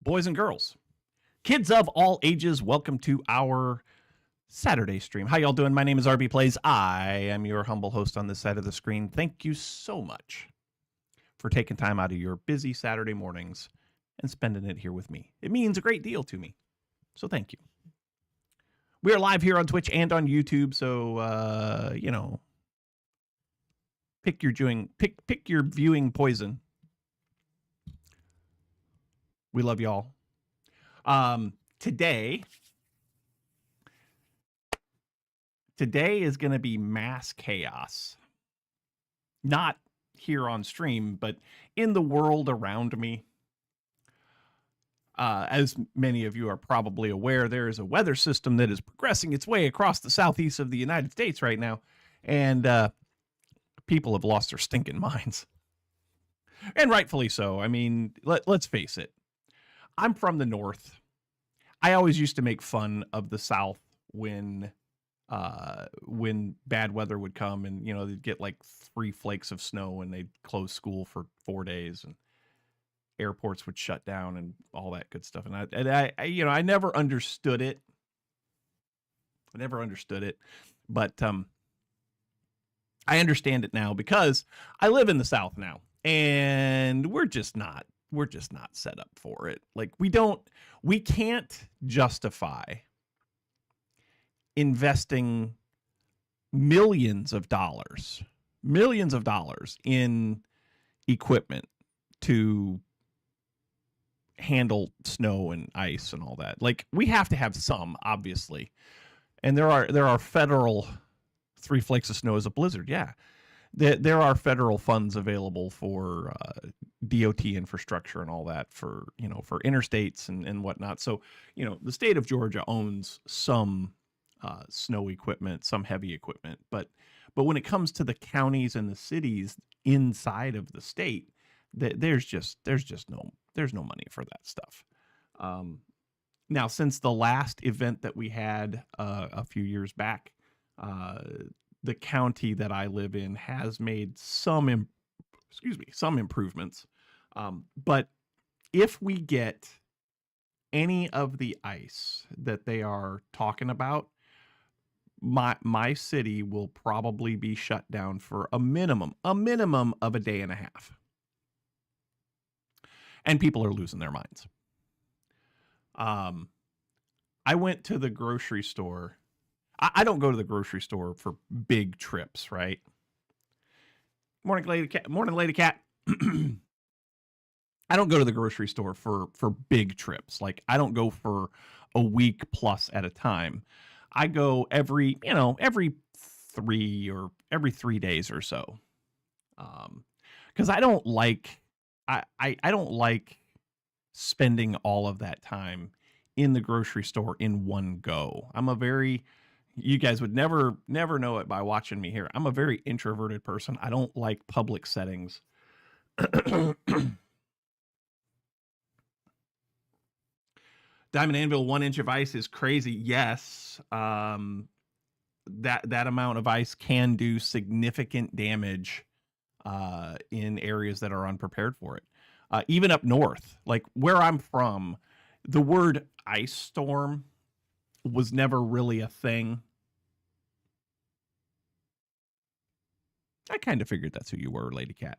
Boys and girls, kids of all ages, welcome to our Saturday stream. How y'all doing? My name is rbPlays. I am your humble host on this side of the screen. Thank you so much for taking time out of your busy Saturday mornings and spending it here with me. It means a great deal to me, so thank you. We are live here on Twitch and on YouTube, so pick your viewing poison. We love y'all. Today is going to be mass chaos. Not here on stream, but in the world around me. As many of you are probably aware, there is a weather system that is progressing its way across the southeast of the United States right now, and people have lost their stinking minds. And rightfully so. I mean, let's face it. I'm from the north. I always used to make fun of the South when bad weather would come, and they'd get like 3 flakes of snow and they'd close school for 4 days and airports would shut down and all that good stuff. And I never understood it. But I understand it now because I live in the South now, and we're just not set up for it. Like we can't justify investing millions of dollars in equipment to handle snow and ice and all that. Like, we have to have some, obviously. And there are federal 3 flakes of snow is a blizzard. Yeah. There are federal funds available for DOT infrastructure and all that for interstates and whatnot. So, the state of Georgia owns some snow equipment, some heavy equipment. But when it comes to the counties and the cities inside of the state, there's no money for that stuff. Now, since the last event that we had a few years back, the county that I live in has made some improvements. But if we get any of the ice that they are talking about, my city will probably be shut down for a minimum of a day and a half. And people are losing their minds. I went to the grocery store. I don't go to the grocery store for big trips, right? Morning, Lady Cat. Morning, Lady Cat. I don't go to the grocery store for big trips. Like, I don't go for a week plus at a time. I go every 3 days or so. Because I don't like spending all of that time in the grocery store in one go. You guys would never know it by watching me here. I'm a very introverted person. I don't like public settings. Diamond Anvil, 1 inch of ice is crazy. Yes. That amount of ice can do significant damage in areas that are unprepared for it. Even up north, like where I'm from, the word ice storm was never really a thing. I kind of figured that's who you were, Lady Cat.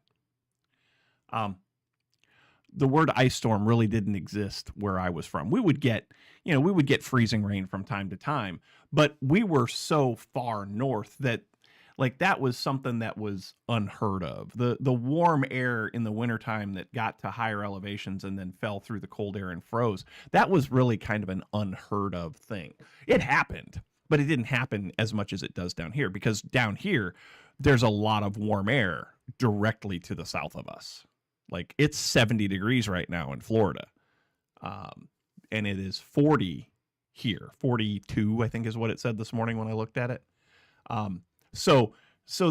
The word ice storm really didn't exist where I was from. We would get freezing rain from time to time, but we were so far north that that was something that was unheard of. The warm air in the wintertime that got to higher elevations and then fell through the cold air and froze, that was really kind of an unheard of thing. It happened, but it didn't happen as much as it does down here, because down here, there's a lot of warm air directly to the south of us. Like, it's 70 degrees right now in Florida. And it is 40 here. 42, I think is what it said this morning when I looked at it. So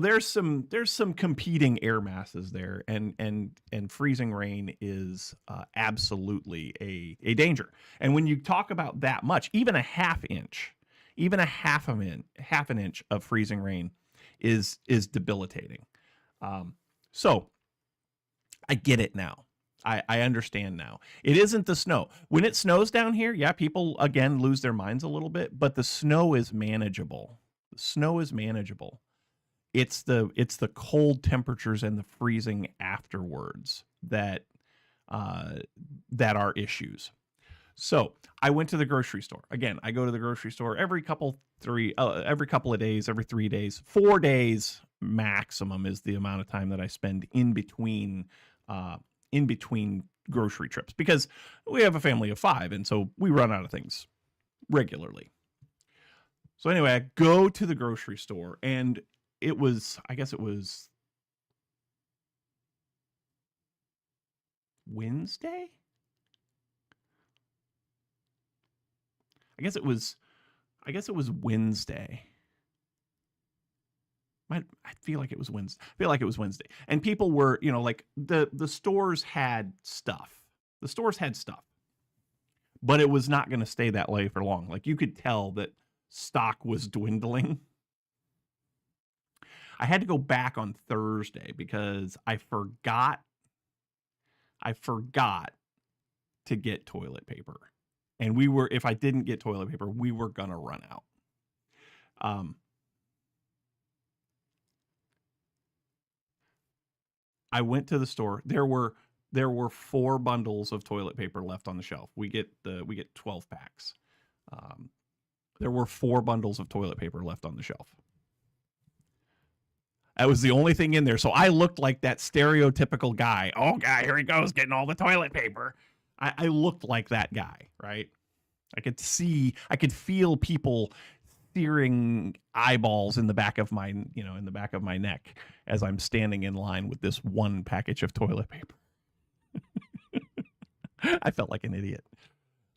there's some competing air masses there, and freezing rain is absolutely a danger. And when you talk about that much, even a half an inch of freezing rain is debilitating. So I get it now. I understand now. It isn't the snow. When it snows down here, yeah, people again lose their minds a little bit, but the snow is manageable. The snow is manageable. It's the cold temperatures and the freezing afterwards uh, that are issues. So I went to the grocery store. Again, I go to the grocery store every couple of days, every 3 days, 4 days maximum is the amount of time that I spend uh, in between grocery trips because we have a family of 5, and so we run out of things regularly. So anyway, I go to the grocery store, and I guess it was Wednesday. I guess it was Wednesday. I feel like it was Wednesday. I feel like it was Wednesday. And people were, like the stores had stuff. The stores had stuff. But it was not going to stay that way for long. Like you could tell that stock was dwindling. I had to go back on Thursday because I forgot to get toilet paper. And if I didn't get toilet paper, we were going to run out. I went to the store. There were 4 bundles of toilet paper left on the shelf. We get 12 packs. There were 4 bundles of toilet paper left on the shelf. That was the only thing in there. So I looked like that stereotypical guy. Oh, guy, here he goes getting all the toilet paper. I looked like that guy, right? I could feel people searing eyeballs in the back of my neck as I'm standing in line with this one package of toilet paper. I felt like an idiot.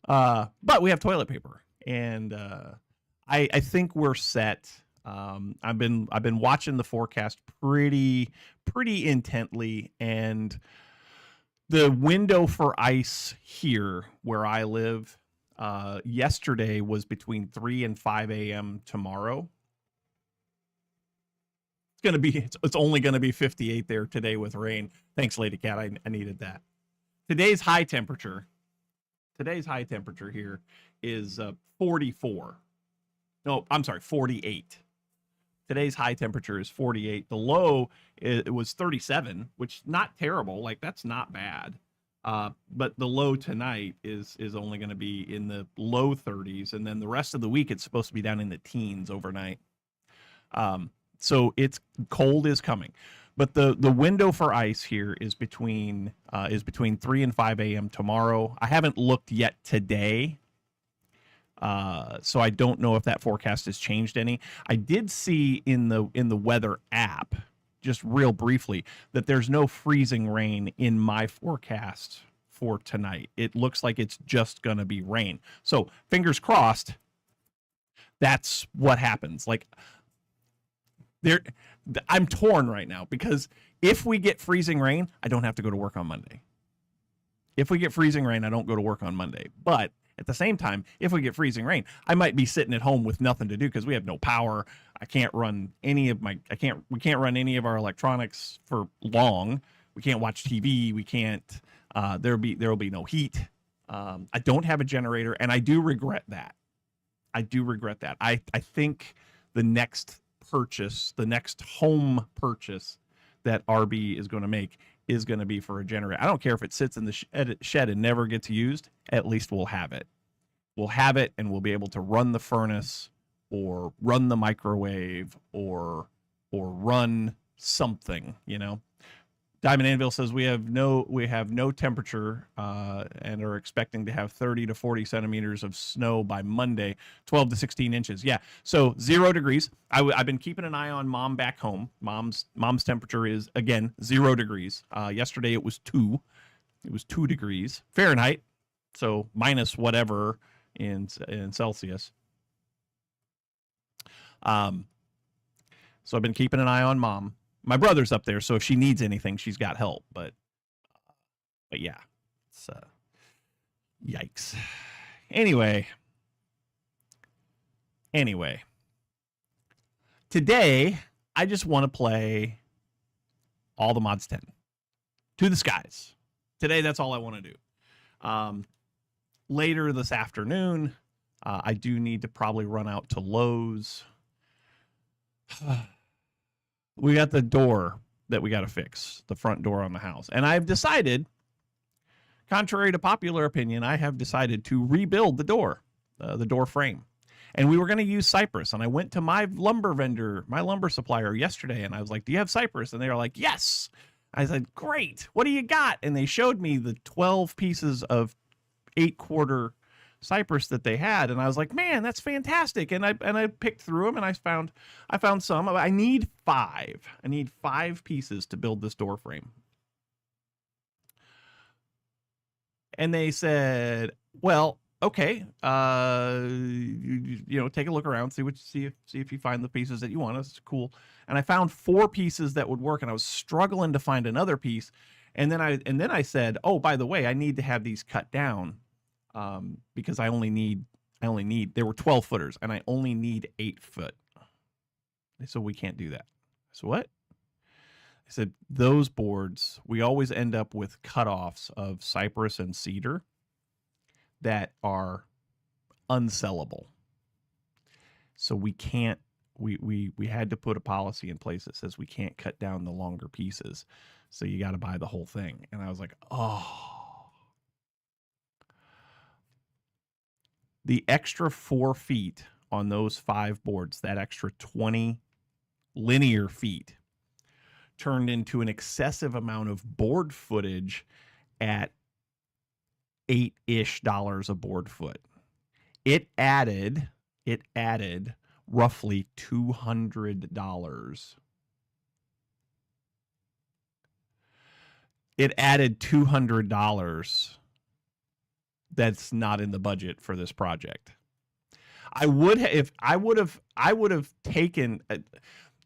But we have toilet paper, and I think we're set. I've been watching the forecast pretty intently, and the window for ice here where I live yesterday was between 3 and 5 a.m. tomorrow. It's only gonna be 58 there today with rain. Thanks, Lady Cat. I needed that. Today's high temperature here is 44. No, I'm sorry, 48. Today's high temperature is 48. The low it was 37, which not terrible. Like that's not bad. But the low tonight is only going to be in the low 30s, and then the rest of the week it's supposed to be down in the teens overnight. So it's cold is coming, but the window for ice here is between 3 and 5 a.m. tomorrow. I haven't looked yet today. So I don't know if that forecast has changed any. I did see in the weather app, just real briefly, that there's no freezing rain in my forecast for tonight. It looks like it's just going to be rain. So fingers crossed, that's what happens. Like I'm torn right now because if we get freezing rain, I don't have to go to work on Monday. If we get freezing rain, I don't go to work on Monday. But at the same time, if we get freezing rain, I might be sitting at home with nothing to do because we have no power. We can't run any of our electronics for long. We can't watch TV. We can't. There will be no heat. I don't have a generator, and I do regret that. I think the next home purchase that RB is going to make is going to be for a generator. I don't care if it sits in the shed and never gets used. At least we'll have it. We'll have it, and we'll be able to run the furnace or run the microwave or run something, Diamond Anvil says we have no temperature and are expecting to have 30 to 40 centimeters of snow by Monday, 12 to 16 inches. Yeah, so 0 degrees. I've been keeping an eye on Mom back home. Mom's temperature is, again, 0 degrees. Yesterday it was 2. It was 2 degrees Fahrenheit, so minus whatever in Celsius. So I've been keeping an eye on Mom. My brother's up there, so if she needs anything, she's got help. But yeah, it's yikes. Anyway, today I just want to play all the mods 10 to the skies. today that's all I want to do. Later this afternoon, I do need to probably run out to Lowe's. We got the door that we got to fix, the front door on the house. And I've decided, contrary to popular opinion, I have decided to rebuild the door frame. And we were going to use cypress. And I went to my lumber vendor, my lumber supplier yesterday, and I was like, do you have cypress? And they were like, yes. I said, great. What do you got? And they showed me the 12 pieces of 8-quarter cypress that they had, and I was like, man, that's fantastic. And I picked through them, and I found some. I need 5. I need 5 pieces to build this door frame. And they said, well, okay, take a look around, see if you find the pieces that you want. That's cool. And I found 4 pieces that would work, and I was struggling to find another piece. And then I said, oh, by the way, I need to have these cut down. Because I only need, there were 12 footers and I only need 8 foot. So we can't do that. So what? I said, those boards, we always end up with cutoffs of cypress and cedar that are unsellable. So we can't, we had to put a policy in place that says we can't cut down the longer pieces. So you got to buy the whole thing. And I was like, oh. The extra 4 feet on those 5 boards, that extra 20 linear feet, turned into an excessive amount of board footage at $8-ish a board foot. It added roughly $200. It added $200. That's not in the budget for this project. I would have taken.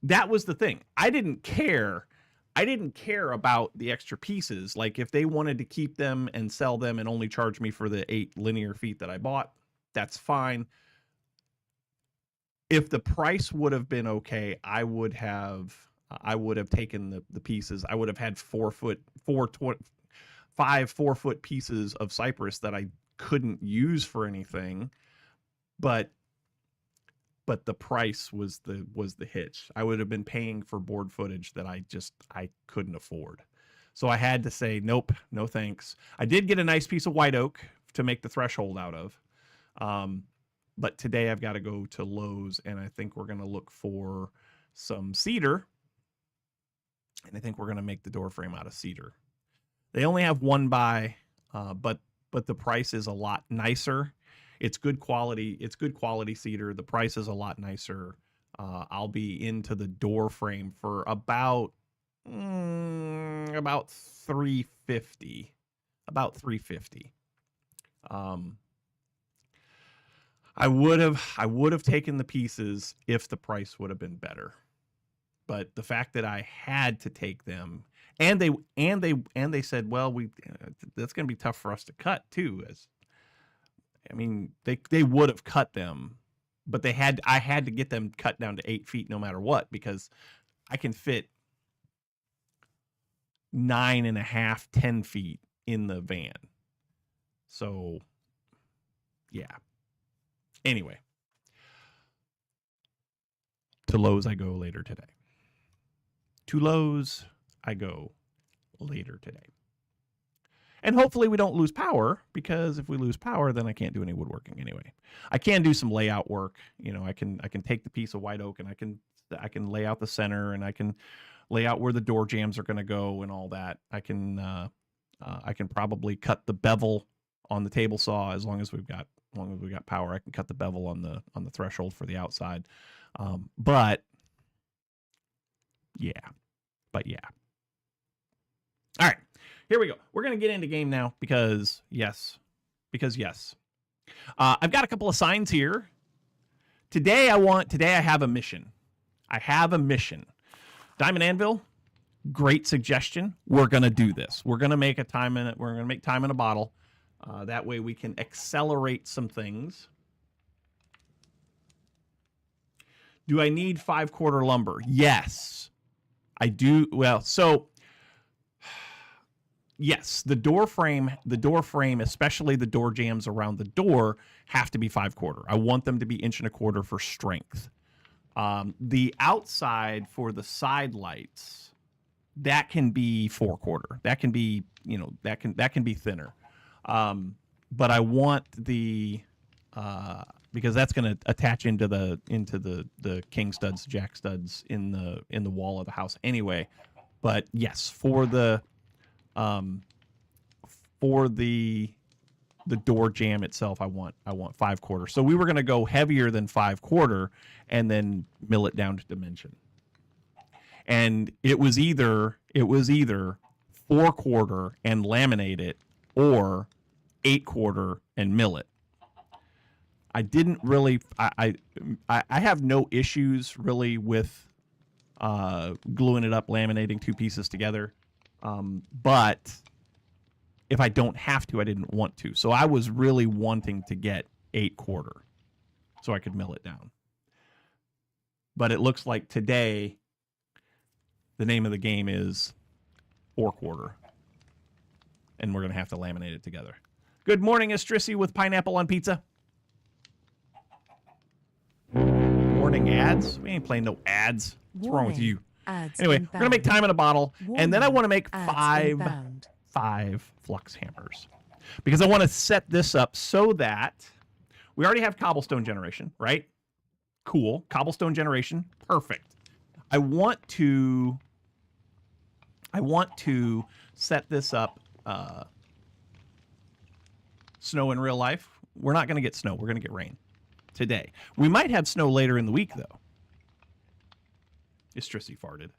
That was the thing. I didn't care about the extra pieces. Like if they wanted to keep them and sell them and only charge me for the 8 linear feet that I bought, that's fine. If the price would have been okay, I would have taken the pieces. I would have had 5 4-foot pieces of cypress that I couldn't use for anything, but the price was the hitch. I would have been paying for board footage that I couldn't afford. So I had to say, nope, no thanks. I did get a nice piece of white oak to make the threshold out of. But today I've got to go to Lowe's, and I think we're going to look for some cedar, and I think we're going to make the door frame out of cedar. They only have 1x, but the price is a lot nicer. It's good quality. It's good quality cedar. The price is a lot nicer. I'll be into the door frame for about $350. About $350. I would have taken the pieces if the price would have been better, but the fact that I had to take them, and they said, well, that's going to be tough for us to cut too. They would have cut them, but I had to get them cut down to 8 feet no matter what, because I can fit 9.5, 10 feet in the van. So yeah. Anyway, to Lowe's I go later today. And hopefully we don't lose power, because if we lose power, then I can't do any woodworking anyway. I can do some layout work. I can take the piece of white oak and I can lay out the center, and I can lay out where the door jambs are going to go and all that. I can probably cut the bevel on the table saw as long as we got power. I can cut the bevel on the threshold for the outside. But yeah. All right, here we go. We're going to get into game now because yes. I've got a couple of signs here. Today I have a mission. Diamond Anvil, great suggestion. We're going to do this. We're going to make time in a bottle. That way we can accelerate some things. Do I need 5-quarter lumber? Yes, I do. Well, so Yes, the door frame, especially the door jambs around the door, have to be 5/4. I want them to be 1.25" for strength. The outside for the side lights, that can be 4/4. That can be, that can be thinner. But I want the because that's going to attach into the king studs, jack studs in the wall of the house anyway. But yes, for the door jamb itself, I want 5/4. So we were going to go heavier than 5/4 and then mill it down to dimension. And it was either 4/4 and laminate it, or 8/4 and mill it. I didn't really. I have no issues really with gluing it up, laminating two pieces together. But if I don't have to, I didn't want to. So I was really wanting to get 8/4 so I could mill it down. But it looks like today the name of the game is 4/4. And we're going to have to laminate it together. Good morning, Estrisi with pineapple on pizza. Morning ads? We ain't playing no ads. What's wrong with you? Anyway, we're going to make time in a bottle. And then I want to make five flux hammers. Because I want to set this up so that we already have cobblestone generation, right? Cool. Cobblestone generation. Perfect. I want to set this up. Snow in real life. We're not going to get snow. We're going to get rain today. We might have snow later in the week, though. Estrisi farted.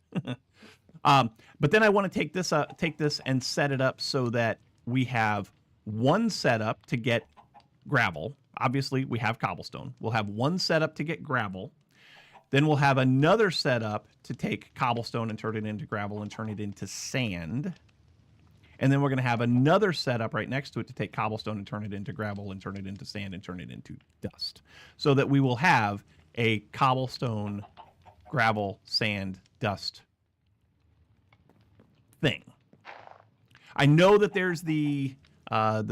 But then I want to take this and set it up so that we have one setup to get gravel. Obviously, we have cobblestone. We'll have one setup to get gravel. Then we'll have another setup to take cobblestone and turn it into gravel and turn it into sand. And then we're going to have another setup right next to it to take cobblestone and turn it into gravel and turn it into sand and turn it into dust. So that we will have a cobblestone, gravel, sand, dust thing. I know that there's the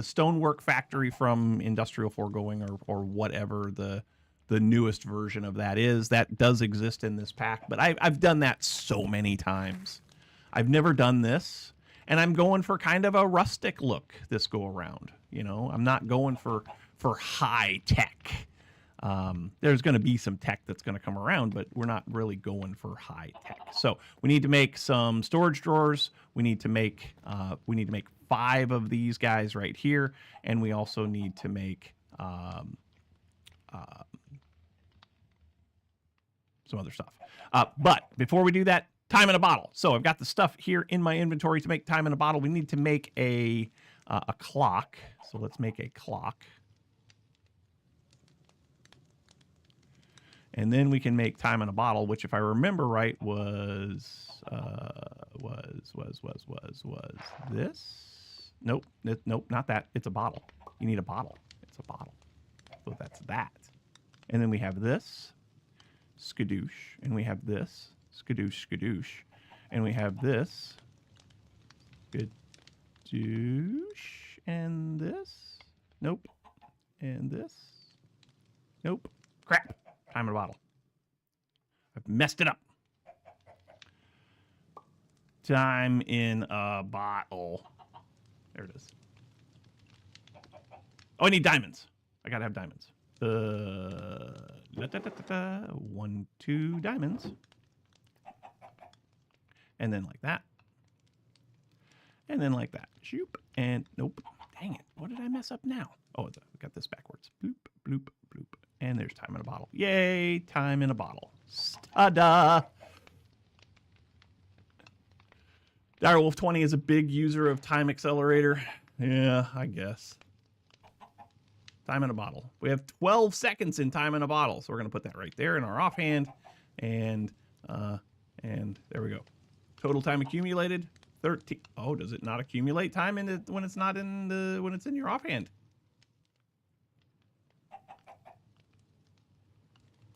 stonework factory from Industrial Foregoing or whatever the newest version of that is. That does exist in this pack, but I've done that so many times. I've never done this. And I'm going for kind of a rustic look this go around. I'm not going for high tech. There's going to be some tech that's going to come around, but we're not really going for high tech. So we need to make some storage drawers. We need to make 5 of these guys right here, and we also need to make some other stuff. But before we do that, time in a bottle. So I've got the stuff here in my inventory to make time in a bottle. We need to make a clock. So let's make a clock. And then we can make time in a bottle, which if I remember right was this. Nope, not that. It's a bottle. You need a bottle. It's a bottle. So that's that. And then we have this. Skadoosh. And we have this. Skadoosh, skadoosh. And we have this. Skadoosh. And this. Nope. And this. Nope. Crap. Time in a bottle. I've messed it up. Time in a bottle. There it is. Oh, I need diamonds. I gotta have diamonds. 1, 2 diamonds. And then like that. And then like that. Shoop. And nope. Dang it. What did I mess up now? Oh, I got this backwards. Bloop, bloop, bloop. And there's time in a bottle. Yay, time in a bottle. Ta-da! Direwolf 20 is a big user of Time Accelerator. Yeah, I guess. Time in a bottle. We have 12 seconds in time in a bottle. So we're going to put that right there in our offhand. And there we go. Total time accumulated, 13. Oh, does it not accumulate time when it's not when it's in your offhand?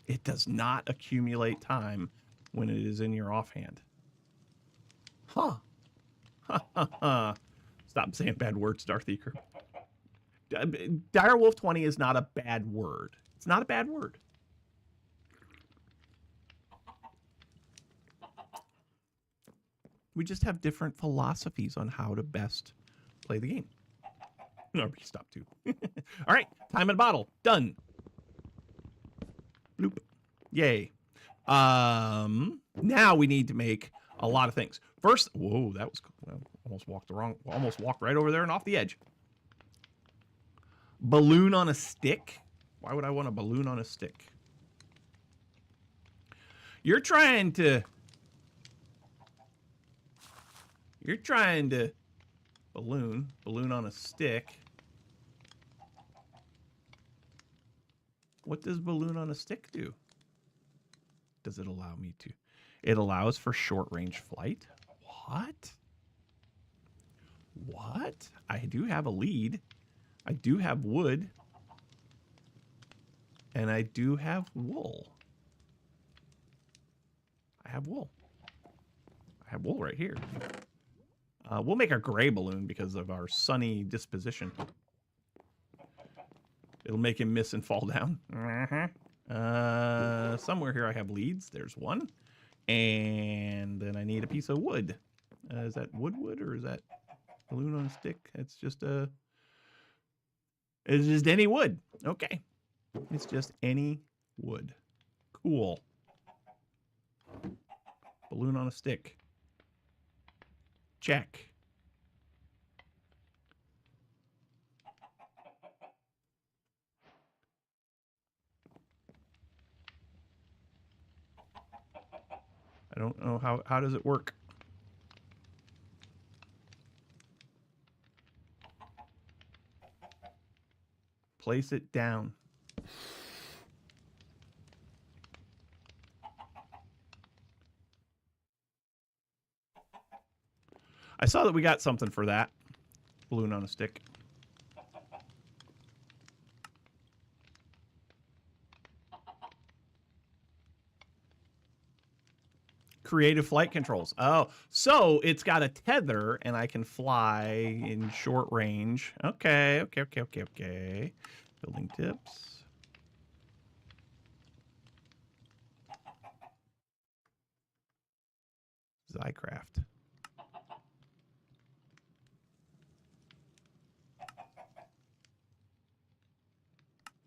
It does not accumulate time when it is in your offhand. Huh. Stop saying bad words, Darth Eaker. Direwolf 20 is not a bad word. It's not a bad word. We just have different philosophies on how to best play the game. No, stop too. All right, time in a bottle. Done. Bloop. Yay. Now we need to make a lot of things. First, whoa, that was well, almost walked right over there and off the edge. Balloon on a stick. Why would I want a balloon on a stick? You're trying to balloon on a stick. What does balloon on a stick do? Does it allow me to? It allows for short range flight. What? What? I do have a lead. I do have wood. And I do have wool. I have wool. I have wool right here. We'll make a gray balloon because of our sunny disposition. It'll make him miss and fall down. Somewhere here I have leads. There's one. And then I need a piece of wood. Is that wood or is that balloon on a stick? It's just any wood. Okay. It's just any wood. Cool. Balloon on a stick. Check. I don't know how does it work? Place it down. I saw that we got something for that. Balloon on a stick. Creative flight controls. Oh, so it's got a tether and I can fly in short range. Okay. Building tips. Zycraft.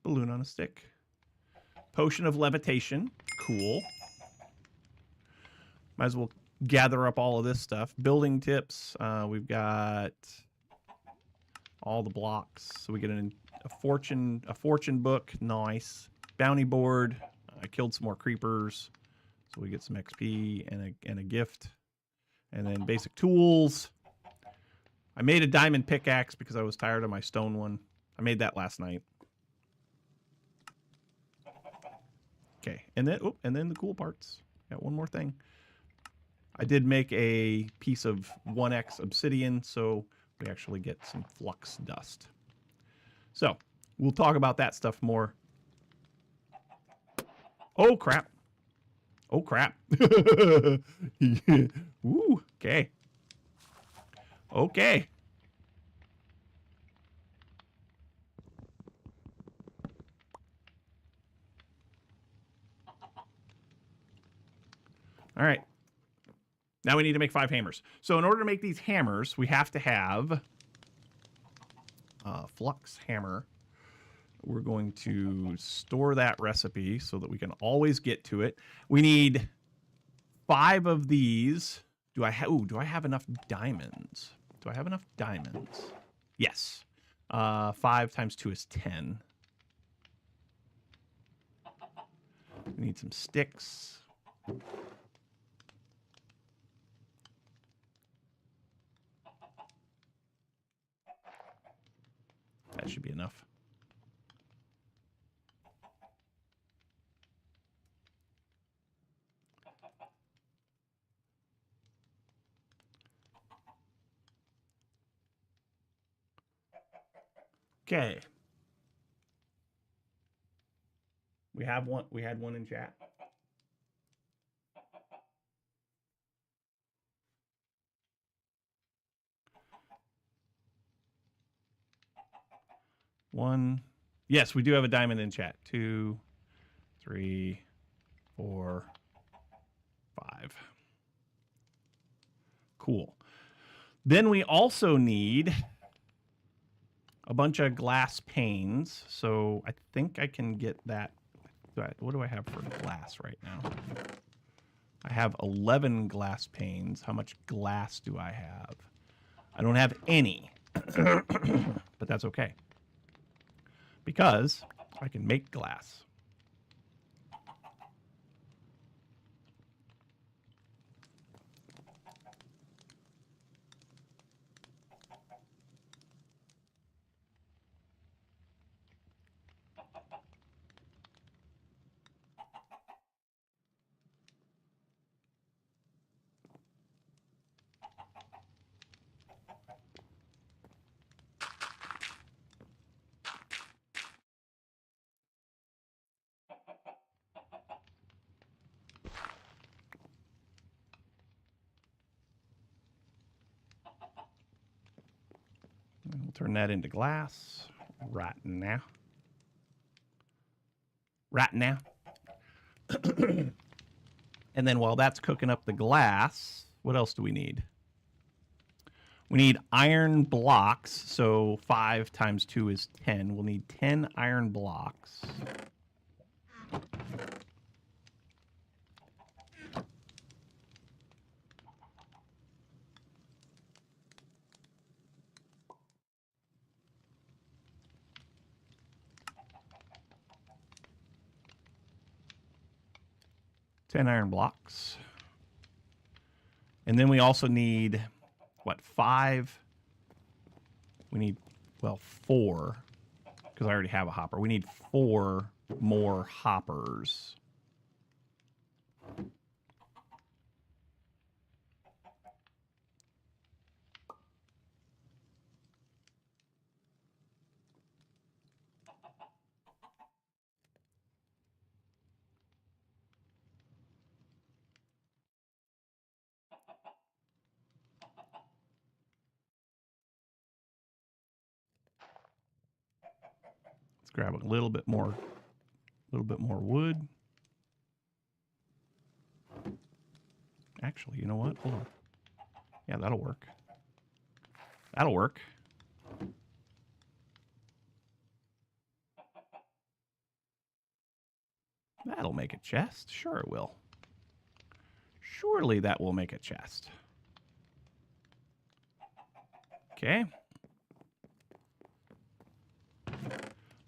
Balloon on a stick. Potion of levitation. Cool. Might as well gather up all of this stuff. Building tips. We've got all the blocks. So we get a fortune book. Nice. Bounty board. I killed some more creepers. So we get some XP and a gift. And then basic tools. I made a diamond pickaxe because I was tired of my stone one. I made that last night. Okay, and then the cool parts. Got one more thing. I did make a piece of 1x obsidian, so we actually get some flux dust. So we'll talk about that stuff more. Oh crap! Oh crap! Ooh, okay. Okay. All right. Now we need to make 5 hammers. So in order to make these hammers, we have to have a flux hammer. We're going to store that recipe so that we can always get to it. We need 5 of these. Do I have enough diamonds? Do I have enough diamonds? Yes. 5 times 2 is 10. We need some sticks. That should be enough. Okay. We have one. We had one in chat. 1. Yes, we do have a diamond in chat. 2, 3, 4, 5. Cool. Then we also need a bunch of glass panes. So I think I can get that. What do I have for glass right now? I have 11 glass panes. How much glass do I have? I don't have any, but that's okay, because I can make glass. And we'll turn that into glass right now. Right now. And then while that's cooking up the glass, what else do we need? We need iron blocks. So 5 times 2 is 10. We'll need 10 iron blocks. Iron blocks. And then we also need, what, 5? We need, well, 4, because I already have a hopper. We need 4 more hoppers. Let's grab a little bit more wood. Actually, you know what? Hold on. Yeah, that'll work. That'll work. That'll make a chest. Sure it will. Surely that will make a chest. Okay.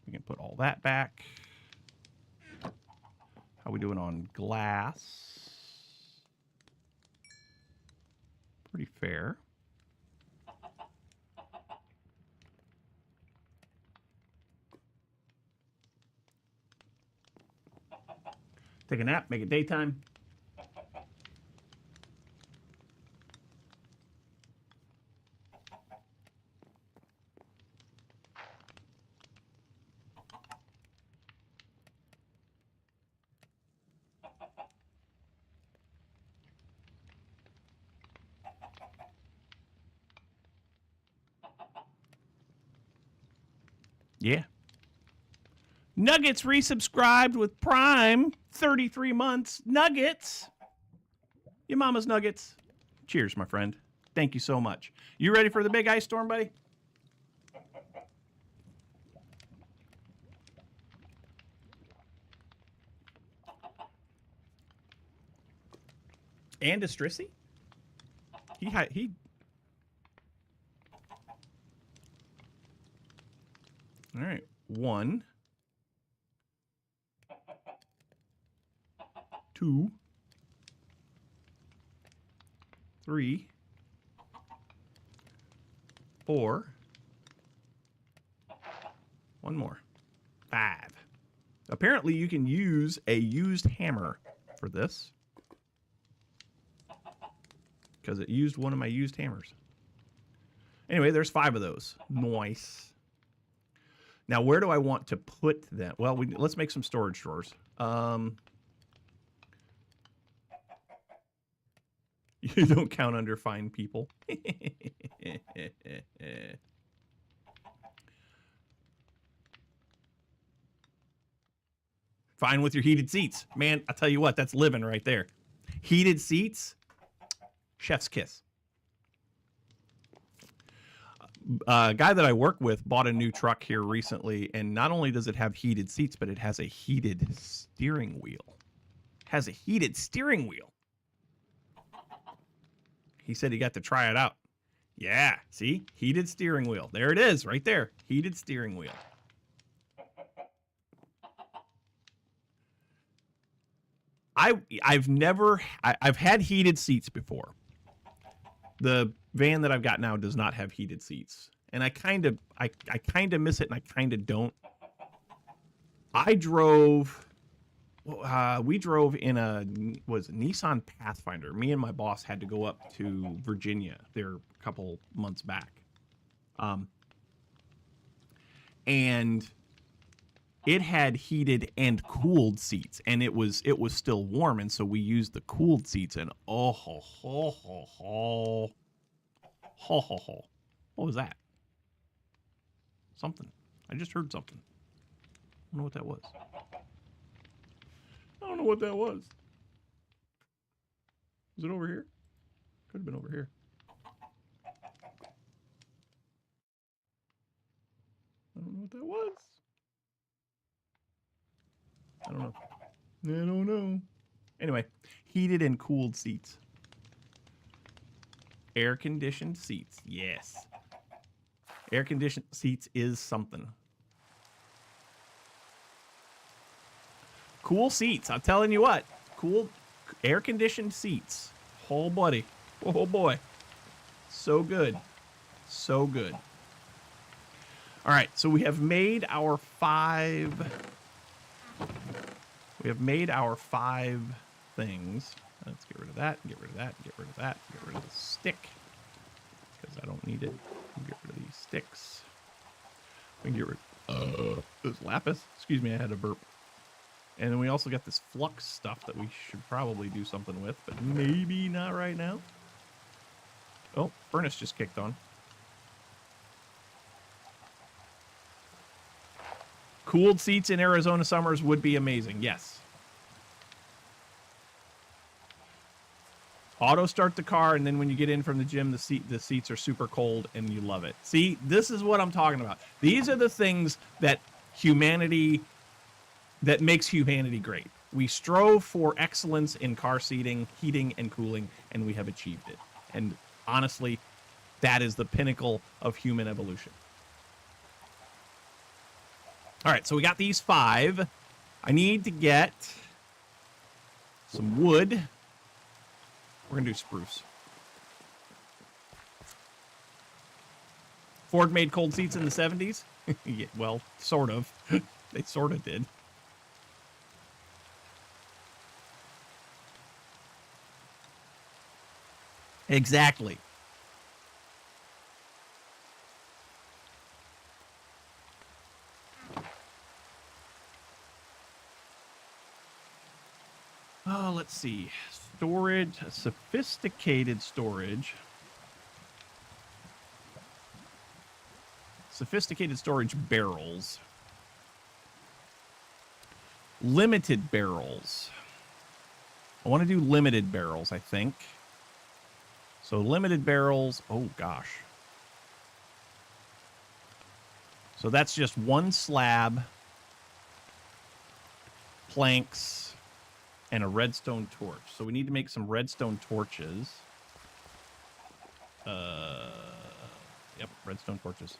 We can put all that back. How we doing on glass? Pretty fair. Take a nap, make it daytime. Yeah. Nuggets resubscribed with Prime. 33 months. Nuggets. Your mama's nuggets. Cheers, my friend. Thank you so much. You ready for the big ice storm, buddy? And Distrissy? He. All right. 1, 2, 3, 4. 1 more. 5. Apparently, you can use a used hammer for this, because it used one of my used hammers. Anyway, there's 5 of those. Nice. Now, where do I want to put them? Well, let's make some storage drawers. You don't count under fine people. Fine with your heated seats. Man, I tell you what, that's living right there. Heated seats, chef's kiss. A guy that I work with bought a new truck here recently, and not only does it have heated seats, but it has a heated steering wheel. Has a heated steering wheel. He said he got to try it out. Yeah, see? Heated steering wheel. There it is, right there. Heated steering wheel. I've had heated seats before. The van that I've got now does not have heated seats, and I kind of miss it, and I kind of don't. We drove in a Nissan Pathfinder. Me and my boss had to go up to Virginia there a couple months back, and it had heated and cooled seats, and it was still warm, and so we used the cooled seats, and oh ho ho ho ho ho ho ho. What was that? Something. I just heard something. I don't know what that was. I don't know what that was. Is it over here? Could have been over here. I don't know what that was. I don't know. I don't know. Anyway, heated and cooled seats. Air-conditioned seats. Yes. Air-conditioned seats is something. Cool seats. I'm telling you what. Cool air-conditioned seats. Oh, buddy. Oh, boy. So good. So good. All right. So we have made our 5... We have made our 5 things. Let's get rid of that, get rid of that, get rid of that, get rid of the stick, because I don't need it. Get rid of these sticks. We can get rid of this lapis. Excuse me, I had a burp. And then we also got this flux stuff that we should probably do something with, but maybe not right now. Oh, furnace just kicked on. Cooled seats in Arizona summers would be amazing. Yes. Auto start the car, and then when you get in from the gym, the seats are super cold, and you love it. See, this is what I'm talking about. These are the things that makes humanity great. We strove for excellence in car seating, heating, and cooling, and we have achieved it. And honestly, that is the pinnacle of human evolution. All right, so we got these 5. I need to get some wood. We're going to do spruce. Ford made cold seats in the 70s? Yeah, well, sort of. They sort of did. Exactly. Oh, let's see. Storage, sophisticated storage. Sophisticated storage barrels. Limited barrels. I want to do limited barrels, I think. So limited barrels, oh gosh. So that's just one slab, planks, and a redstone torch. So we need to make some redstone torches. Yep, redstone torches.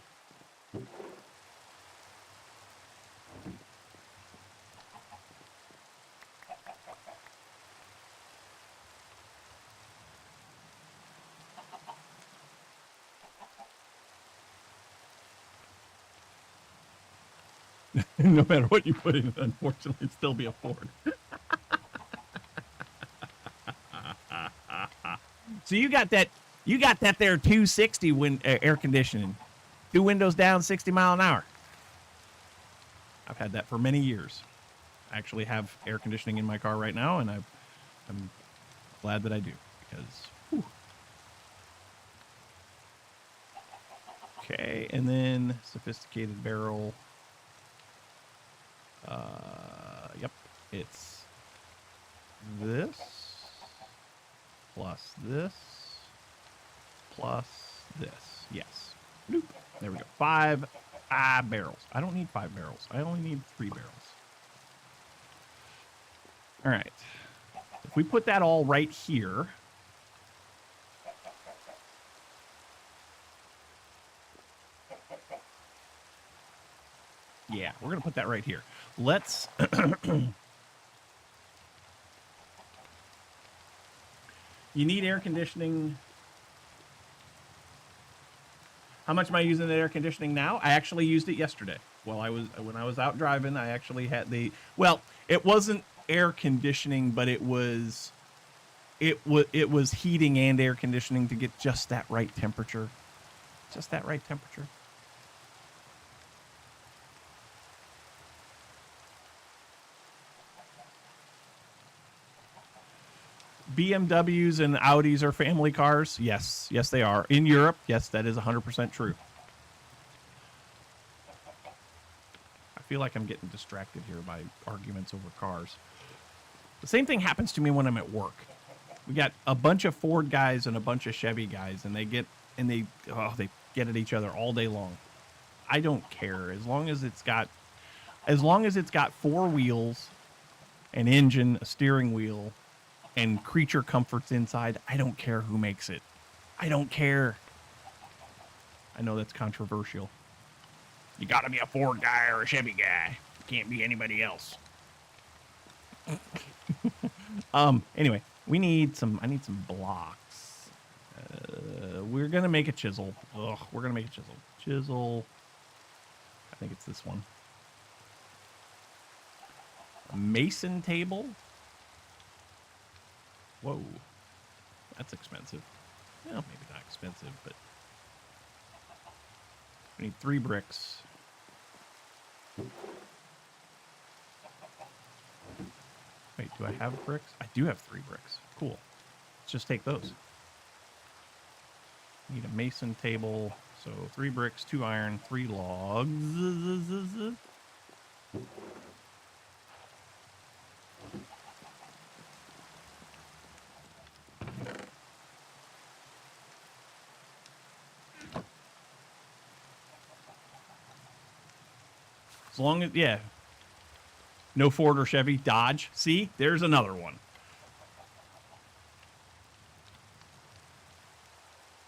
No matter what you put in it, unfortunately, it'd still be a Ford. So you got that there 260 air conditioning. 2 windows down, 60 mile an hour. I've had that for many years. I actually have air conditioning in my car right now, and I'm glad that I do, because whew. Okay, and then sophisticated barrel. Yep. It's this plus this plus this. Yes. Bloop. There we go. 5 barrels. I don't need 5 barrels. I only need 3 barrels. All right. If we put that all right here. Yeah, we're going to put that right here. Let's... You need air conditioning. How much am I using the air conditioning now? I actually used it yesterday. When I was out driving, I actually had the... Well, it wasn't air conditioning, but it was heating and air conditioning to get just that right temperature. Just that right temperature. BMWs and Audis are family cars. Yes, yes, they are. In Europe, yes, that is 100% true. I feel like I'm getting distracted here by arguments over cars. The same thing happens to me when I'm at work. We got a bunch of Ford guys and a bunch of Chevy guys, and they get at each other all day long. I don't care as long as it's got 4 wheels, an engine, a steering wheel, and creature comforts inside. I don't care who makes it. I don't care. I know that's controversial. You gotta be a Ford guy or a Chevy guy. You can't be anybody else. Anyway, I need some blocks. We're gonna make a chisel. We're gonna make a chisel. Chisel. I think it's this one. A mason table. Whoa, that's expensive. Well, maybe not expensive, but we need 3 bricks. Wait, do I have bricks? I do have 3 bricks. Cool. Let's just take those. Need a mason table. So 3 bricks, 2 iron, 3 logs. As long as, yeah. No Ford or Chevy, Dodge. See, there's another one.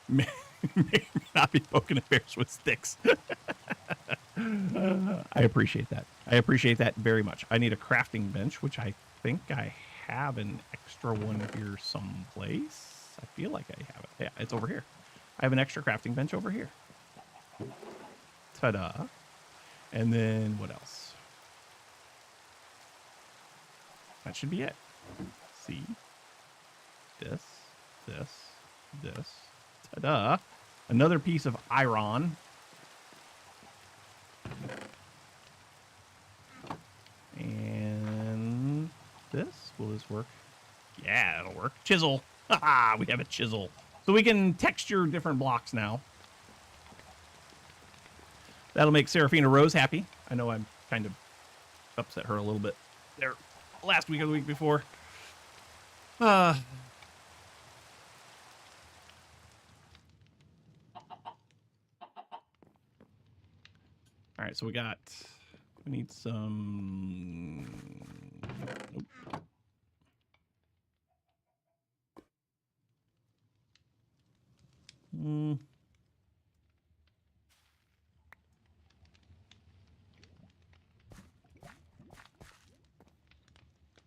May not be poking at bears with sticks. I appreciate that. I appreciate that very much. I need a crafting bench, which I think I have an extra one here someplace. I feel like I have it. Yeah, it's over here. I have an extra crafting bench over here. Ta-da. And then what else? That should be it. See? This. Ta-da. Another piece of iron. And this. Will this work? Yeah, it'll work. Chisel. Haha, we have a chisel. So we can texture different blocks now. That'll make Seraphina Rose happy. I know I'm kind of upset her a little bit there last week or the week before. All right, so we need some... Nope.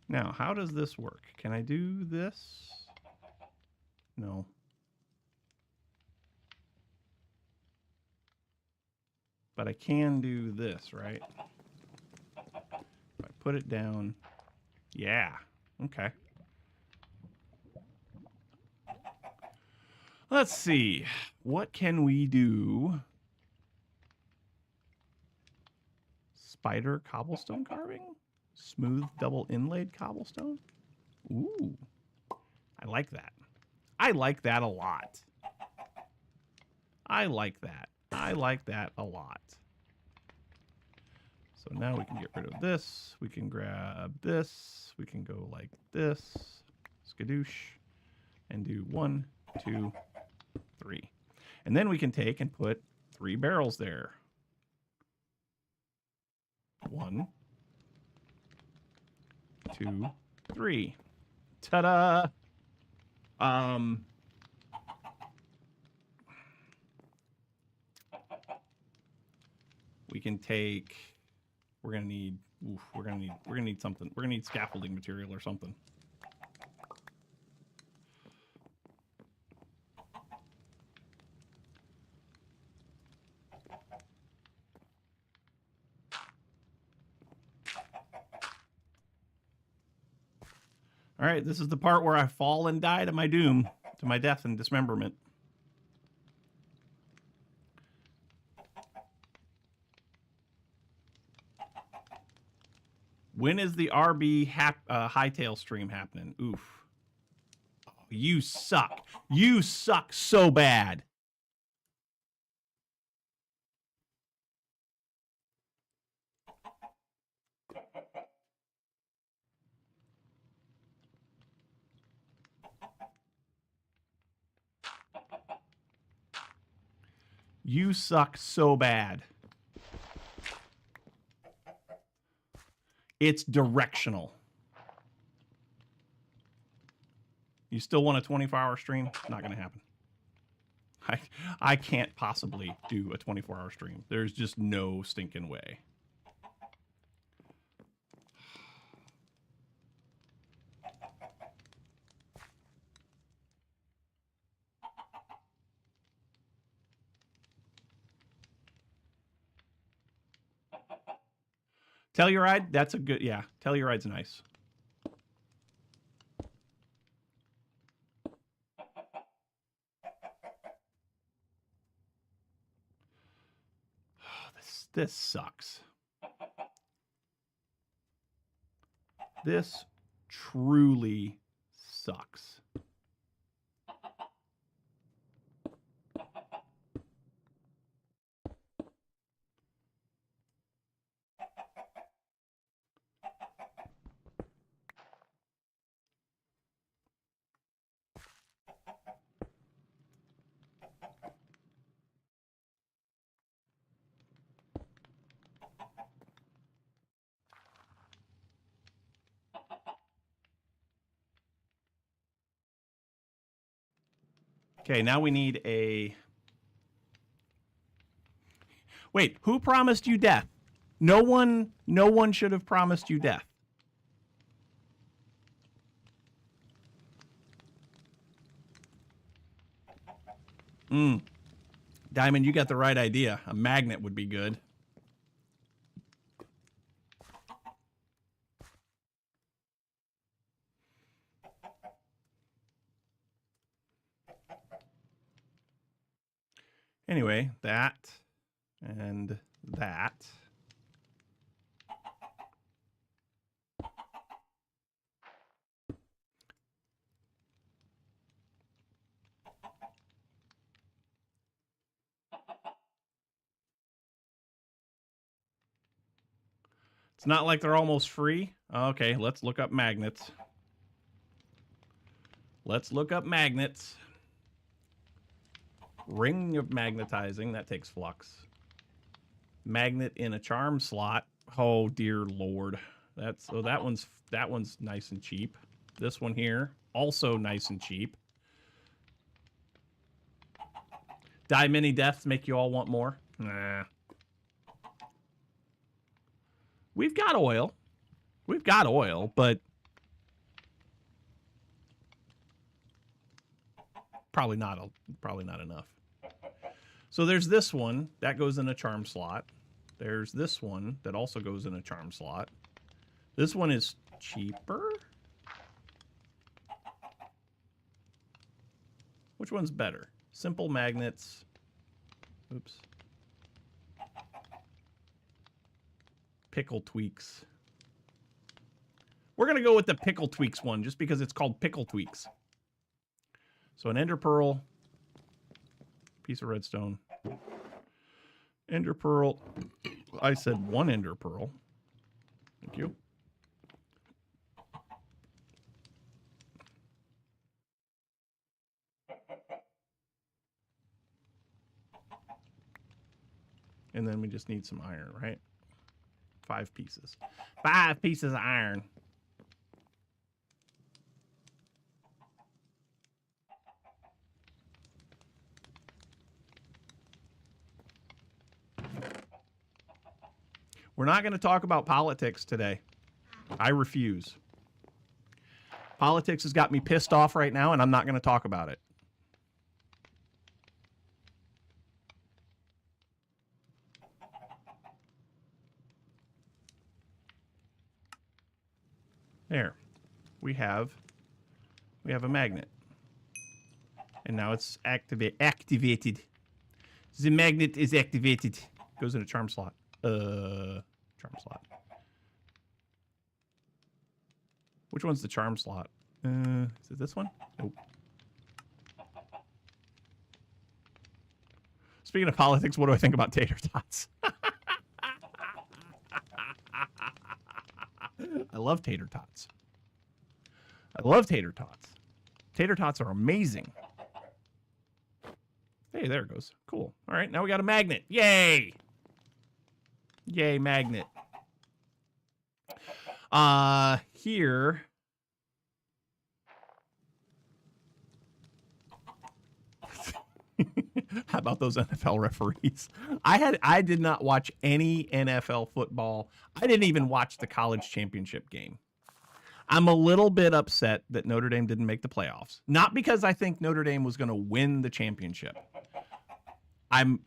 Now, how does this work? Can I do this? No. But I can do this, right? If I put it down. Yeah. Okay. Let's see. What can we do? Spider cobblestone carving? Smooth double inlaid cobblestone? Ooh. I like that. I like that a lot. I like that. I like that a lot. So now we can get rid of this. We can grab this. We can go like this. Skadoosh. And do 1, 2, 3. And then we can take and put 3 barrels there. 1, 2, 3. Ta-da! We can take. We're gonna need something. We're gonna need scaffolding material or something. All right, this is the part where I fall and die to my doom, to my death and dismemberment. When is the RB hightail stream happening? Oof. Oh, you suck. You suck so bad. You suck so bad. It's directional. You still want a 24-hour stream? Not going to happen. I can't possibly do a 24-hour stream. There's just no stinking way. Telluride, that's a good, yeah. Telluride's nice. This sucks. This truly sucks. Okay, now we need a... Wait, who promised you death? No one should have promised you death. Diamond, you got the right idea. A magnet would be good. Anyway, that and that. It's not like they're almost free. Okay, let's look up magnets. Let's look up magnets. Ring of magnetizing, that takes flux. Magnet in a charm slot. Oh dear lord. That's so that one's nice and cheap. This one here, also nice and cheap. Die many deaths make you all want more? Nah. We've got oil. We've got oil, but probably not enough. So there's this one that goes in a charm slot. There's this one that also goes in a charm slot. This one is cheaper. Which one's better? Simple magnets. Oops. Pickle tweaks. We're going to go with the pickle tweaks one just because it's called pickle tweaks. So an ender pearl, piece of redstone, Ender pearl. I said 1 ender pearl. Thank you. And then we just need some iron, right? 5 pieces. 5 pieces of iron. We're not going to talk about politics today. I refuse. Politics has got me pissed off right now, and I'm not going to talk about it. There. We have a magnet. And now it's activated. The magnet is activated. Goes in a charm slot. Charm slot. Which one's the charm slot? Is it this one? Nope. Speaking of politics, what do I think about tater tots? I love tater tots. I love tater tots. Tater tots are amazing. Hey, there it goes. Cool. All right, now we got a magnet. Yay! Yay, magnet. Here. How about those NFL referees? I did not watch any NFL football. I didn't even watch the college championship game. I'm a little bit upset that Notre Dame didn't make the playoffs. Not because I think Notre Dame was going to win the championship. I'm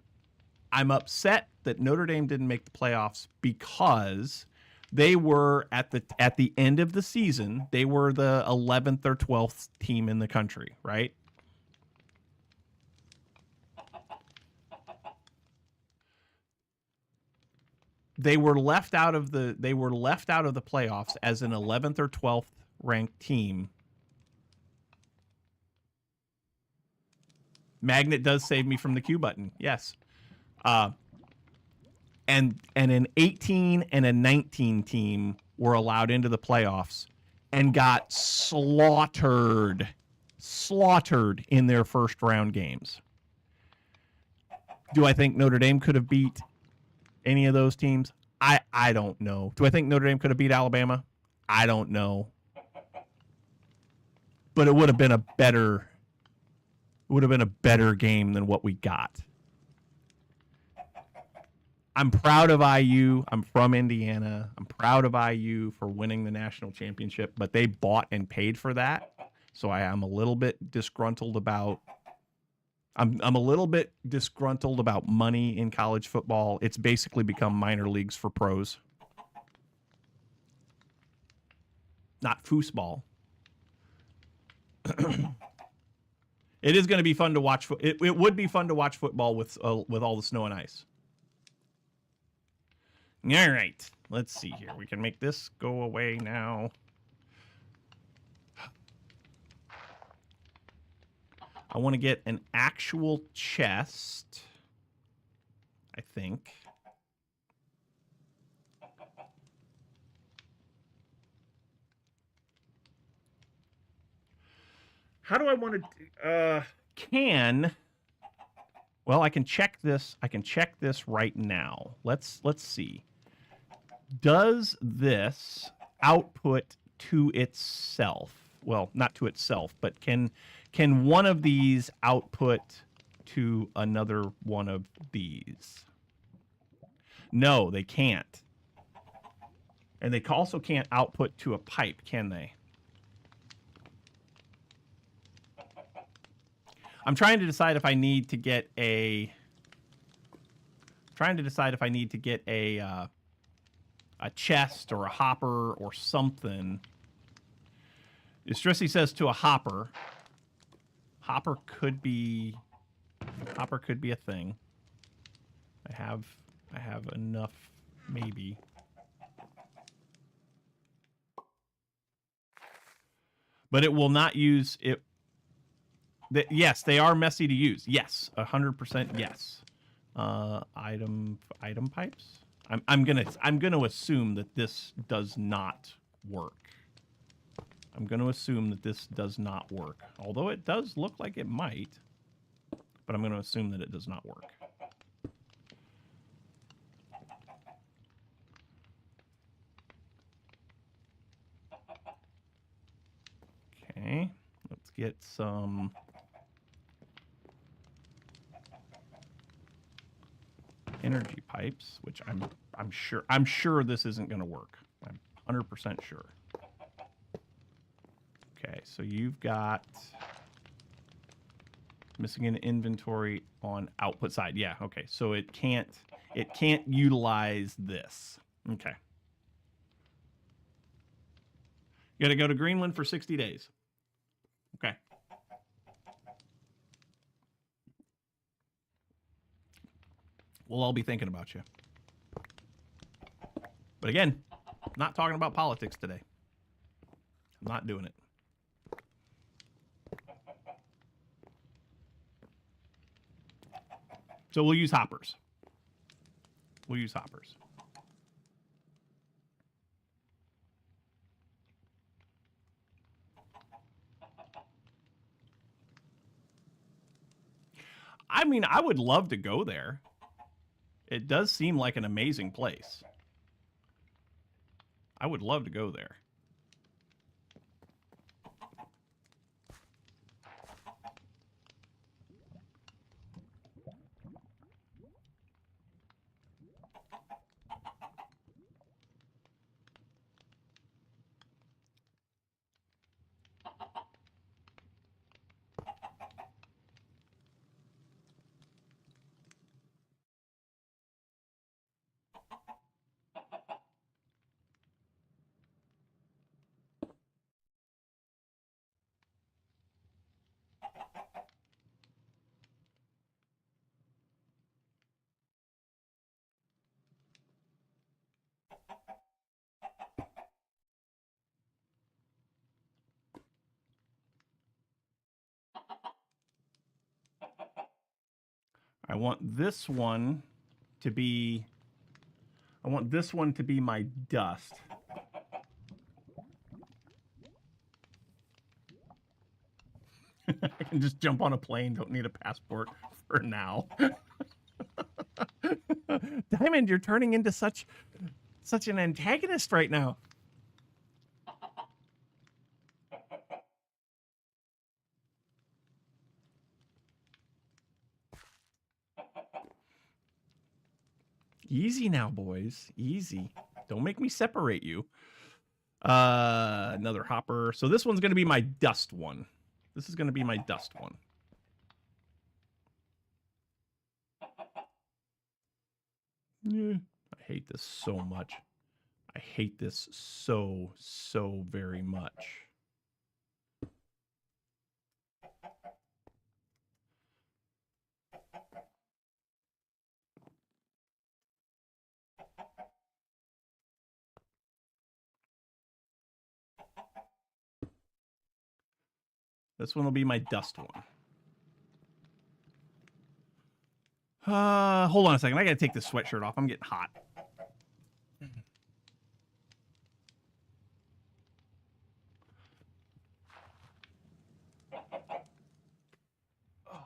upset that Notre Dame didn't make the playoffs because they were at the end of the season, they were the 11th or 12th team in the country, right? They were left out of the playoffs as an 11th or 12th ranked team. Magnet does save me from the Q button. Yes. And an 18 and a 19 team were allowed into the playoffs and got slaughtered in their first round games. Do I think Notre Dame could have beat any of those teams? I don't know. Do I think Notre Dame could have beat Alabama? I don't know. But it would have been a better game than what we got. I'm proud of IU. I'm from Indiana. I'm proud of IU for winning the national championship, but they bought and paid for that. So I am a little bit disgruntled about I'm a little bit disgruntled about money in college football. It's basically become minor leagues for pros. Not foosball. It is going to be fun to watch. It would be fun to watch football with all the snow and ice. All right. Let's see here. We can make this go away now. I want to get an actual chest, I think. How do I want to well, I can check this. I can check this right now. Let's see. Does this output to itself? Well, not to itself, but can one of these output to another one of these? No, they can't. And they also can't output to a pipe, can they? I'm trying to decide if I need to get a chest or a hopper or something. Strissy says to a hopper. Hopper could be a thing. I have enough, maybe. But it will not use it. Yes, they are messy to use. Yes, 100% yes. Item pipes. I'm gonna assume that this does not work. I'm gonna assume that this does not work. Although it does look like it might, but I'm gonna assume that it does not work. Okay, let's get some energy pipes, which I'm sure this isn't going to work. I'm 100% sure. Okay, so you've got missing an inventory on output side. Yeah, okay. So it can't utilize this. Okay. You got to go to Greenland for 60 days. Okay. We'll all be thinking about you. But again, not talking about politics today. I'm not doing it. So we'll use hoppers. We'll use hoppers. I mean, I would love to go there. It does seem like an amazing place. I would love to go there. I want this one to be my dust. I can just jump on a plane, don't need a passport for now. Diamond, you're turning into such an antagonist right now. Easy now, boys. Easy. Don't make me separate you. Another hopper. So this one's going to be my dust one. This is going to be my dust one. Yeah, I hate this so much. I hate this so very much. This one will be my dust one. Hold on a second. I gotta take this sweatshirt off. I'm getting hot. Oh.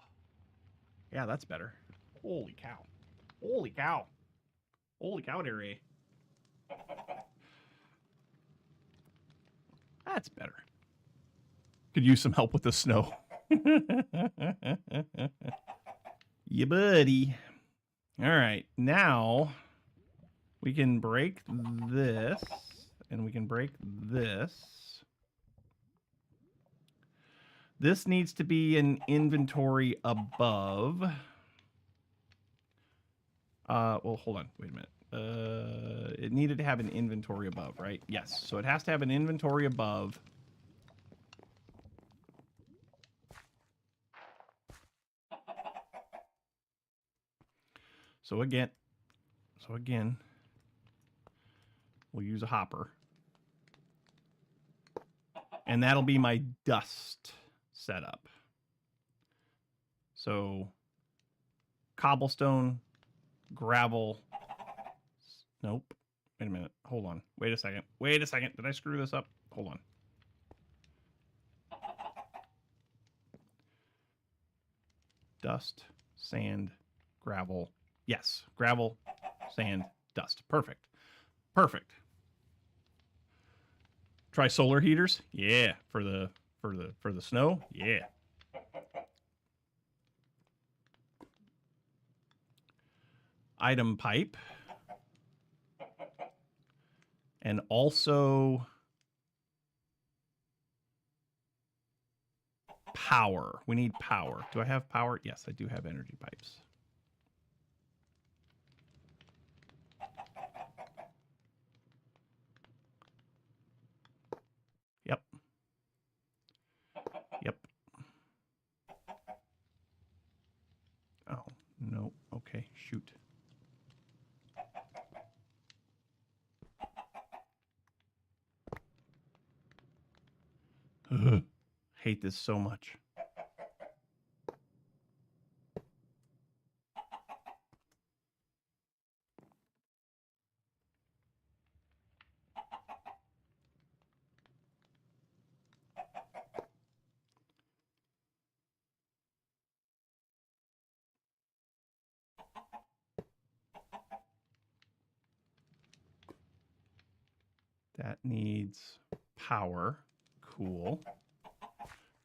Yeah, that's better. Holy cow. Holy cow. Holy cow, dairy. That's better. Could use some help with the snow. Yeah, buddy. All right, now we can break this, and we can break this. This needs to be an inventory above. Well, hold on. Wait a minute. It needed to have an inventory above, right? Yes. So it has to have an inventory above. So again, we'll use a hopper. And that'll be my dust setup. So cobblestone, gravel. Nope. Wait a minute. Hold on. Wait a second. Wait a second. Did I screw this up? Hold on. Dust, sand, gravel. Yes. Gravel, sand, dust. Perfect. Perfect. Try solar heaters. Yeah. For the snow. Yeah. Item pipe. And also power. We need power. Do I have power? Yes, I do have energy pipes. Yep. Yep. Oh, no. Okay, shoot. Ugh. Hate this so much. That needs power. Cool.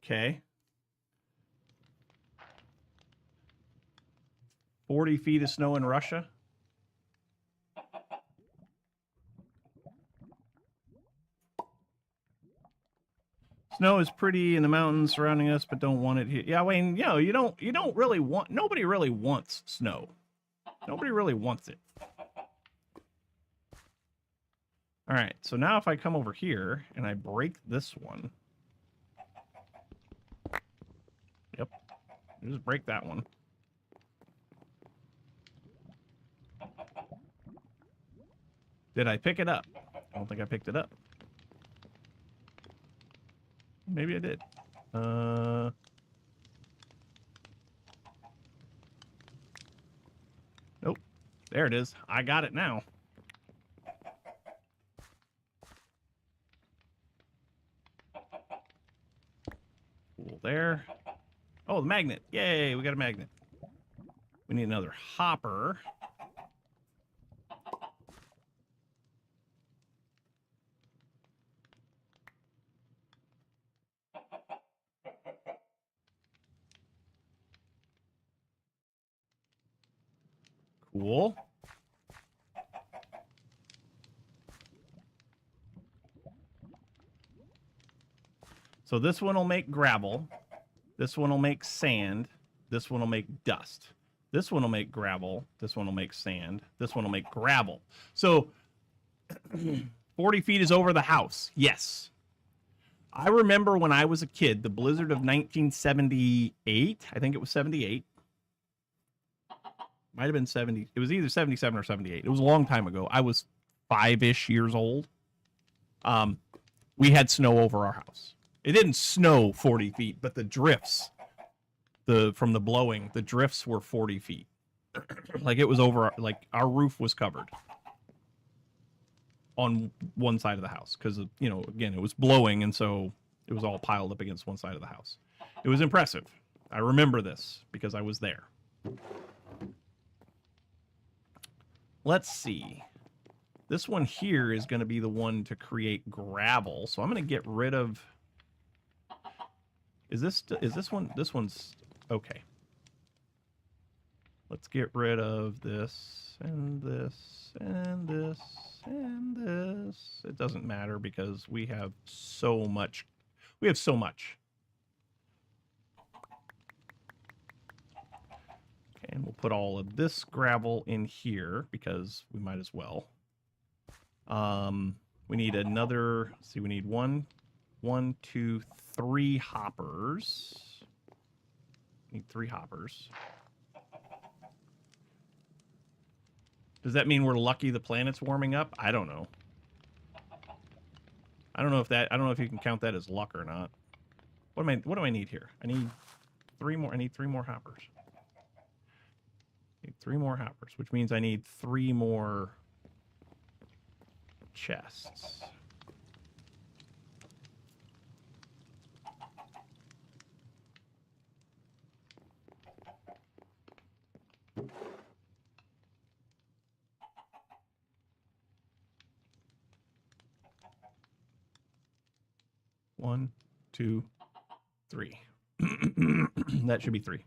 Okay. 40 feet of snow in Russia. Snow is pretty in the mountains surrounding us, but don't want it here. Yeah, Wayne, you know, you don't really want, nobody really wants snow. Nobody really wants it. All right, so now if I come over here and I break this one. Yep, just break that one. Did I pick it up? I don't think I picked it up. Maybe I did. Nope. There it is. I got it now. Cool there. Oh, the magnet. Yay, we got a magnet. We need another hopper. Cool. So this one will make gravel. This one will make sand. This one will make dust. This one will make gravel. This one will make sand. This one will make gravel. So 40 feet is over the house. Yes. I remember when I was a kid, the blizzard of 1978. I think it was 78. Might have been 70. It was either 77 or 78. It was a long time ago. I was 5-ish years old. We had snow over our house. It didn't snow 40 feet, but the drifts, from the blowing, the drifts were 40 feet. Like it was over, like our roof was covered on one side of the house because, you know, again, it was blowing, and so it was all piled up against one side of the house. It was impressive. I remember this because I was there. Let's see. This one here is going to be the one to create gravel. So I'm going to get rid of... Is this one? This one's... Okay. Let's get rid of this, and this, and this, and this. It doesn't matter because we have so much. We have so much. Okay, and we'll put all of this gravel in here because we might as well. We need another, let's see, we need one, two, 3 hoppers. We need 3 hoppers. Does that mean we're lucky the planet's warming up? I don't know. I don't know if you can count that as luck or not. What do I need here? I need 3 more. I need 3 more hoppers. Need 3 more hoppers, which means I need 3 more chests. One, 2, 3. That should be 3.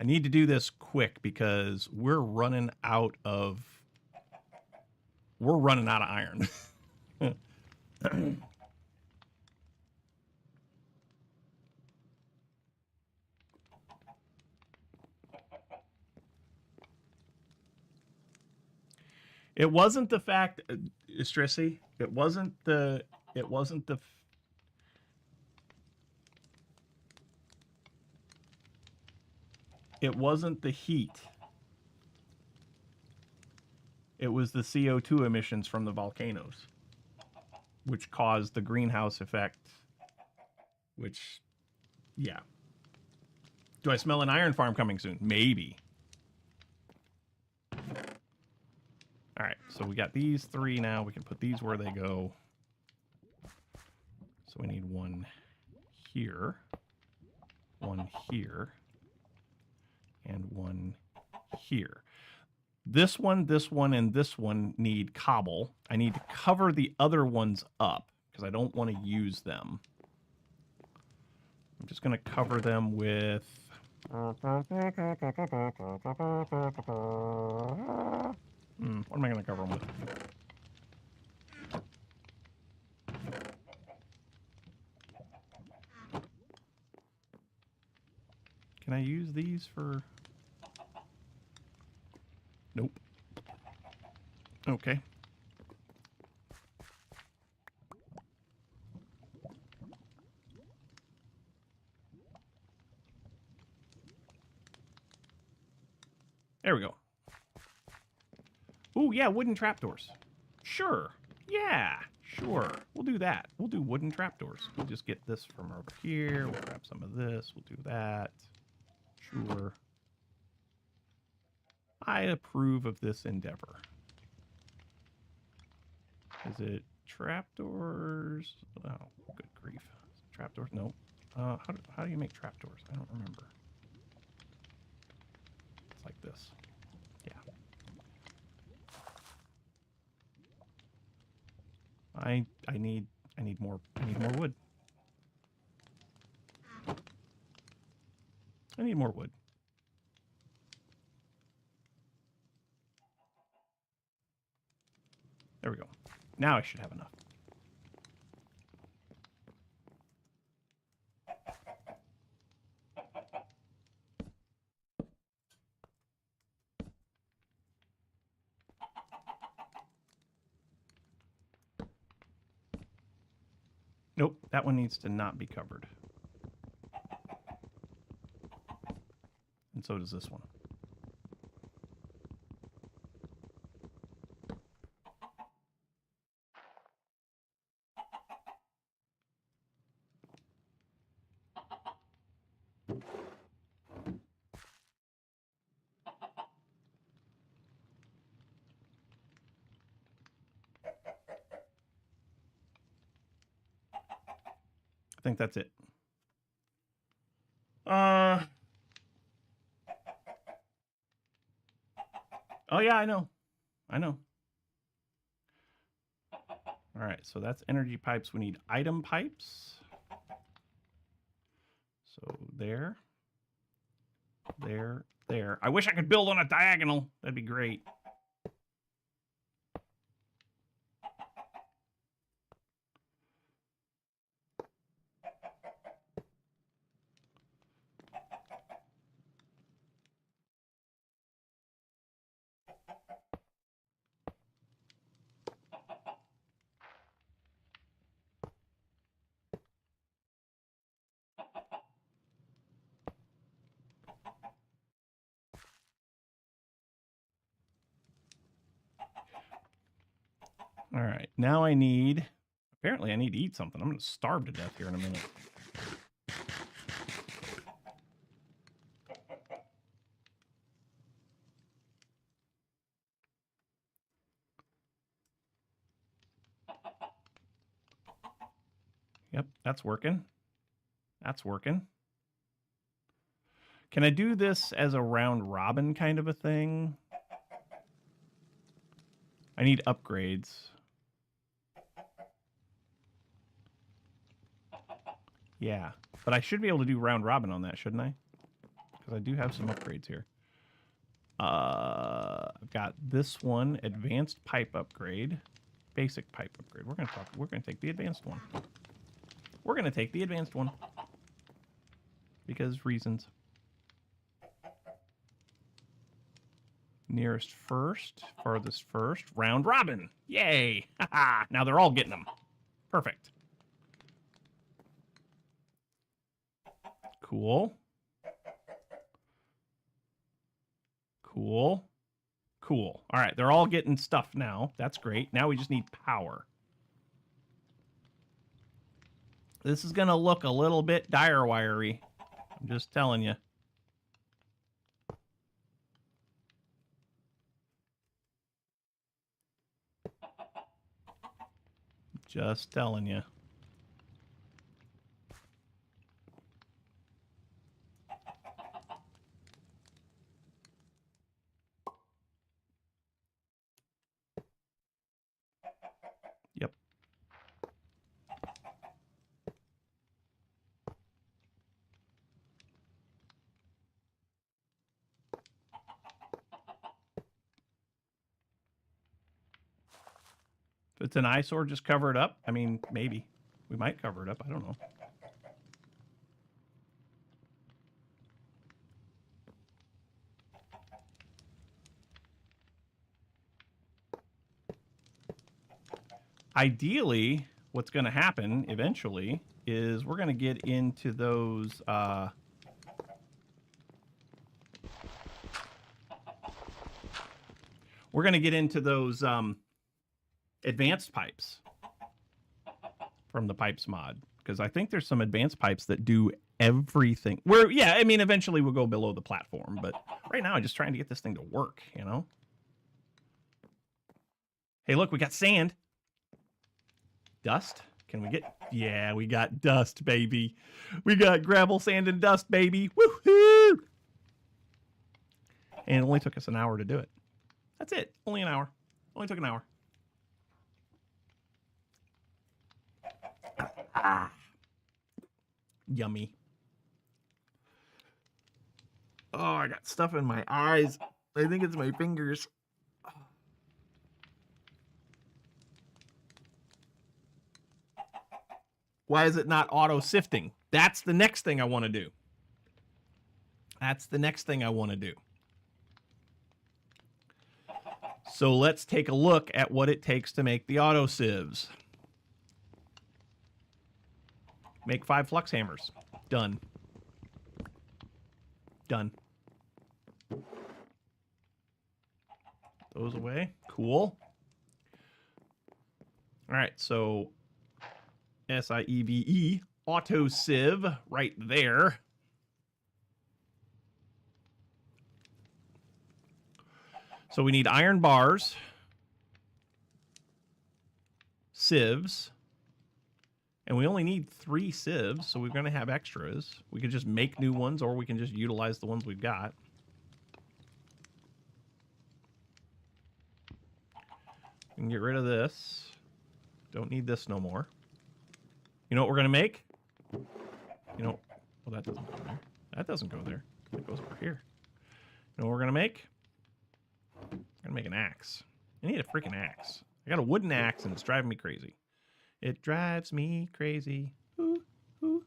I need to do this quick because we're running out of iron. It wasn't the fact, Strissy. It wasn't the heat. It was the CO2 emissions from the volcanoes, which caused the greenhouse effect, which, yeah. Do I smell an iron farm coming soon? Maybe. All right, so we got these 3 now. We can put these where they go. So we need 1 here, 1 here, and 1 here. This one, and this one need cobble. I need to cover the other ones up because I don't want to use them. I'm just going to cover them with... what am I going to cover them with? Can I use these for... Nope. Okay. There we go. Ooh, yeah, wooden trapdoors. Sure. Yeah, sure. We'll do that. We'll do wooden trapdoors. We'll just get this from over here. We'll grab some of this. We'll do that. Sure. I approve of this endeavor. Is it trapdoors? Oh, good grief. Trapdoors? No. How do you make trapdoors? I don't remember. It's like this. Yeah. I need more wood. I need more wood. There we go. Now I should have enough. Nope, that one needs to not be covered. And so does this one. I think that's it. Oh yeah, I know. All right, so that's energy pipes. We need item pipes. So there. I wish I could build on a diagonal. That'd be great. All right, now I need... Apparently I need to eat something. I'm going to starve to death here in a minute. Yep, that's working. That's working. Can I do this as a round robin kind of a thing? I need upgrades. Yeah, but I should be able to do round robin on that, shouldn't I? Because I do have some upgrades here. I've got this one, advanced pipe upgrade, basic pipe upgrade. We're gonna take the advanced one. We're gonna take the advanced one because reasons. Nearest first, farthest first, round robin. Yay! Haha! Now they're all getting them. Perfect. Cool. Cool. Cool. All right, they're all getting stuff now. That's great. Now we just need power. This is going to look a little bit dire wiry. I'm just telling you. Just telling you. Yep. If it's an eyesore, just cover it up. I mean, maybe. We might cover it up. I don't know. Ideally, what's going to happen eventually is we're going to get into those... we're going to get into those advanced pipes from the pipes mod, because I think there's some advanced pipes that do everything. Yeah, I mean, eventually we'll go below the platform, but right now I'm just trying to get this thing to work, you know? Hey, look, we got sand. Dust? Can we get... Yeah, we got dust, baby. We got gravel, sand, and dust, baby. Woohoo! And it only took us an hour to do it. That's it. Only an hour. Only took an hour. Ah. Yummy. Oh, I got stuff in my eyes. I think it's my fingers. Why is it not auto sifting? That's the next thing I want to do. That's the next thing I want to do. So let's take a look at what it takes to make the auto sieves. Make 5 flux hammers. Done. Done. Those away. Cool. All right, so SIEVE, auto sieve, right there. So we need iron bars, sieves, and we only need 3 sieves, so we're going to have extras. We could just make new ones, or we can just utilize the ones we've got. We can get rid of this. Don't need this no more. You know what we're going to make? You know, well, that doesn't go there. That doesn't go there. It goes over here. You know what we're going to make? I'm going to make an axe. I need a freaking axe. I got a wooden axe, and it's driving me crazy. It drives me crazy. Ooh, ooh.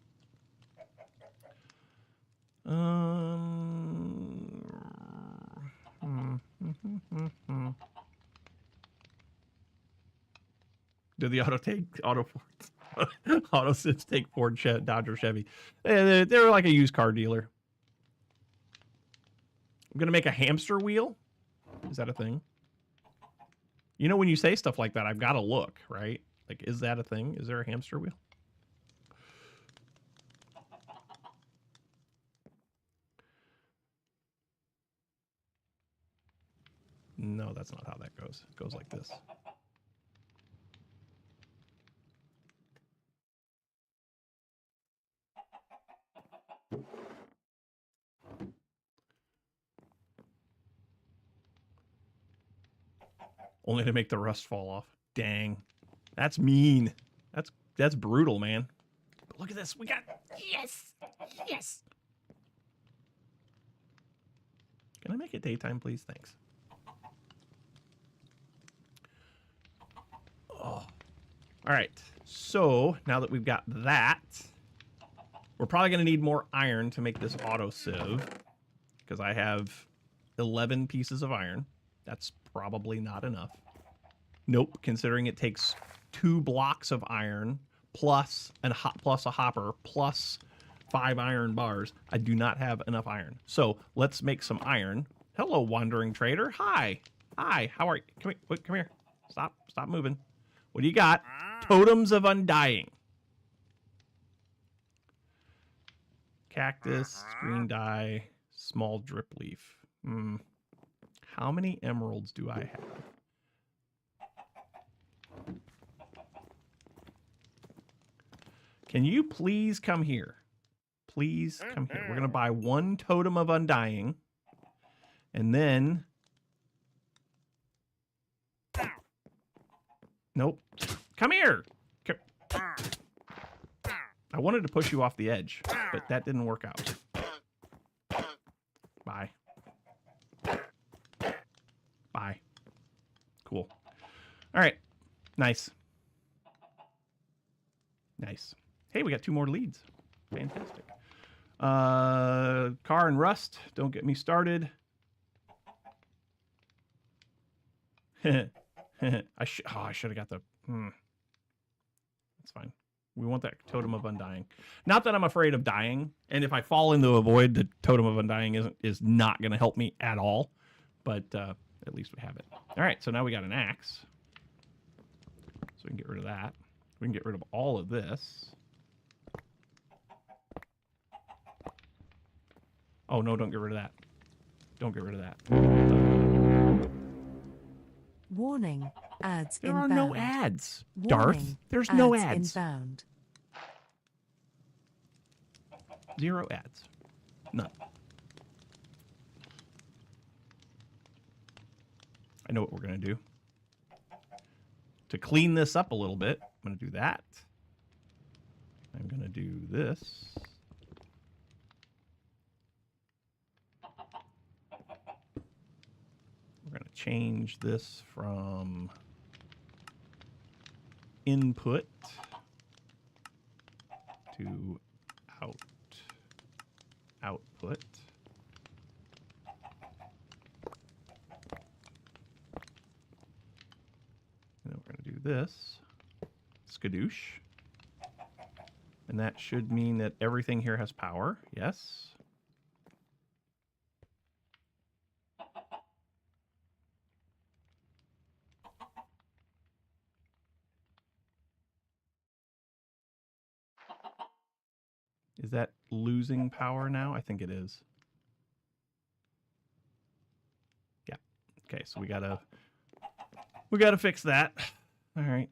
Do the auto sieves take Ford, Dodge, or Chevy? They're like a used car dealer. I'm gonna make a hamster wheel. Is that a thing? You know, when you say stuff like that, I've got to look, right? Like, is that a thing? Is there a hamster wheel? No, that's not how that goes. It goes like this. Only to make the rust fall off. Dang. That's mean. That's brutal, man. But look at this. We got... Yes! Yes! Can I make it daytime, please? Thanks. Oh. All right. So, now that we've got that, we're probably going to need more iron to make this auto sieve, because I have 11 pieces of iron. That's probably not enough. Nope, considering it takes 2 blocks of iron plus a hopper plus 5 iron bars. I do not have enough iron. So let's make some iron. Hello, wandering trader. Hi. Hi, how are you? Come here. Stop moving. What do you got? Totems of Undying. Cactus, green dye, small drip leaf. How many emeralds do I have? Can you please come here? Please come here. We're going to buy 1 Totem of Undying. And then... Nope. Come here! I wanted to push you off the edge, but that didn't work out. Bye. Bye. Cool. All right. Nice. Nice. Hey, we got 2 more leads. Fantastic. Car and Rust. Don't get me started. I should have got the... That's fine. We want that Totem of Undying. Not that I'm afraid of dying, and if I fall into a void, the Totem of Undying is not going to help me at all, but at least we have it. All right, so now we got an axe. So we can get rid of that. We can get rid of all of this. Oh, no, don't get rid of that. Don't get rid of that. Warning. Ads there inbound. are no ads. Warning, Darth, there's no ads. Inbound. 0 ads. None. I know what we're going to do. To clean this up a little bit, I'm going to do that. I'm going to do this. We're going to change this from input to output. And then we're going to do this. Skadoosh. And that should mean that everything here has power. Yes. Is that losing power now? I think it is. Yeah. Okay, so we gotta fix that. All right.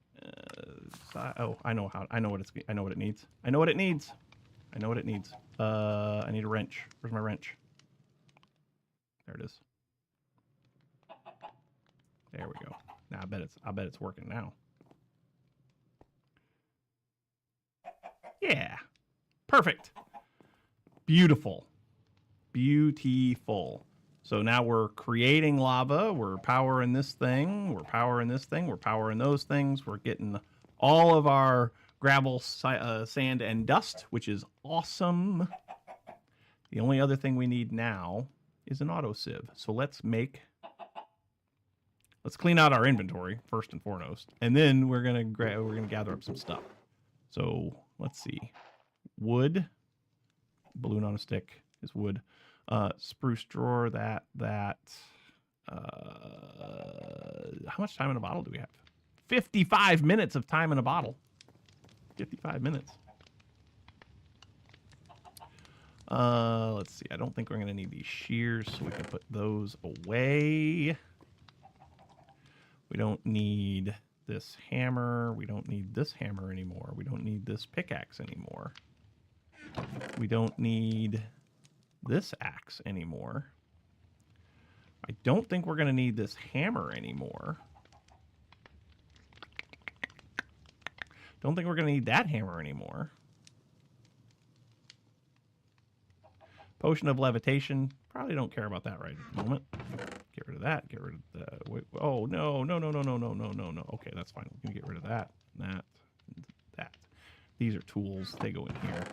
Oh, I know what it needs. I know what it needs. I need a wrench. Where's my wrench? There it is. There we go. Now I bet it's working now. Yeah. Perfect. Beautiful. Beautiful. So now we're creating lava. We're powering this thing. We're powering this thing. We're powering those things. We're getting all of our gravel, sand, and dust, which is awesome. The only other thing we need now is an auto sieve. So let's clean out our inventory first and foremost, and then we're gonna gather up some stuff. So let's see. Wood, balloon on a stick is wood. how much time in a bottle do we have? 55 minutes of time in a bottle. 55 minutes. Let's see. I don't think we're going to need these shears, so we can put those away. We don't need this hammer. We don't need this hammer anymore. We don't need this pickaxe anymore. We don't need this axe anymore. I don't think we're going to need this hammer anymore. Don't think we're going to need that hammer anymore. Potion of levitation. Probably don't care about that right at the moment. Get rid of that. Get rid of the... Wait, oh, no. No. Okay, that's fine. We can get rid of that. That. That. These are tools. They go in here.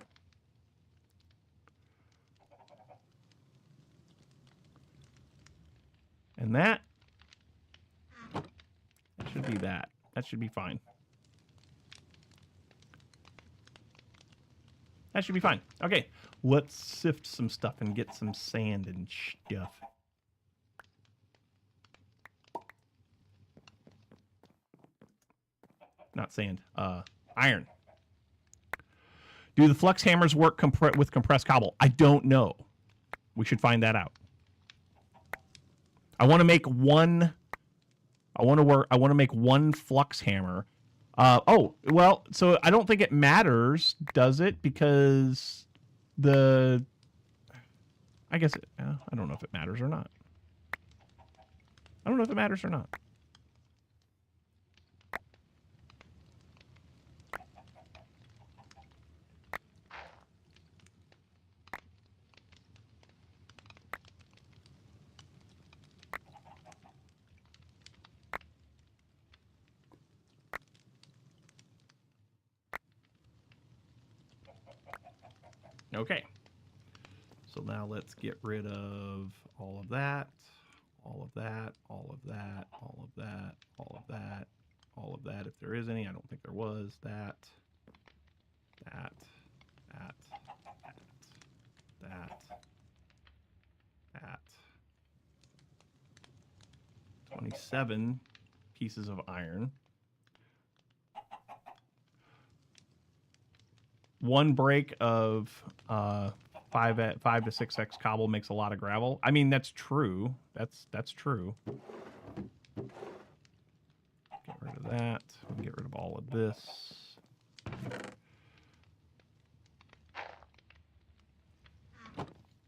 And that should be that. That should be fine. That should be fine. Okay, let's sift some stuff and get some sand and stuff. Not sand, iron. Do the flex hammers work with compressed cobble? I don't know. We should find that out. I want to make one. I want to make one flux hammer. Oh, well, so I don't think it matters, does it? Because I guess I don't know if it matters or not. I don't know if it matters or not. Okay. So now let's get rid of all of that, all of that, all of that, all of that, all of that, all of that. If there is any, I don't think there was. That. 27 pieces of iron. One break of 5 to 6x cobble makes a lot of gravel. I mean, that's true. That's true. Get rid of that. We can get rid of all of this.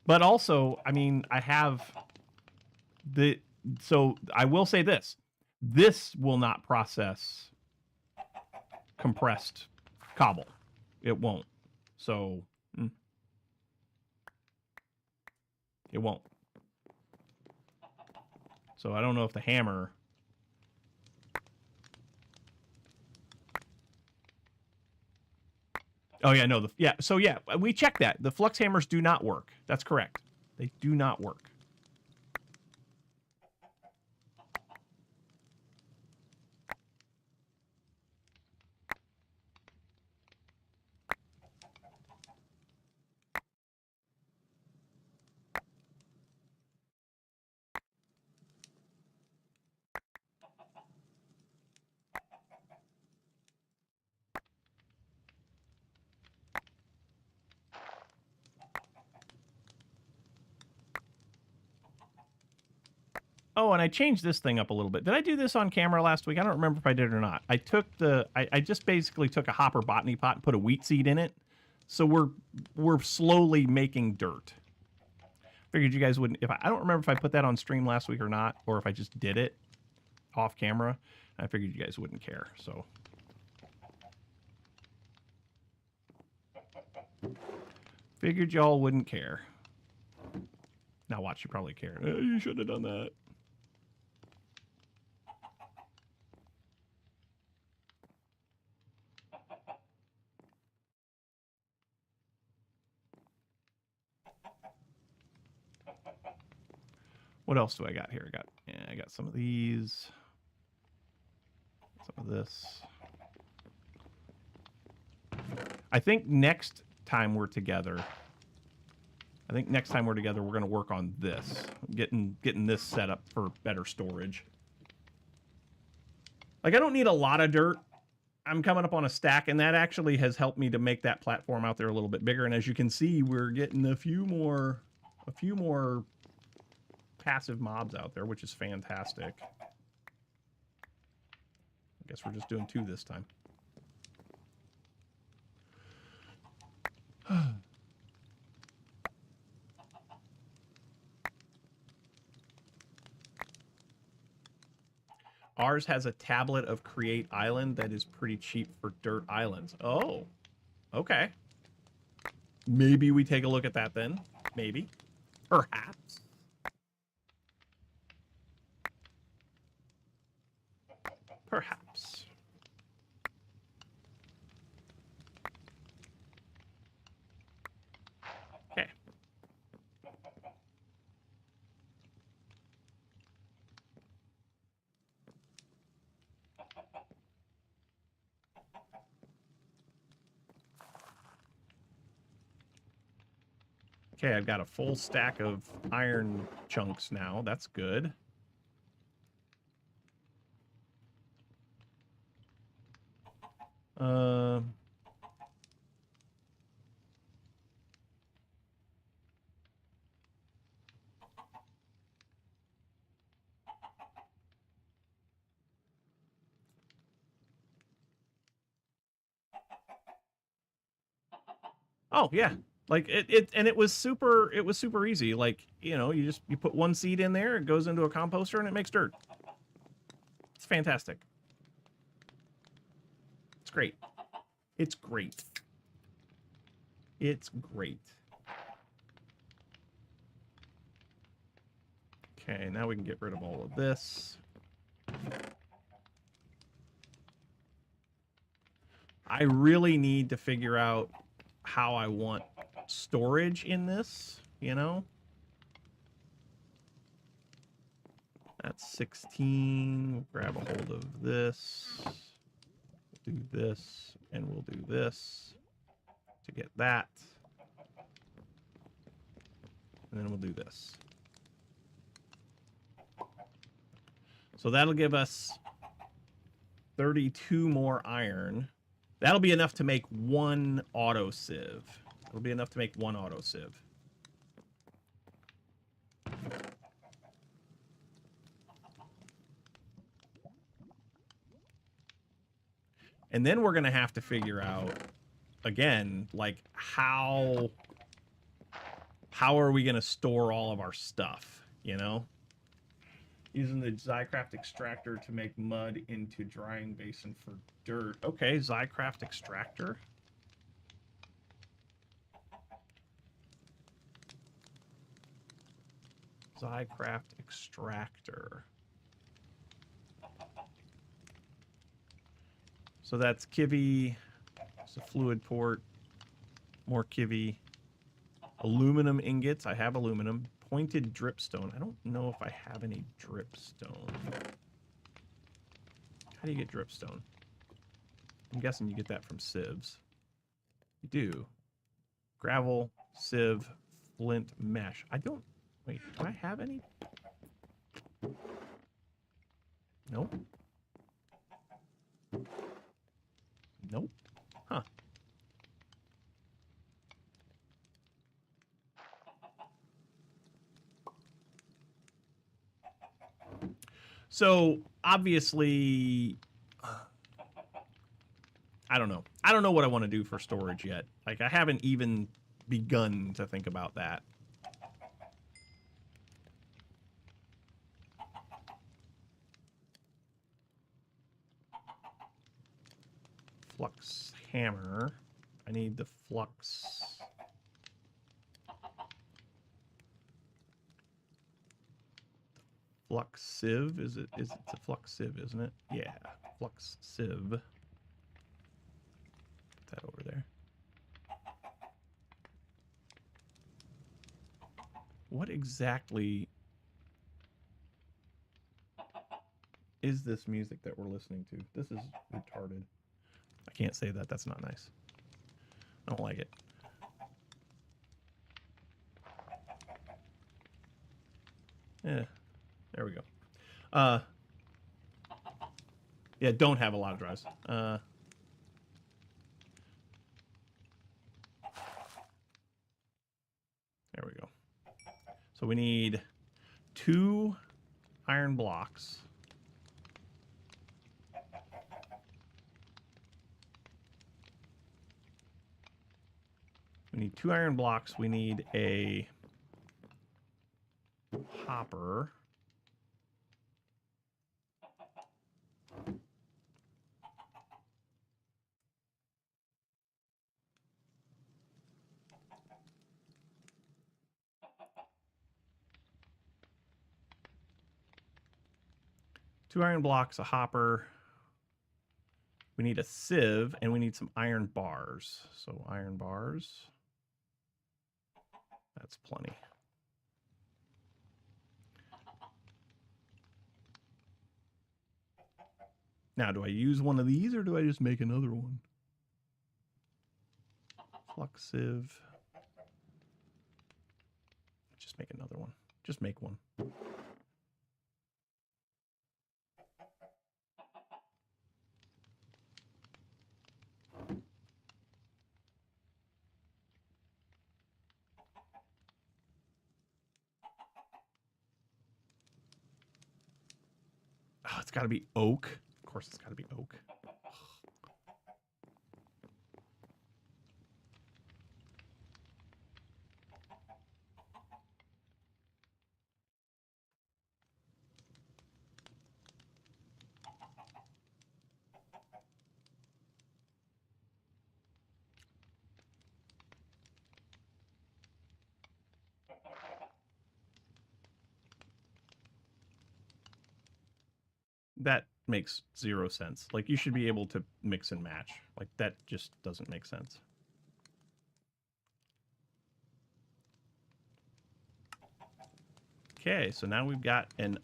But also, I mean, I have the... So I will say this. This will not process compressed cobble. It won't. So, it won't. So I don't know if the hammer... Oh, yeah, no. So, yeah, we checked that. The flux hammers do not work. That's correct. They do not work. Oh, and I changed this thing up a little bit. Did I do this on camera last week? I don't remember if I did or not. I took I just basically took a hopper botany pot and put a wheat seed in it. So we're slowly making dirt. Figured you guys wouldn't. I don't remember if I put that on stream last week or not, or if I just did it off camera. I figured you guys wouldn't care. So figured y'all wouldn't care. Now watch, you probably care. You should have done that. What else do I got here? I got some of these. Some of this. I think next time we're together, we're going to work on this. Getting this set up for better storage. Like, I don't need a lot of dirt. I'm coming up on a stack, and that actually has helped me to make that platform out there a little bit bigger. And as you can see, we're getting a few more passive mobs out there, which is fantastic. I guess we're just doing 2 this time. Ours has a tablet of Create Island that is pretty cheap for dirt islands. Oh, okay. Maybe we take a look at that then. Maybe. Perhaps. Perhaps. Okay. Okay, I've got a full stack of iron chunks now. That's good. Oh yeah, like it was super easy. Like, you know, you put 1 seed in there, it goes into a composter, and it makes dirt. It's fantastic. It's great. It's great. It's great. Okay, now we can get rid of all of this. I really need to figure out how I want storage in this, you know? That's 16. We'll grab a hold of this. We'll do this, and we'll do this to get that. And then we'll do this. So that'll give us 32 more iron. That'll be enough to make 1 auto sieve. It'll be enough to make 1 auto sieve. And then we're going to have to figure out, again, like, how are we going to store all of our stuff, you know? Using the Zycraft extractor to make mud into drying basin for dirt. Okay, Zycraft extractor. Zycraft extractor. So that's Kivy. It's a fluid port. More Kivy. Aluminum ingots. I have aluminum. Pointed dripstone. I don't know if I have any dripstone. How do you get dripstone? I'm guessing you get that from sieves. You do. Gravel, sieve, flint, mesh. I don't... Wait, do I have any? Nope. Nope. Huh. So, obviously, I don't know. I don't know what I want to do for storage yet. Like, I haven't even begun to think about that. Flux hammer. I need the flux. Flux sieve. It's a flux sieve, isn't it? Yeah, flux sieve. Put that over there. What exactly is this music that we're listening to? This is retarded. I can't say that. That's not nice. I don't like it. Yeah, there we go. Yeah, don't have a lot of drives. There we go. So we need 2 iron blocks. We need 2 iron blocks. We need a hopper. Two iron blocks, a hopper. We need a sieve, and we need some iron bars. So iron bars. That's plenty. Now, do I use one of these, or do I just make another one? Flux sieve. Just make another one. Just make one. Oh, it's got to be oak. Of course, it's got to be oak. That makes 0 sense. Like, you should be able to mix and match. Like, that just doesn't make sense. Okay, so now we've got an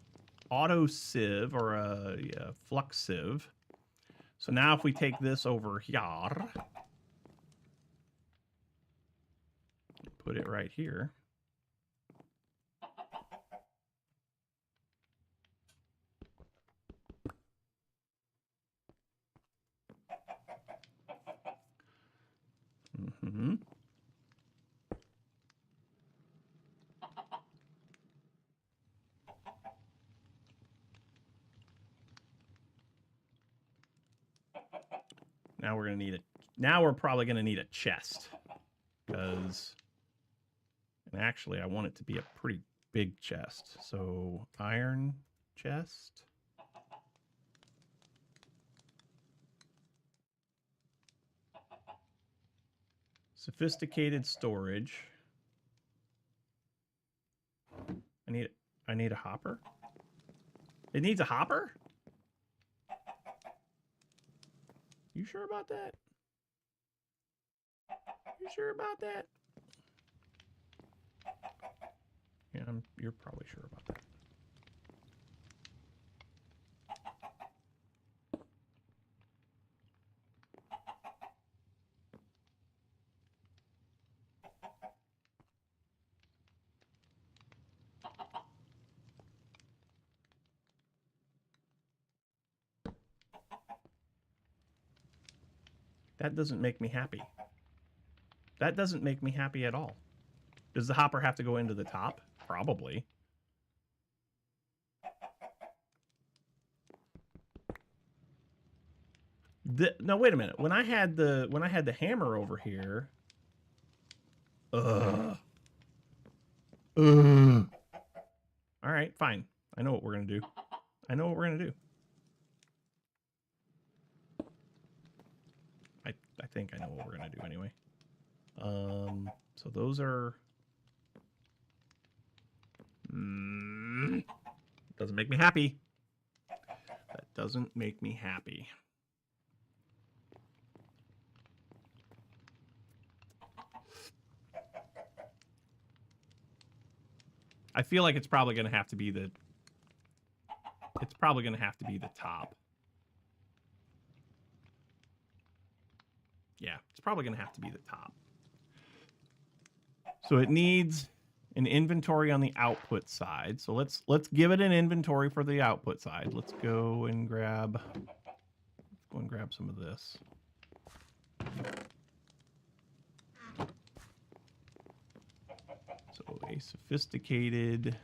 auto sieve, or a flux sieve. So now if we take this over here, put it right here. Mm-hmm. Now we're gonna need now we're probably gonna need a chest, because, and actually I want it to be a pretty big chest. So iron chest. Sophisticated storage. I need a hopper. It needs a hopper? You sure about that? You sure about that? Yeah, you're probably sure about that. That doesn't make me happy. That doesn't make me happy at all. Does the hopper have to go into the top? Probably. No, wait a minute. When I had the hammer over here. Ugh. Ugh. All right, fine. I know what we're gonna do. I know what we're gonna do. I think I know what we're gonna do anyway. So those are. Doesn't make me happy. That doesn't make me happy. I feel like it's probably going to have to be the. It's probably going to have to be the top. Yeah, it's probably going to have to be the top. So it needs an inventory on the output side. So let's give it an inventory for the output side. Let's go and grab go and grab some of this. So a sophisticated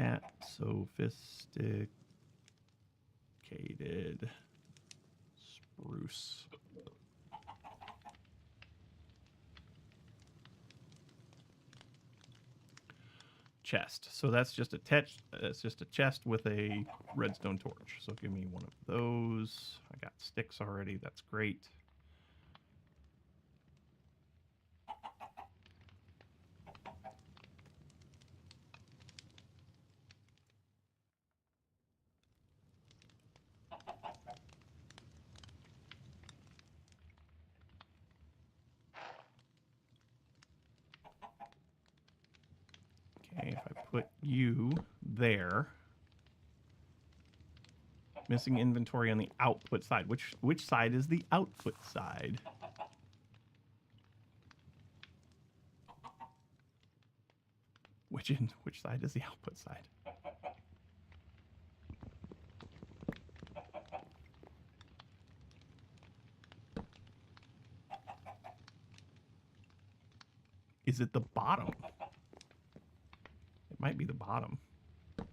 at sophisticated spruce. Chest. So that's just a chest with a redstone torch. So give me one of those. I got sticks already. That's great. Okay, if I put you there. Missing inventory on the output side. Which side is the output side? Which side is the output side? Is it the bottom? It might be the bottom. It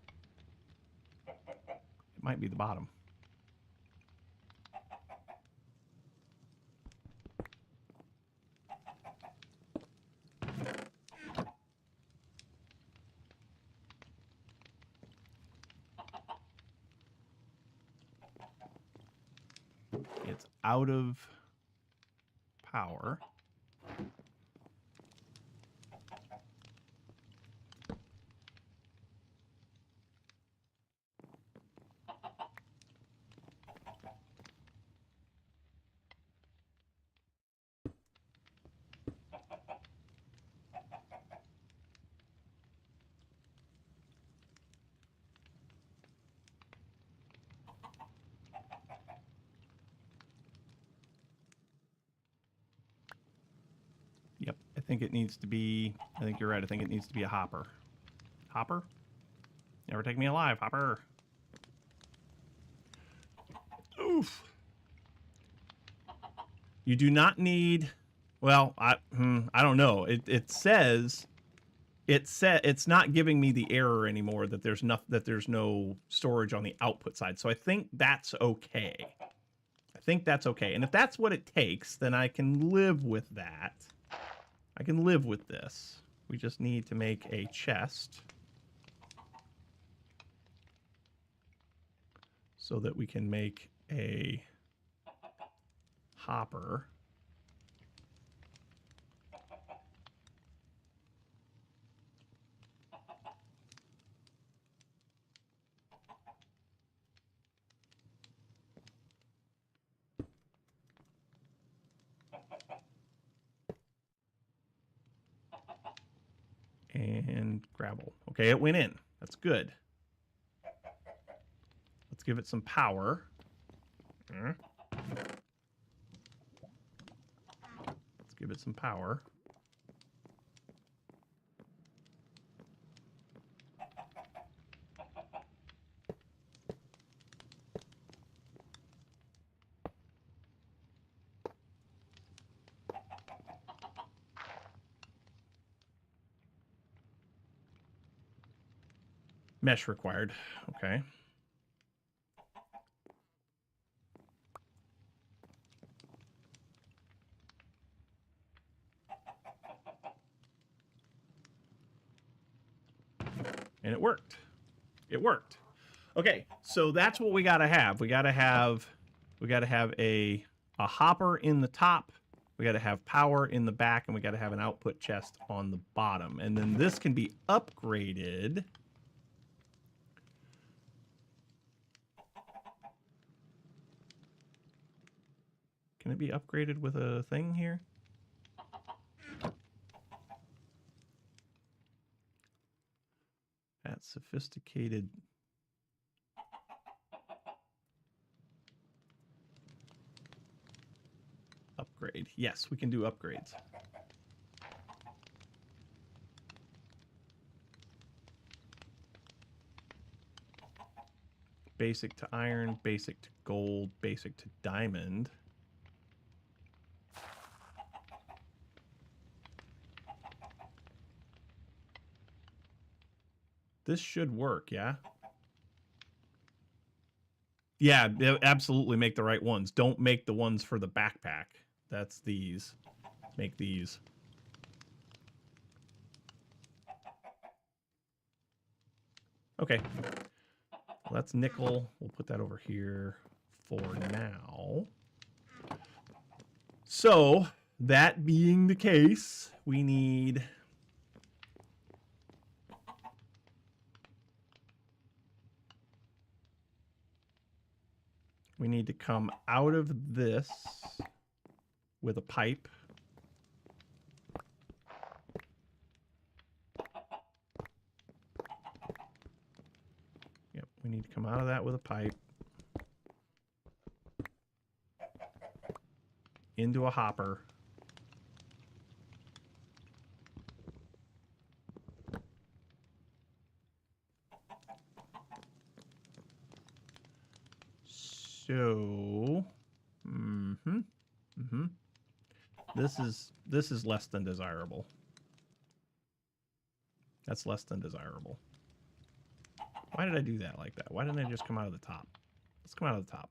might be the bottom. It's out of power. Yep, I think it needs to be, I think you're right, I think it needs to be a hopper. Hopper? Never take me alive, hopper. Oof. You do not need, well, I don't know. It says it's not giving me the error anymore that there's no storage on the output side. So I think that's okay. I think that's okay. And if that's what it takes, then I can live with that. I can live with this. We just need to make a chest so that we can make a hopper. And gravel. Okay, it went in. That's good. Let's give it some power. Let's give it some power. Mesh required. Okay. And it worked. It worked. Okay, so that's what we gotta have. We gotta have a hopper in the top. We gotta have power in the back, and we gotta have an output chest on the bottom. And then this can be upgraded. Can it be upgraded with a thing here? That sophisticated. Upgrade. Yes, we can do upgrades. Basic to iron, basic to gold, basic to diamond. This should work, yeah? Yeah, absolutely make the right ones. Don't make the ones for the backpack. That's these. Make these. Okay. Well, that's nickel. We'll put that over here for now. So, that being the case, we need... We need to come out of this with a pipe. Yep, we need to come out of that with a pipe. Into a hopper. So, this is less than desirable. That's less than desirable. Why did I do that like that? Why didn't I just come out of the top? Let's come out of the top.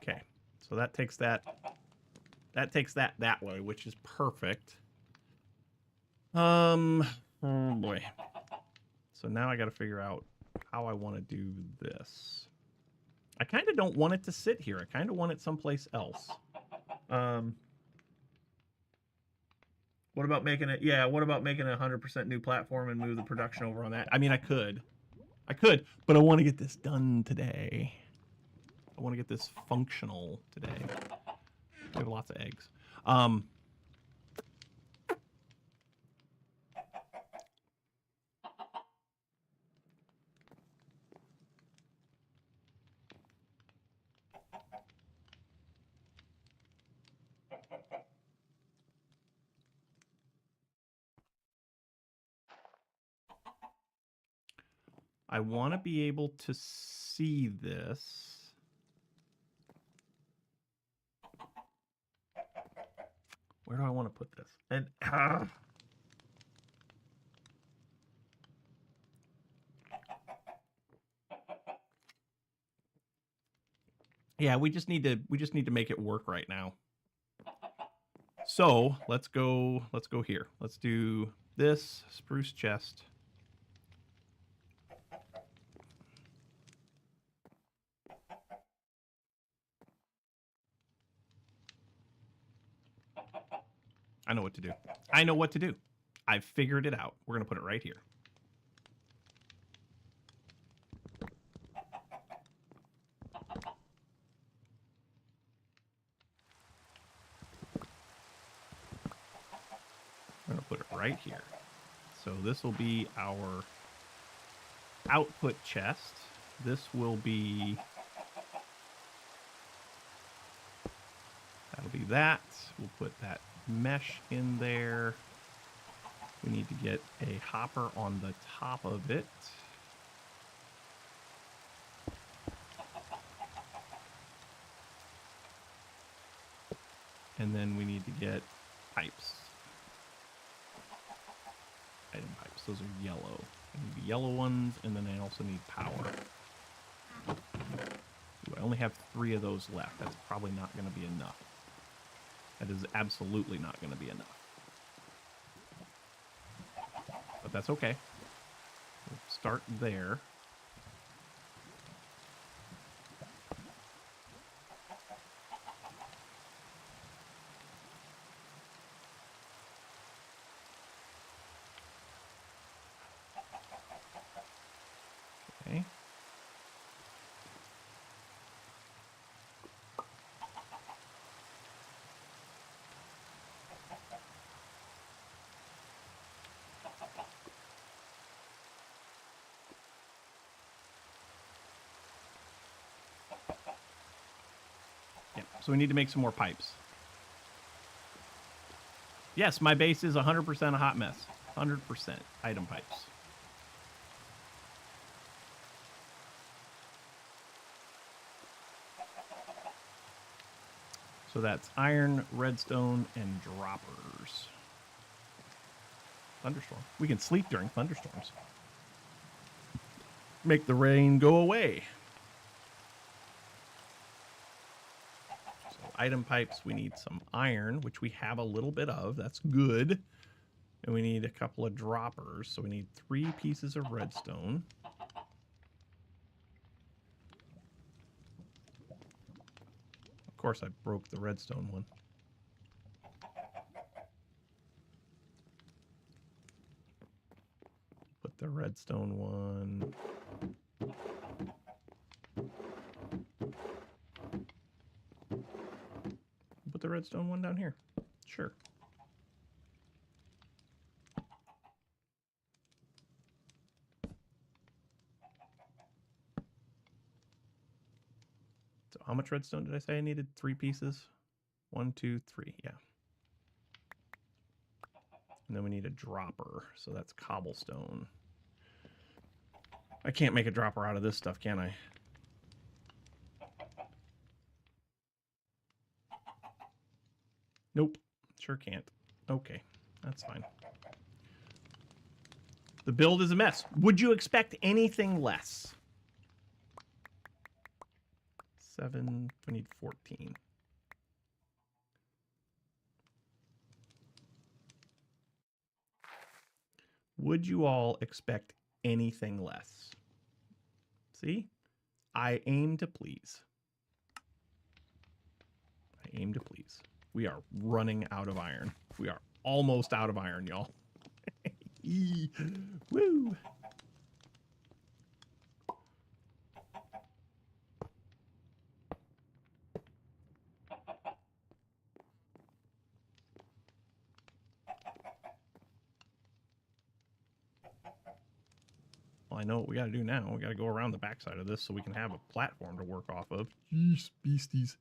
Okay, so that takes that way, which is perfect. Oh boy. So now I got to figure out how I want to do this. I kind of don't want it to sit here. I kind of want it someplace else. What about making it? Yeah, what about making a 100% new platform and move the production over on that? I mean, I could, but I want to get this done today. I want to get this functional today. We have lots of eggs. I want to be able to see this. Where do I want to put this? And yeah, we just need to make it work right now. So let's go here. Let's do this spruce chest. I know what to do. I know what to do. I've figured it out. We're going to put it right here. I'm going to put it right here. So this will be our output chest. This will be... That'll be that. We'll put that mesh in there. We need to get a hopper on the top of it. And then we need to get pipes. Item pipes. Those are yellow. I need the yellow ones, and then I also need power. Ooh, I only have 3 of those left. That's probably not going to be enough. That is absolutely not going to be enough. But that's okay. We'll start there. Okay. So we need to make some more pipes. Yes, my base is 100% a hot mess. 100% item pipes. So that's iron, redstone, and droppers. Thunderstorm. We can sleep during thunderstorms. Make the rain go away. So item pipes, we need some iron, which we have a little bit of. That's good. And we need a couple of droppers. So we need 3 pieces of redstone. Of course, I broke the redstone one. Put the redstone one. Put the redstone one down here. Sure. So how much redstone did I say I needed? 3 pieces? 1, 2, 3. Yeah. And then we need a dropper. So that's cobblestone. I can't make a dropper out of this stuff, can I? Nope. Sure can't. Okay. That's fine. The build is a mess. Would you expect anything less? 7. We need 14. Would you all expect anything less? See? I aim to please. I aim to please. We are running out of iron. We are almost out of iron, y'all. Woo! Well, I know what we got to do now. We got to go around the backside of this so we can have a platform to work off of. Yeesh, beasties.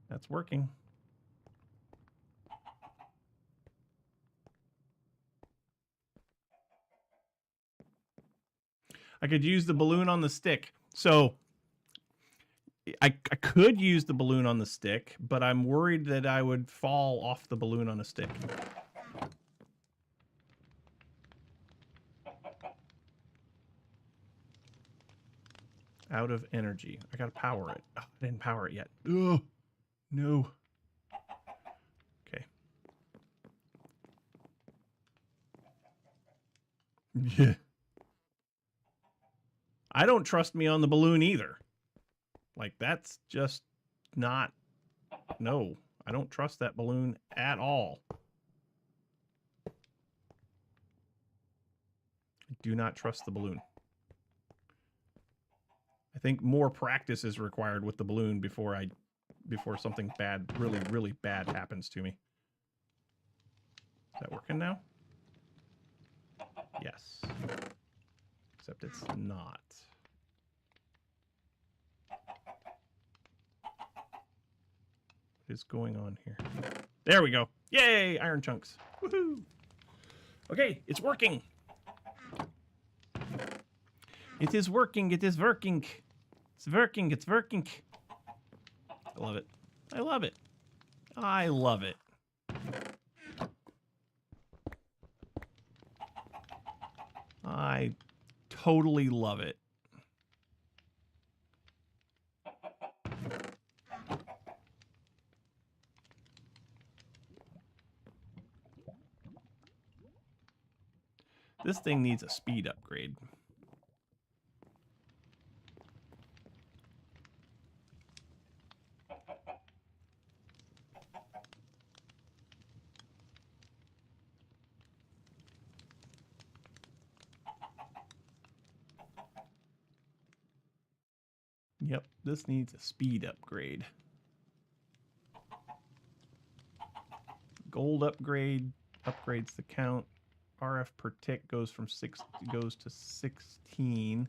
That's working. I could use the balloon on the stick. So I could use the balloon on the stick, but I'm worried that I would fall off the balloon on a stick. Out of energy. I gotta power it. Oh, I didn't power it yet. Ugh. No. Okay. Yeah. I don't trust me on the balloon either. Like, that's just not... No. I don't trust that balloon at all. I do not trust the balloon. I think more practice is required with the balloon before something bad, really, really bad happens to me. Is that working now? Yes. Except it's not. What is going on here? There we go. Yay! Iron chunks. Woohoo! Okay, it's working. It is working. It is working. It's working. It's working. I love it. I love it. I love it. I totally love it. This thing needs a speed upgrade. Yep, this needs a speed upgrade. Gold upgrade upgrades the count. RF per tick goes from 6 goes to 16.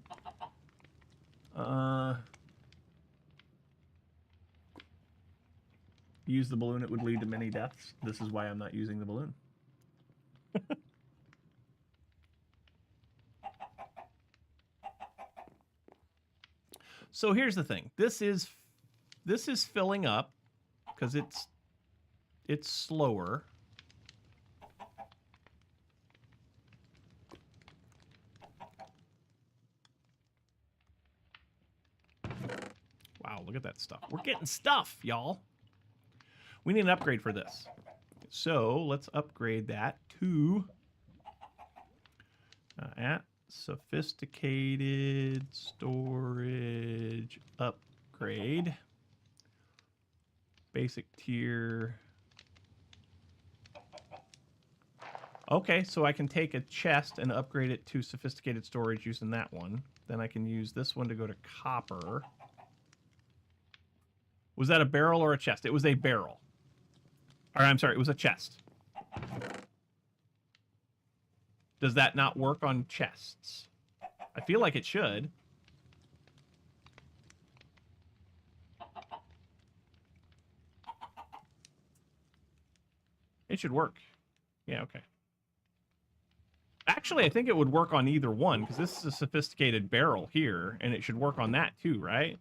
Use the balloon, it would lead to many deaths. This is why I'm not using the balloon. So here's the thing. This is filling up because it's slower. Wow, look at that stuff. We're getting stuff, y'all. We need an upgrade for this. So let's upgrade that to at sophisticated storage upgrade. Basic tier. Okay, so I can take a chest and upgrade it to sophisticated storage using that one. Then I can use this one to go to copper. Was that a barrel or a chest? It was a barrel. Or I'm sorry, it was a chest. Does that not work on chests? I feel like it should. It should work. Yeah, okay. Actually, I think it would work on either one, because this is a sophisticated barrel here, and it should work on that too, right?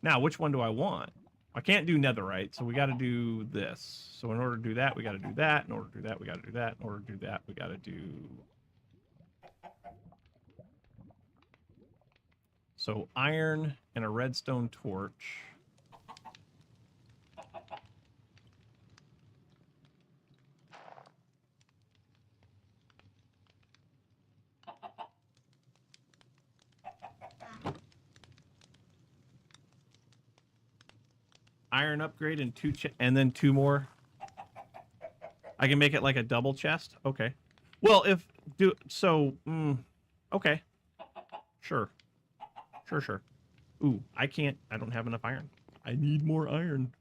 Now, which one do I want? I can't do netherite, so we got to do this. So in order to do that, we got to do that. In order to do that, we got to do that. In order to do that, we got to do... So iron and a redstone torch. Iron upgrade and and then two more. I can make it like a double chest. Okay. Well, okay. Sure. Sure. Ooh, I don't have enough iron. I need more iron.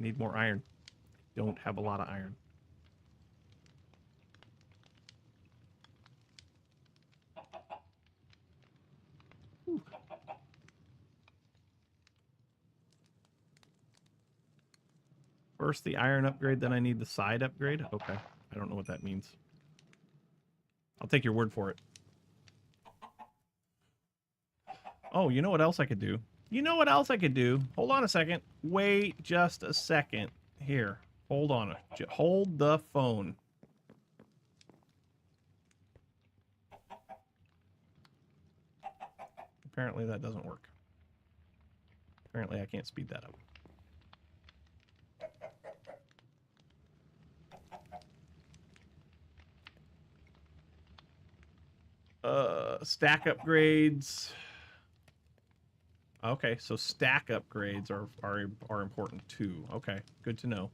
Need more iron. Don't have a lot of iron. Whew. First the iron upgrade, then I need the side upgrade? Okay. I don't know what that means. I'll take your word for it. Oh, you know what else I could do? You know what else I could do? Hold on a second. Wait just a second. Here. Hold on. Hold the phone. Apparently that doesn't work. Apparently I can't speed that up. Stack upgrades. Okay, so stack upgrades are important too. Okay, good to know.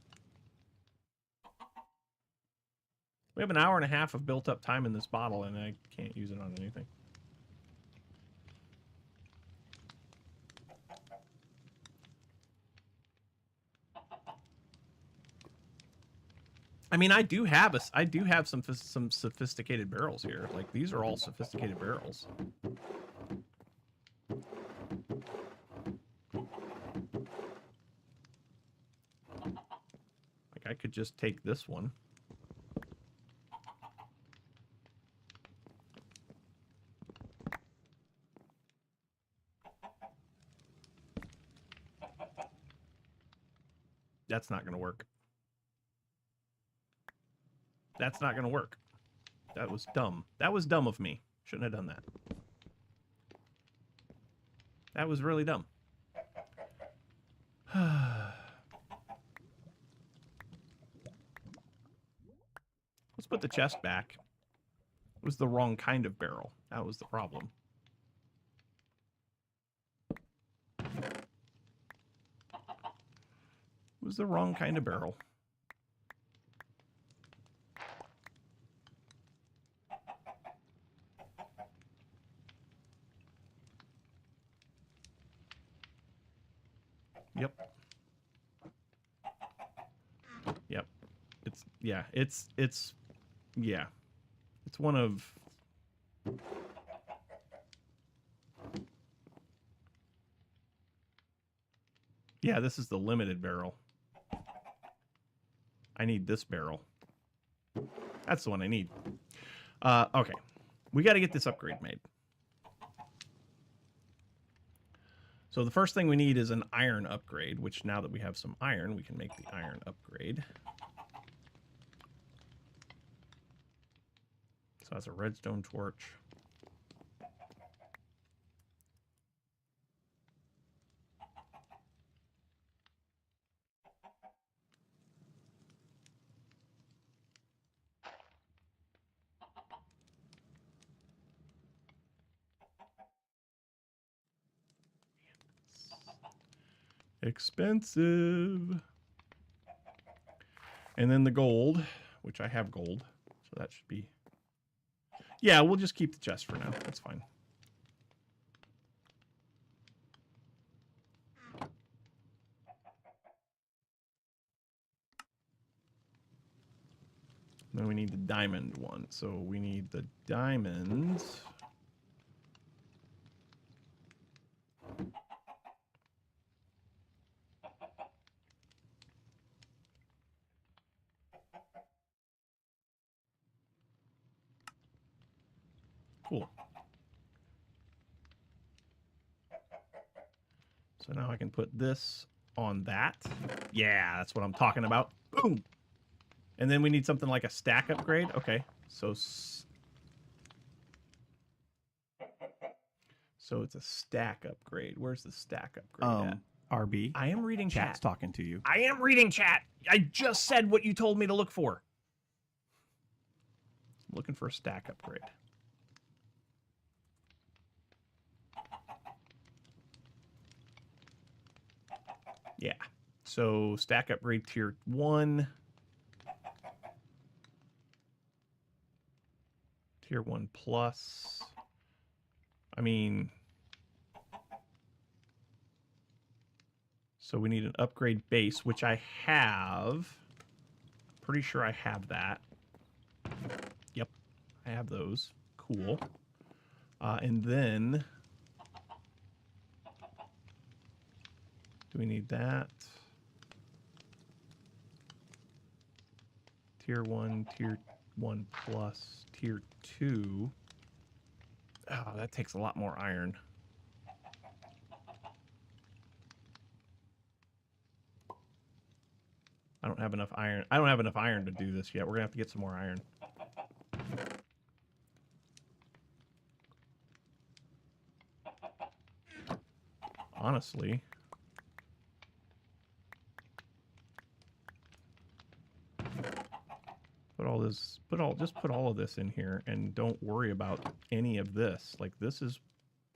We have an hour and a half of built up time in this bottle, and I can't use it on anything. I mean, I do have some sophisticated barrels here. Like, these are all sophisticated barrels. Like, I could just take this one. That's not going to work. That's not going to work. That was dumb. That was dumb of me. Shouldn't have done that. That was really dumb. Let's put the chest back. It was the wrong kind of barrel. That was the problem. It was the wrong kind of barrel. Yep. Yep. It's one of yeah, this is the limited barrel. I need this barrel. That's the one I need. Okay. We got to get this upgrade made. So the first thing we need is an iron upgrade, which now that we have some iron, we can make the iron upgrade. So that's a redstone torch. Expensive. And then the gold, which I have gold, so that should be... Yeah, we'll just keep the chest for now. That's fine. Then we need the diamond one. So we need the diamonds. Cool. So now I can put this on that. Yeah, that's what I'm talking about. Boom. And then we need something like a stack upgrade. Okay. So it's a stack upgrade. Where's the stack upgrade at? RB. I am reading Chat's chat. talking to you. I am reading chat. I just said what you told me to look for. I'm looking for a stack upgrade. Yeah. So stack upgrade tier 1. Tier 1 plus. I mean... So we need an upgrade base, which I have. Pretty sure I have that. Yep. I have those. Cool. And then... Do we need that? Tier 1, Tier 1 plus, Tier 2. Oh, that takes a lot more iron. I don't have enough iron. I don't have enough iron to do this yet. We're going to have to get some more iron. Honestly... just put all of this in here and don't worry about any of this. Like, this is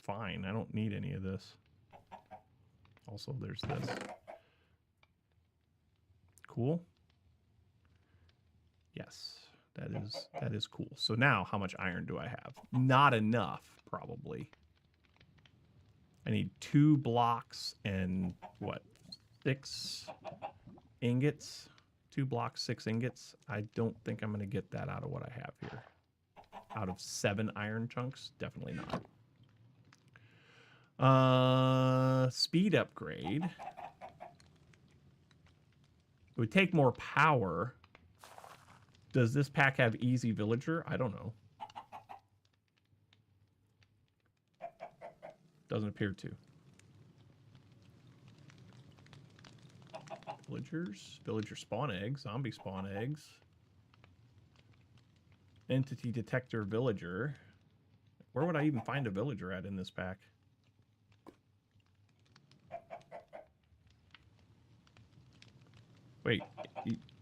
fine. I don't need any of this. Also, there's this. Cool. Yes, that is cool. So now, how much iron do I have? Not enough, probably. I need 2 blocks and what? 6 ingots. 2 blocks, 6 ingots. I don't think I'm going to get that out of what I have here. Out of 7 iron chunks? Definitely not. Speed upgrade. It would take more power. Does this pack have easy villager? I don't know. Doesn't appear to. Villagers. Villager spawn eggs. Zombie spawn eggs. Entity detector villager. Where would I even find a villager at in this pack? Wait,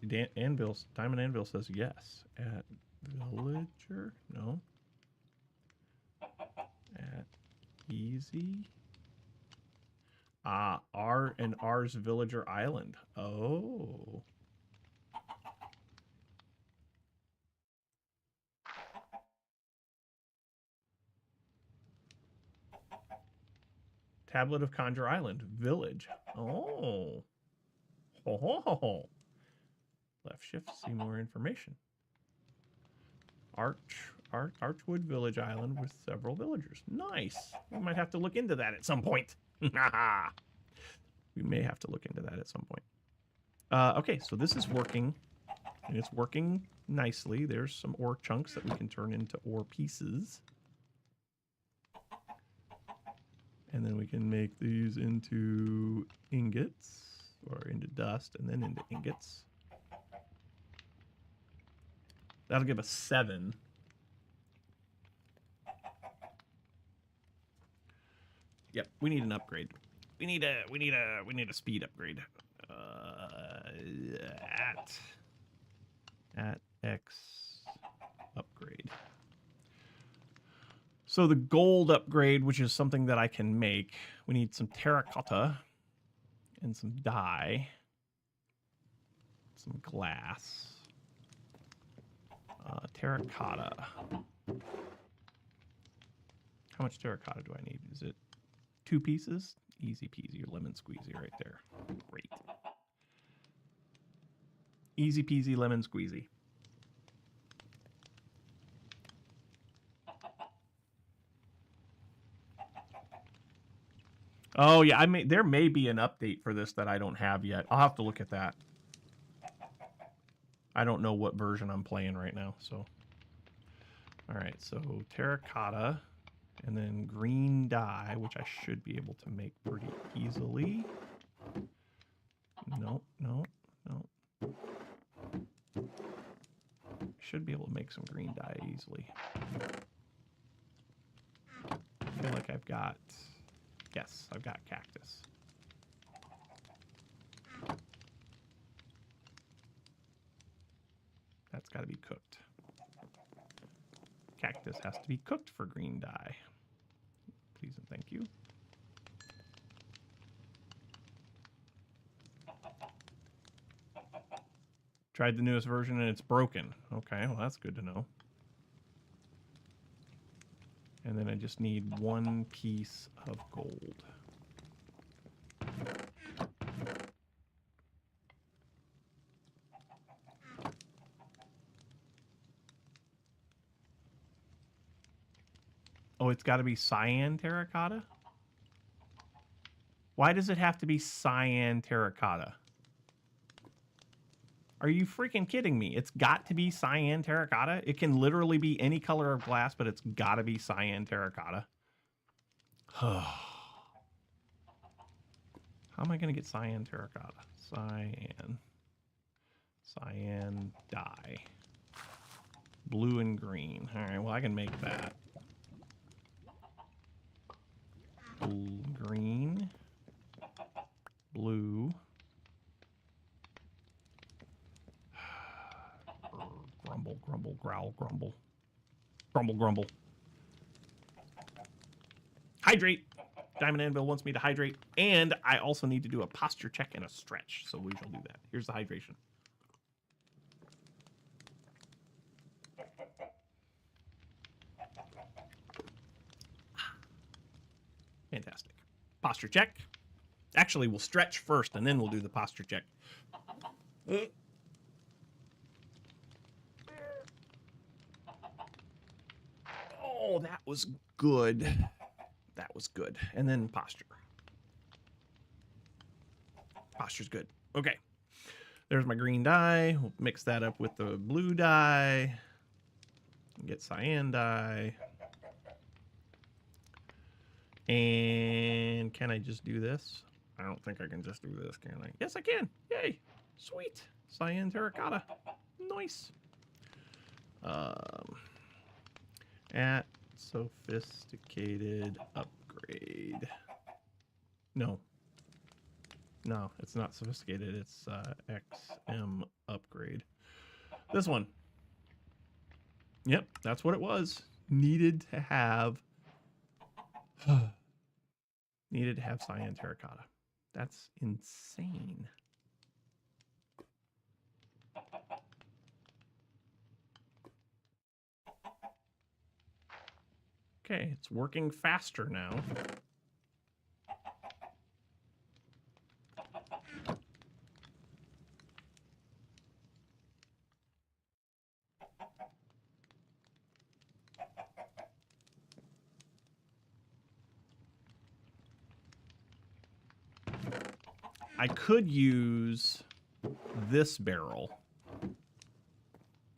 Diamond Anvil says yes. At villager? No. At easy. Ah, R's villager island. Oh. Tablet of Conjure Island. Village. Oh. Ho, ho, ho, ho. Left shift to see more information. Archwood Village Island with several villagers. Nice. We might have to look into that at some point. We may have to look into that at some point. Okay, so this is working. And it's working nicely. There's some ore chunks that we can turn into ore pieces. And then we can make these into ingots, or into dust, and then into ingots. That'll give us 7. Yep, we need an upgrade. We need a speed upgrade. At X upgrade. So the gold upgrade, which is something that I can make, we need some terracotta and some dye, some glass, terracotta. How much terracotta do I need? Is it 2 pieces? Easy peasy, lemon squeezy right there. Great. Easy peasy, lemon squeezy. Oh yeah, there may be an update for this that I don't have yet. I'll have to look at that. I don't know what version I'm playing right now, so. All right, so terracotta and then green dye, which I should be able to make pretty easily. No. Should be able to make some green dye easily. I feel like I've got... Yes, I've got cactus. That's got to be cooked. Cactus has to be cooked for green dye. Please and thank you. Tried the newest version and it's broken. Okay, well that's good to know. And then I just need 1 piece of gold. Oh, it's got to be cyan terracotta? Why does it have to be cyan terracotta? Are you freaking kidding me? It's got to be cyan terracotta? It can literally be any color of glass, but it's got to be cyan terracotta. How am I going to get cyan terracotta? Cyan dye. Blue and green. All right, well, I can make that. Green. Blue. Grumble, grumble, growl, grumble. Grumble, grumble. Hydrate! Diamond Anvil wants me to hydrate, and I also need to do a posture check and a stretch, so we shall do that. Here's the hydration. Fantastic. Posture check. Actually, we'll stretch first, and then we'll do the posture check. Oh, that was good. That was good. And then posture. Posture's good. Okay. There's my green dye. We'll mix that up with the blue dye. Get cyan dye. And can I just do this? I don't think I can just do this, can I? Yes, I can. Yay. Sweet. Cyan terracotta. Nice. At sophisticated upgrade. No. No, it's not sophisticated. It's XM upgrade. This one. Yep, that's what it was. Needed to have cyan terracotta. That's insane. Okay, it's working faster now. I could use this barrel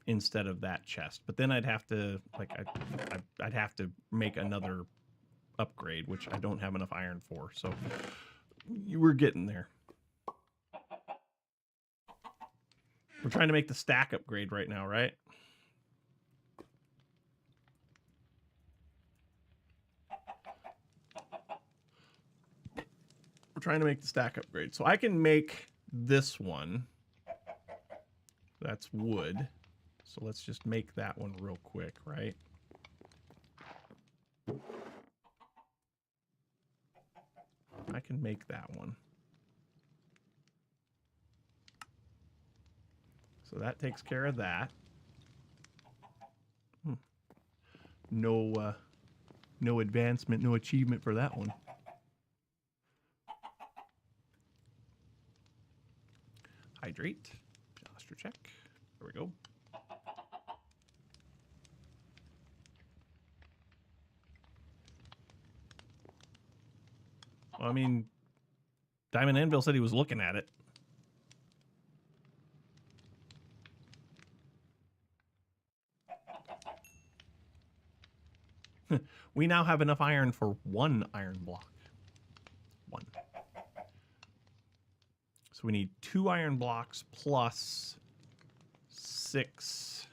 instead of that chest, but then I'd have to I'd have to make another upgrade, which I don't have enough iron for. So you were getting there. We're trying to make the stack upgrade right now, right? We're trying to make the stack upgrade. So I can make this one. That's wood. So let's just make that one real quick, right? I can make that one. So that takes care of that. No advancement, no achievement for that one. Hydrate. Posture check. There we go. Well, I mean, Diamond Anvil said he was looking at it. We now have enough iron for 1 iron block. 1. So we need 2 iron blocks plus 6.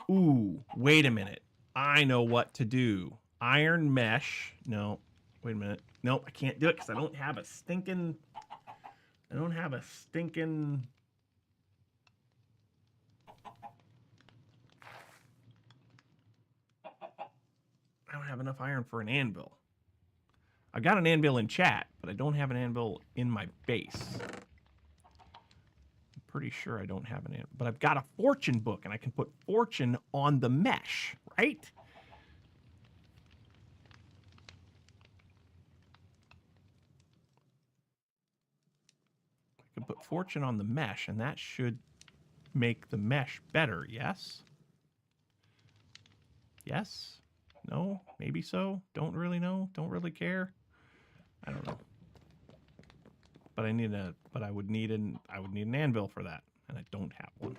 Ooh, wait a minute. I know what to do. Iron mesh. No, wait a minute. Nope, I can't do it because I don't have a stinking... I don't have enough iron for an anvil. I got an anvil in chat, but I don't have an anvil in my base. I'm pretty sure I don't have an anvil. But I've got a fortune book, and I can put fortune on the mesh, right? I can put fortune on the mesh, and that should make the mesh better, yes? Yes? No? Maybe so? Don't really know? Don't really care? I don't know. But I would need an anvil for that, and I don't have one.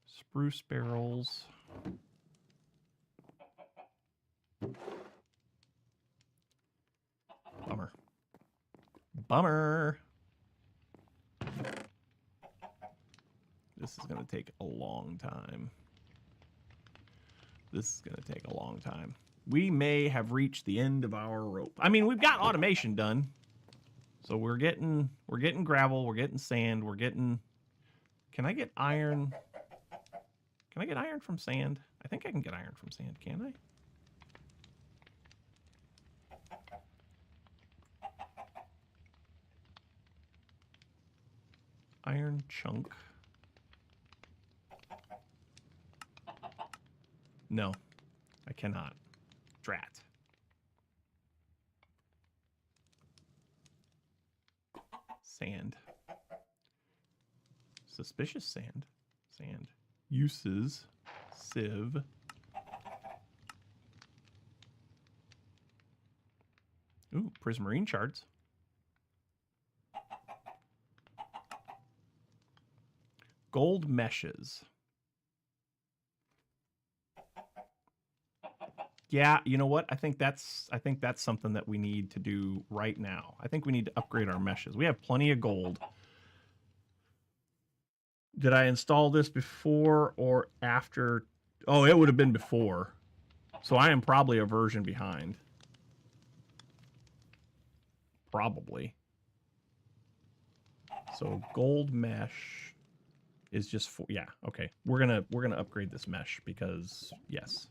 Spruce barrels. Bummer. Bummer. This is going to take a long time. This is going to take a long time. We may have reached the end of our rope. I mean, we've got automation done. So we're getting gravel, we're getting sand, we're getting... Can I get iron? Can I get iron from sand? I think I can get iron from sand, can I? Iron chunk. No, I cannot. Drat. Sand. Suspicious sand. Sand. Uses. Sieve. Ooh, prismarine shards. Gold meshes. Yeah, you know what? I think that's something that we need to do right now. I think we need to upgrade our meshes. We have plenty of gold. Did I install this before or after? Oh, it would have been before. So I am probably a version behind. Probably. So gold mesh is just for, yeah, okay. We're gonna upgrade this mesh because yes.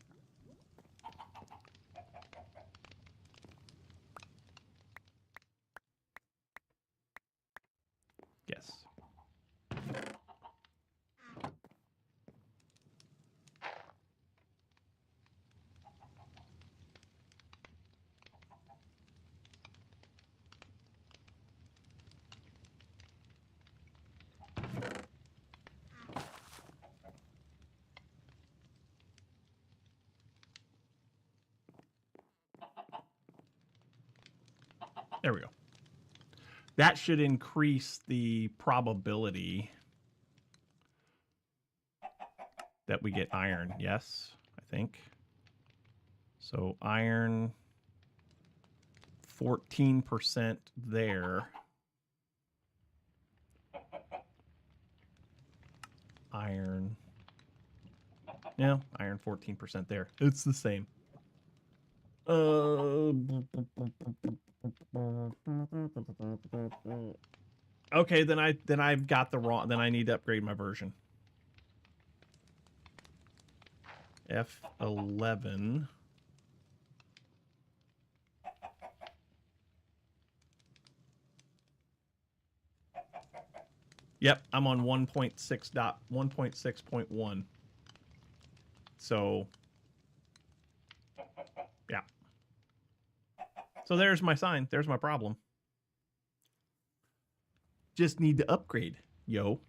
Yes. There we go. That should increase the probability that we get iron. Yes, I think. So iron 14% there. Iron. Yeah, iron 14% there. It's the same. Okay, then I've got the wrong. Then I need to upgrade my version. F11. Yep, I'm on 1.6.1. So, yeah. So there's my sign. There's my problem. Just need to upgrade, yo.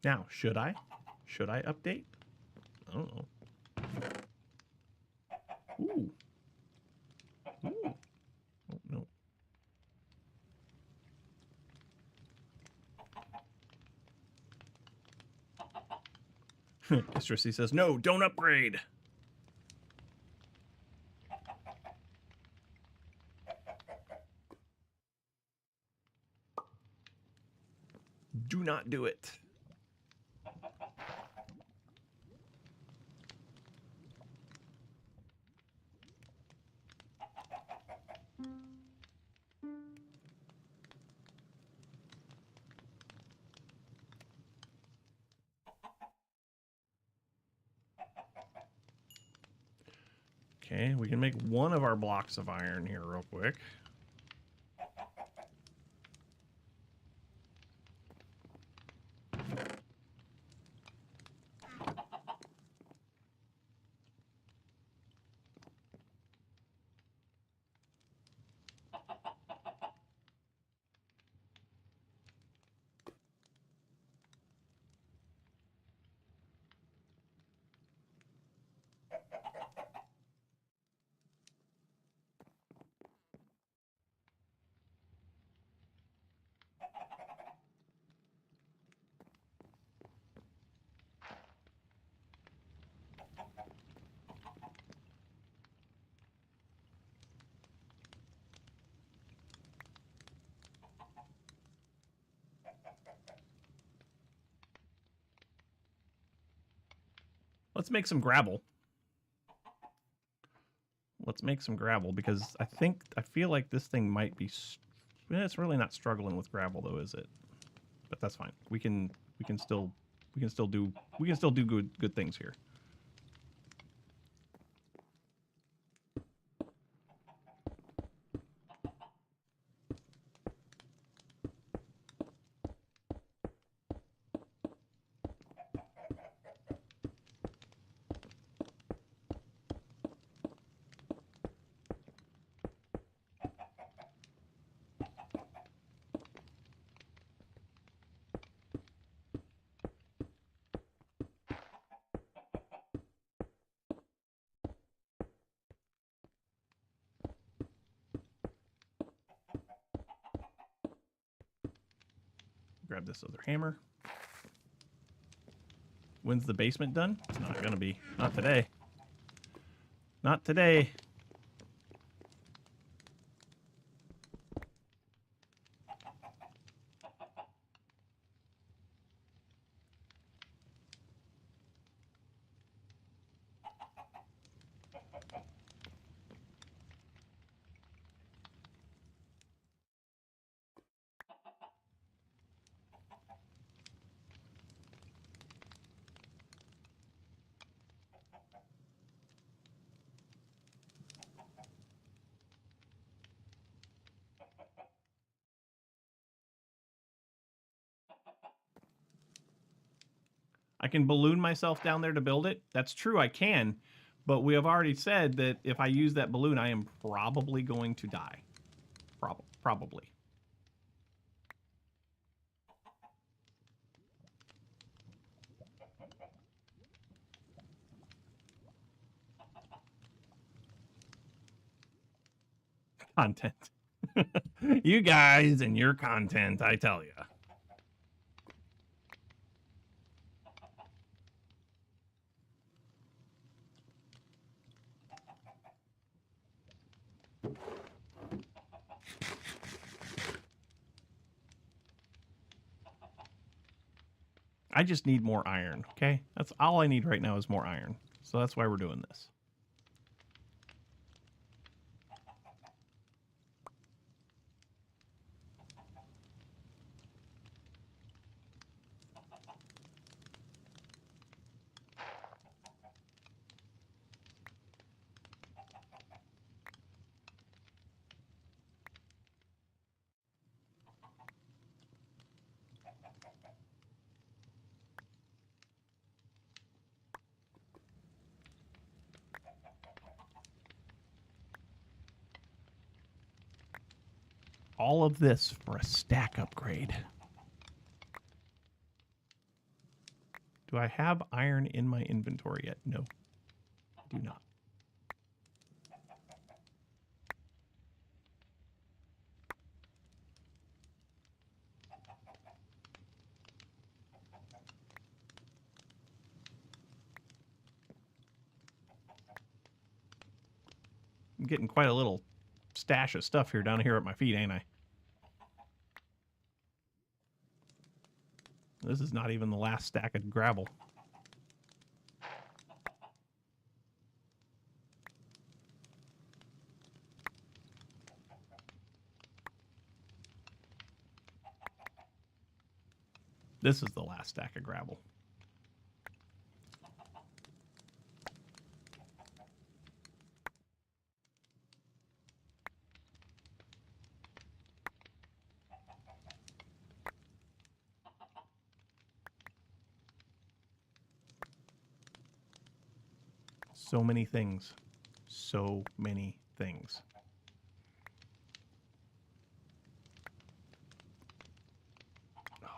Now, should I? Should I update? I don't know. Ooh. Ooh. Oh, no. Mistressy says, no, don't upgrade. Do not do it. Okay, we can make one of our blocks of iron here real quick. Let's make some gravel. Let's make some gravel because I feel like this thing might be. It's really not struggling with gravel though, is it? But that's fine. We can still do good things here. Grab this other hammer. When's the basement done? It's not gonna be. Not today. Not today. I can balloon myself down there to build it. That's true, I can. But we have already said that if I use that balloon, I am probably going to die. Probably. Content. You guys and your content, I tell you. I just need more iron, okay? That's all I need right now is more iron. So that's why we're doing this. All of this for a stack upgrade. Do I have iron in my inventory yet? No, I do not. I'm getting quite a little stash of stuff here down here at my feet, ain't I? This is not even the last stack of gravel. This is the last stack of gravel. So many things. So many things. Oh,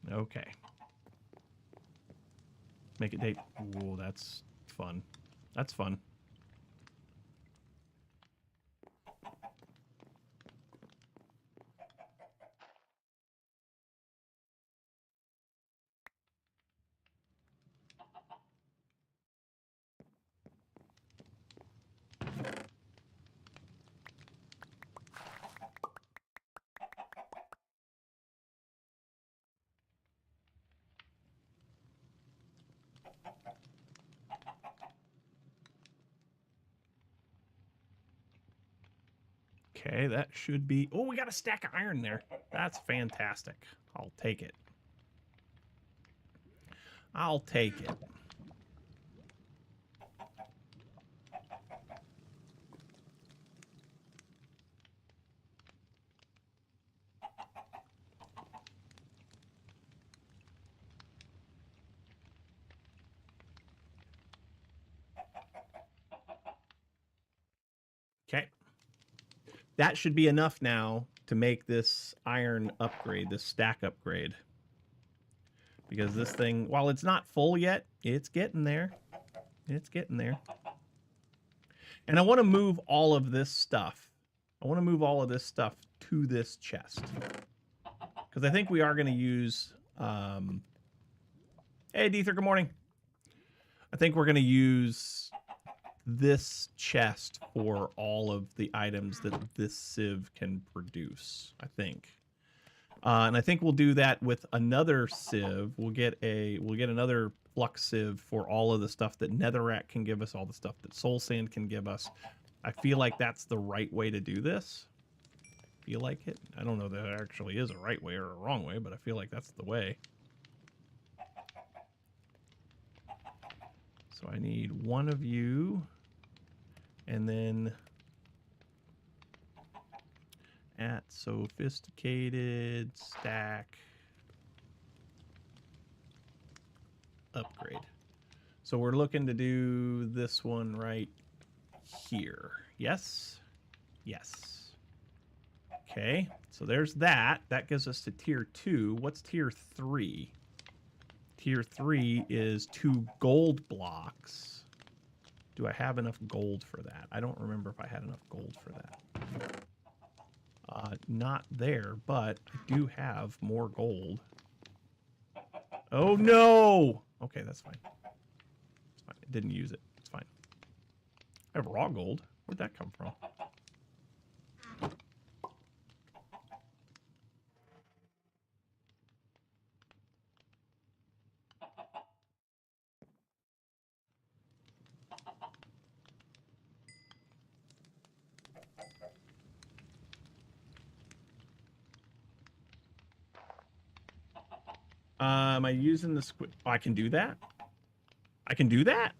man. Okay. Make it date. Whoa, that's fun. That's fun. Okay, that should be... Oh, we got a stack of iron there. That's fantastic. I'll take it. I'll take it. Okay. That should be enough now to make this iron upgrade, this stack upgrade. Because this thing, while it's not full yet, it's getting there. It's getting there. And I want to move all of this stuff. I want to move all of this stuff to this chest. Because I think we are going to use... Hey, Deether, good morning. I think we're going to use this chest for all of the items that this sieve can produce, I think. And I think we'll do that with another sieve. We'll get another flux sieve for all of the stuff that netherrack can give us, all the stuff that soul sand can give us. I feel like that's the right way to do this. Feel like it? I don't know that there actually is a right way or a wrong way, but I feel like that's the way. So I need one of you, and then at sophisticated stack upgrade. So we're looking to do this one right here. Yes? Yes. Okay, so there's that. That gives us to tier 2. What's tier 3? Tier 3 is 2 gold blocks. Do I have enough gold for that? I don't remember if I had enough gold for that. Not there, but I do have more gold. Oh, no! Okay, that's fine. It's fine. I didn't use it. It's fine. I have raw gold. Where'd that come from? Am I using the squid? Oh, I can do that? I can do that?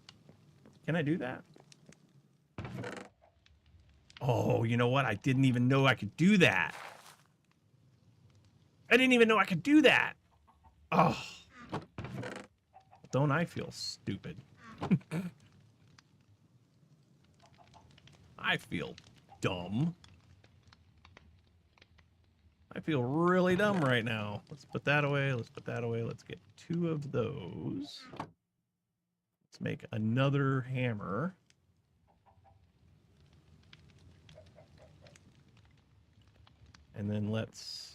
Can I do that? Oh, you know what? I didn't even know I could do that. I didn't even know I could do that. Oh. Don't I feel stupid? I feel dumb. I feel really dumb right now. Let's put that away. Let's put that away. Let's get 2 of those. Let's make another hammer. And then let's...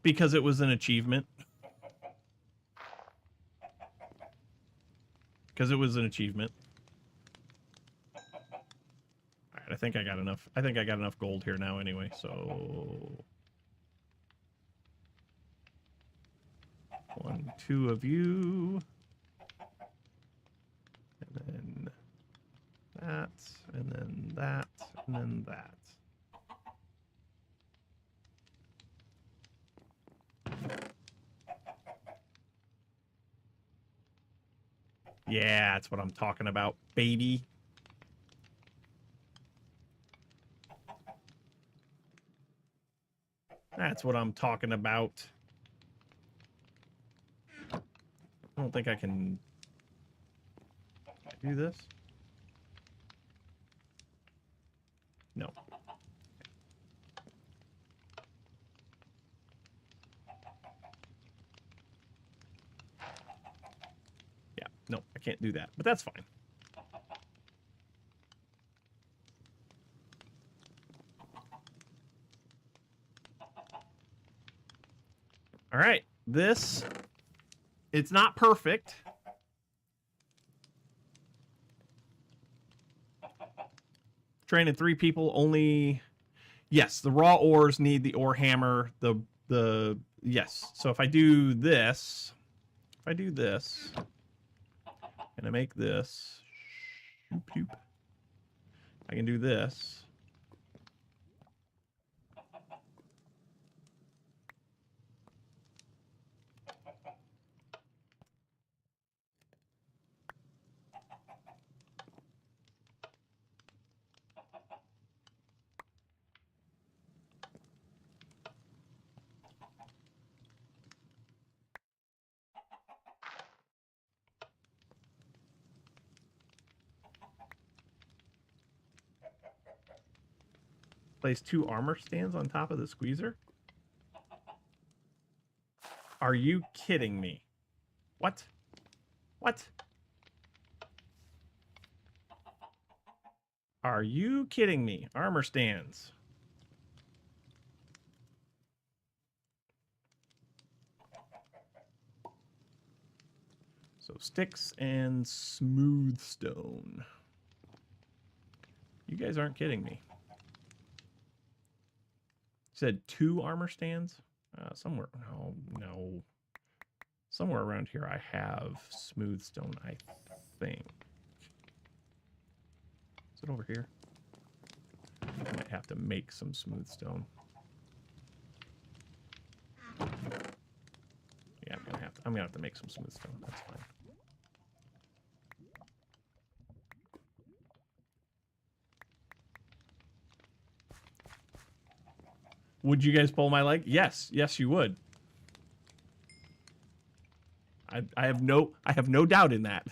because it was an achievement. Because it was an achievement. Alright, I think I got enough. I think I got enough gold here now anyway, so... 1, 2 of you. And then that, and then that, and then that. Yeah, that's what I'm talking about, baby. That's what I'm talking about. I don't think I can do this. No. Yeah, no, I can't do that, but that's fine. All right, this, it's not perfect. Training 3 people only. Yes, the raw ores need the ore hammer. Yes. So if I do this, and I make this, I can do this. Place 2 armor stands on top of the squeezer? Are you kidding me? What? What? Are you kidding me? Armor stands. So sticks and smooth stone. You guys aren't kidding me. Said 2 armor stands? Somewhere. No. Somewhere around here I have smooth stone, I think. Is it over here? I might have to make some smooth stone. I'm gonna have to make some smooth stone. That's fine. Would you guys pull my leg? Yes, yes, you would. I have no doubt in that.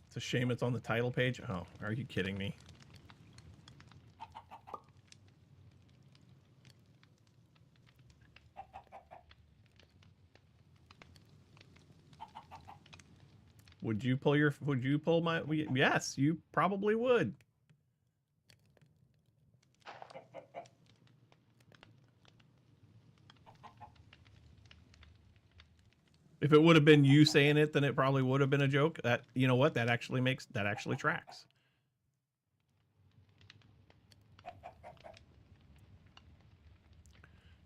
It's a shame it's on the title page. Oh, are you kidding me? Would you pull my, yes, you probably would. If it would have been you saying it, then it probably would have been a joke. That, you know what? That actually tracks.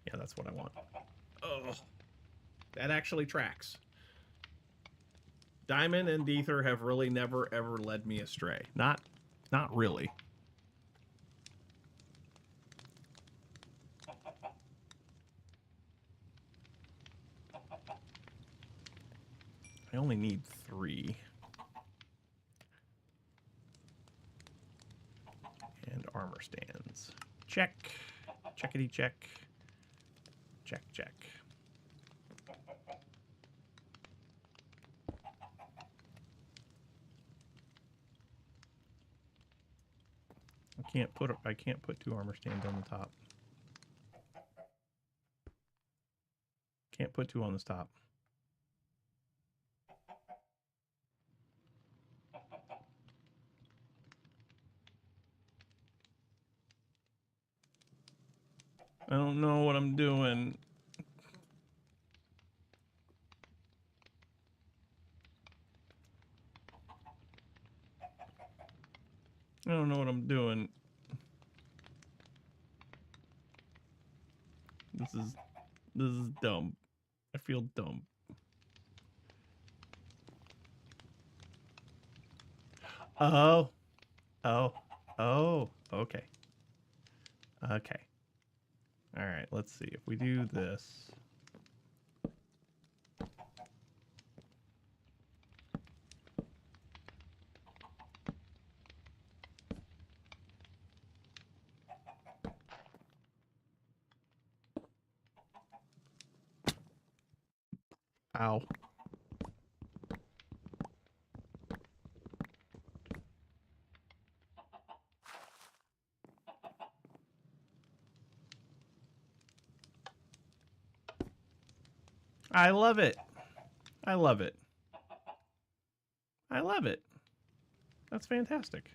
Yeah, that's what I want. Oh, that actually tracks. Diamond and Ether have really never ever led me astray. Not really. I only need 3. And armor stands. Check. Checkity check. Check, check. I can't put 2 armor stands on the top. Can't put 2 on this top. I don't know what I'm doing. I don't know what I'm doing. This is dumb. I feel dumb. Oh. Oh. Oh. Okay. Okay. All right, let's see. If we do this. Ow. I love it. I love it. I love it. That's fantastic.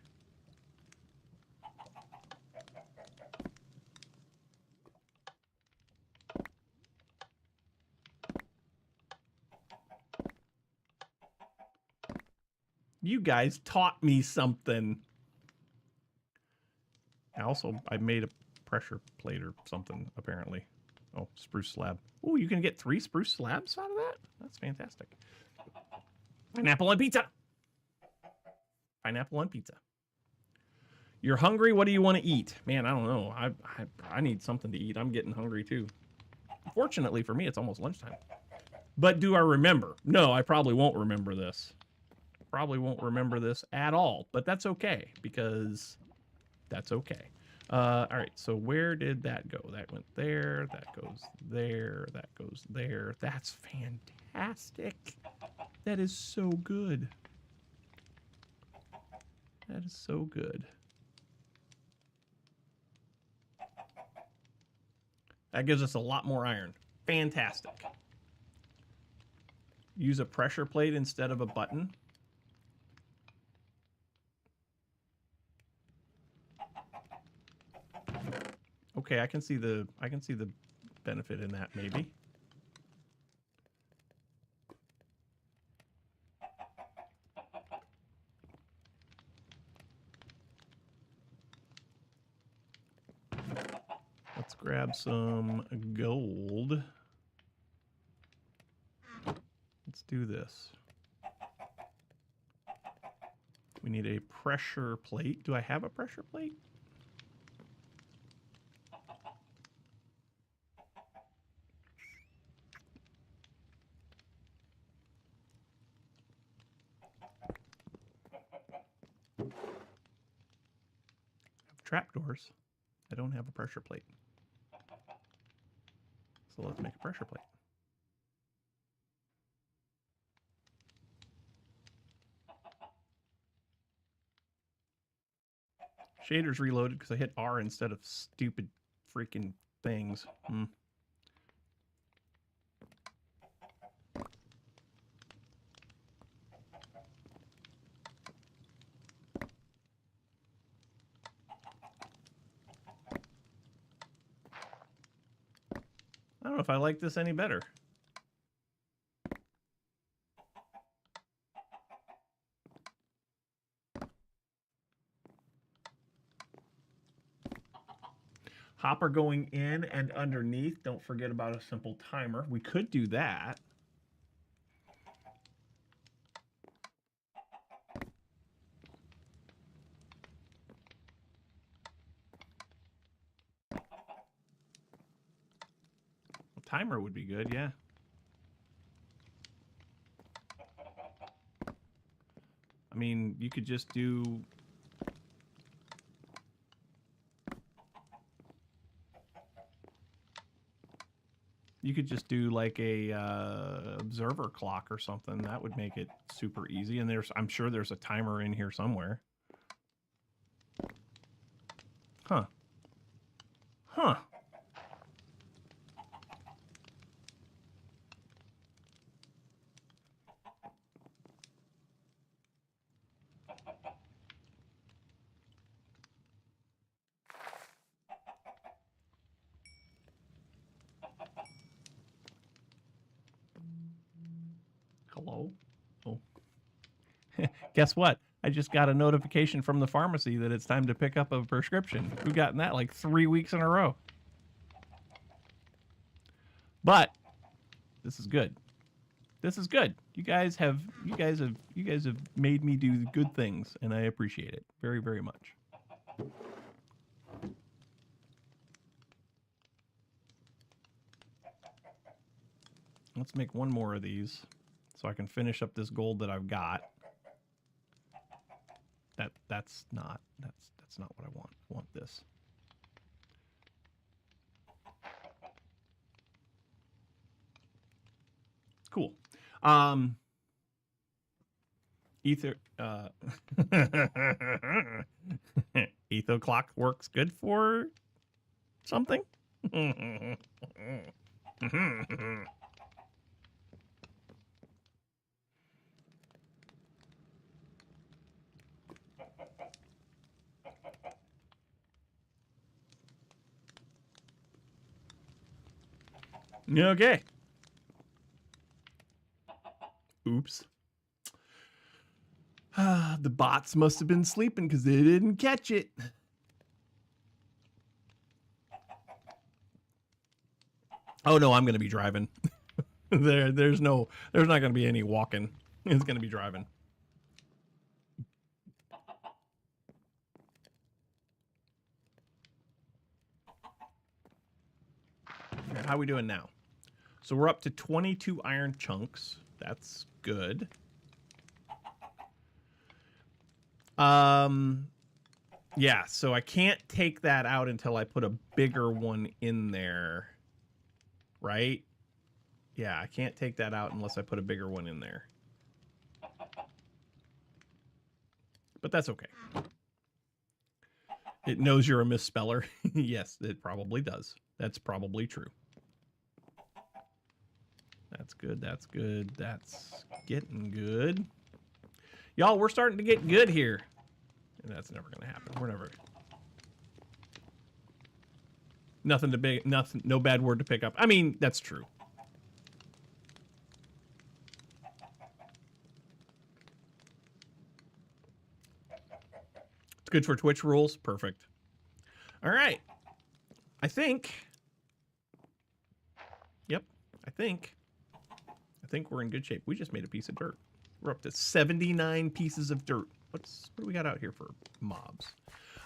You guys taught me something. I made a pressure plate or something, apparently. Oh, spruce slab. Oh, you can get 3 spruce slabs out of that? That's fantastic. Pineapple on pizza. Pineapple on pizza. You're hungry? What do you want to eat? Man, I don't know. I need something to eat. I'm getting hungry too. Fortunately for me, it's almost lunchtime. But do I remember? No, I probably won't remember this. Probably won't remember this at all. But that's okay, because that's okay. All right, so where did that go? That went there. That goes there. That goes there. That's fantastic. That is so good. That is so good. That gives us a lot more iron. Fantastic. Use a pressure plate instead of a button. Okay, I can see the benefit in that, maybe. grab some gold. Let's do this. We need a pressure plate. Do I have a pressure plate? Trapdoors. I don't have a pressure plate. So let's make a pressure plate. Shader's reloaded because I hit R instead of stupid freaking things. I don't know if I like this any better. Hopper going in and underneath. Don't forget about a simple timer. We could do that. A timer would be good, yeah. I mean, you could just do... You could just do like a observer clock or something. That would make it super easy. And I'm sure there's a timer in here somewhere. Huh. Huh. Hello? Oh. Guess what? I just got a notification from the pharmacy that it's time to pick up a prescription. We've gotten that like 3 weeks in a row. But this is good. This is good. You guys have made me do good things, and I appreciate it very, very much. Let's make one more of these so I can finish up this gold that I've got. That's not what I want. I want this. Cool. Ether Etho clock works good for something. Okay. Oops. The bots must have been sleeping because they didn't catch it. Oh no, I'm going to be driving. There's not going to be any walking. It's going to be driving. Okay, how are we doing now? So we're up to 22 iron chunks. That's good. Yeah, so I can't take that out until I put a bigger one in there. Right? Yeah, I can't take that out unless I put a bigger one in there. But that's okay. It knows you're a misspeller. Yes, it probably does. That's probably true. That's good. That's good. That's getting good. Y'all, we're starting to get good here. And that's never going to happen. We're never... Nothing to be... Nothing, no bad word to pick up. I mean, that's true. It's good for Twitch rules. Perfect. All right. I think think we're in good shape. We just made a piece of dirt. We're up to 79 pieces of dirt. What do we got out here for mobs?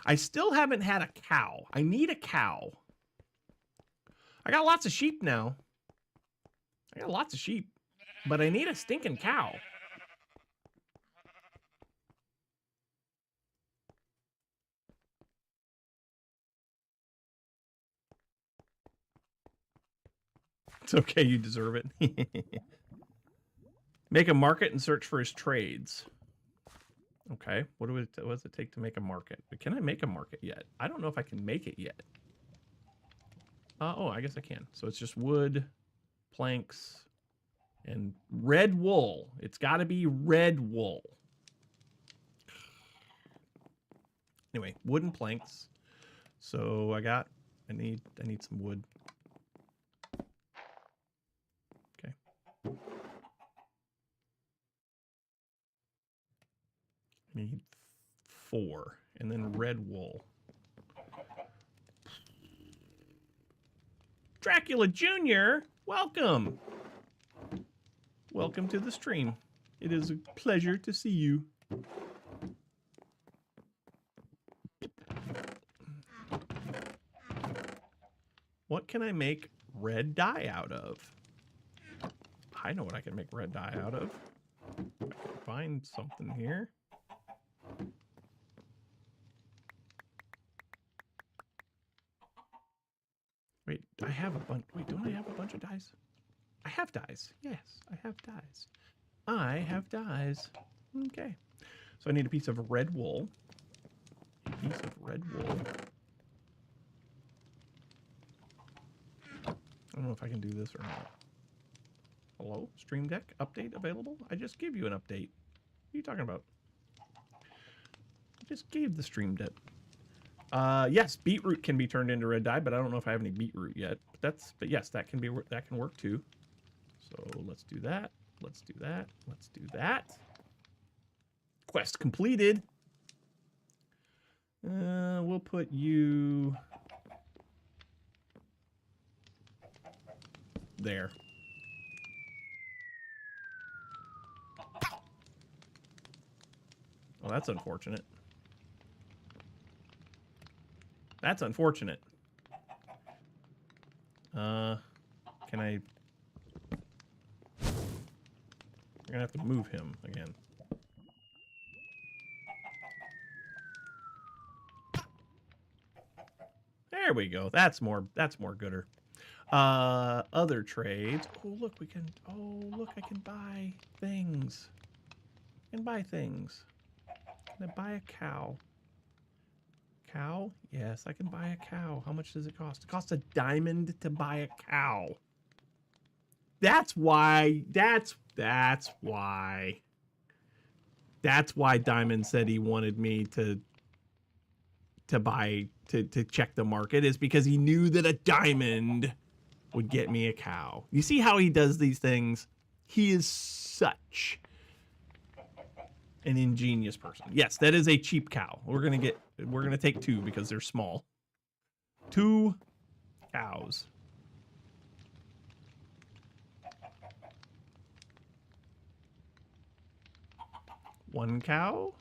I still haven't had a cow. I need a cow. I got lots of sheep now. But I need a stinking cow. It's okay, you deserve it. Make a market and search for his trades. Okay, what does it take to make a market? Can I make a market yet? I don't know if I can make it yet. Oh, I guess I can. So it's just wood, planks, and red wool. It's got to be red wool. Anyway, wooden planks. So I need some wood. Okay. I need 4, and then red wool. Dracula Jr., welcome. Welcome to the stream. It is a pleasure to see you. What can I make red dye out of? I know what I can make red dye out of. I can find something here. Wait, I have a bunch. Wait, don't I have a bunch of dyes? I have dyes. Yes, I have dyes. I have dyes. Okay. So I need a piece of red wool. A piece of red wool. I don't know if I can do this or not. Hello? Stream Deck update available? I just gave you an update. What are you talking about? I just gave the Stream Deck. Yes, beetroot can be turned into red dye, but I don't know if I have any beetroot yet. But yes, that can work too. So let's do that. Let's do that. Let's do that. Quest completed. We'll put you there. Well, that's unfortunate. That's unfortunate. Can I... I'm gonna have to move him again. There we go. That's more gooder. Other trades. Oh, look, we can... Oh, look, I can buy things. I can buy things. Can I buy a cow? Cow? Yes, I can buy a cow. How much does it cost? It costs a diamond to buy a cow. That's why. That's why. That's why Diamond said he wanted me to check the market, is because he knew that a diamond would get me a cow. You see how he does these things? He is such an ingenious person. Yes, that is a cheap cow. We're gonna take 2 because they're small. 2 cows. One cow.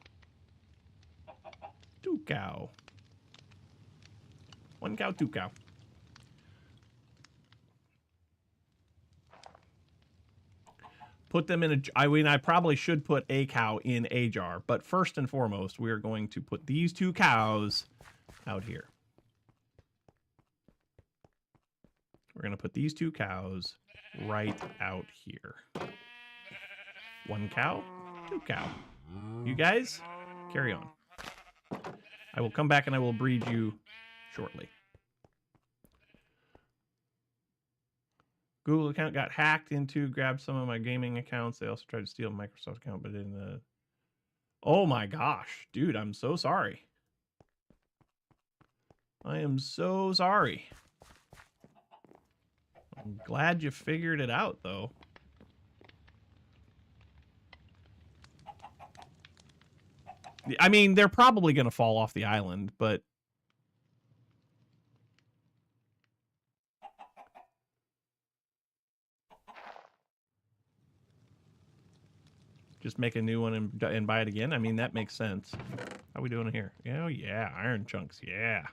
2 cow. 1 cow, 2 cow. Put them in a... I mean, I probably should put a cow in a jar, but first and foremost, we are going to put these 2 cows out here. We're going to put these 2 cows right out here. 1 cow, 2 cow. You guys, carry on. I will come back and I will breed you shortly. Google account got hacked into, grabbed some of my gaming accounts. They also tried to steal a Microsoft account, but in the... Oh my gosh, dude, I'm so sorry. I am so sorry. I'm glad you figured it out, though. I mean, they're probably going to fall off the island, but... just make a new one and buy it again. I mean, that makes sense. How we doing here? Oh yeah, iron chunks. Yeah.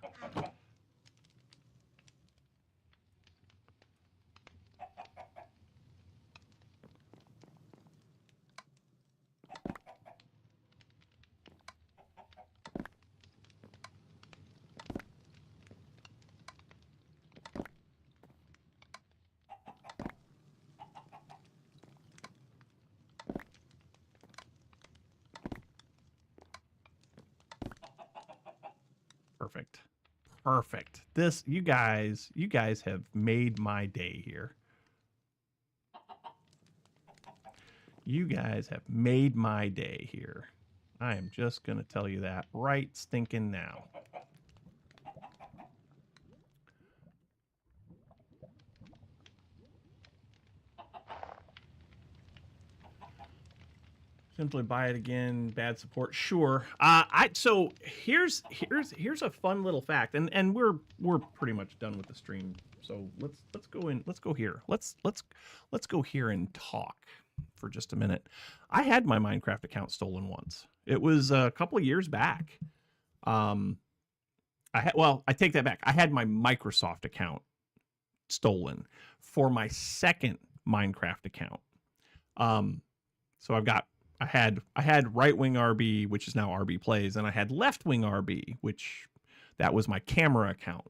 Perfect. Perfect. This, you guys have made my day here. You guys have made my day here. I am just going to tell you that right stinking now. Simply buy it again. Bad support, sure. So here's a fun little fact, and we're pretty much done with the stream. So let's go in. Let's go here. Let's go here and talk for just a minute. I had my Minecraft account stolen once. It was a couple of years back. I take that back. I had my Microsoft account stolen for my second Minecraft account. So I had right wing RB, which is now rbPlays, and I had left wing RB, which that was my camera account.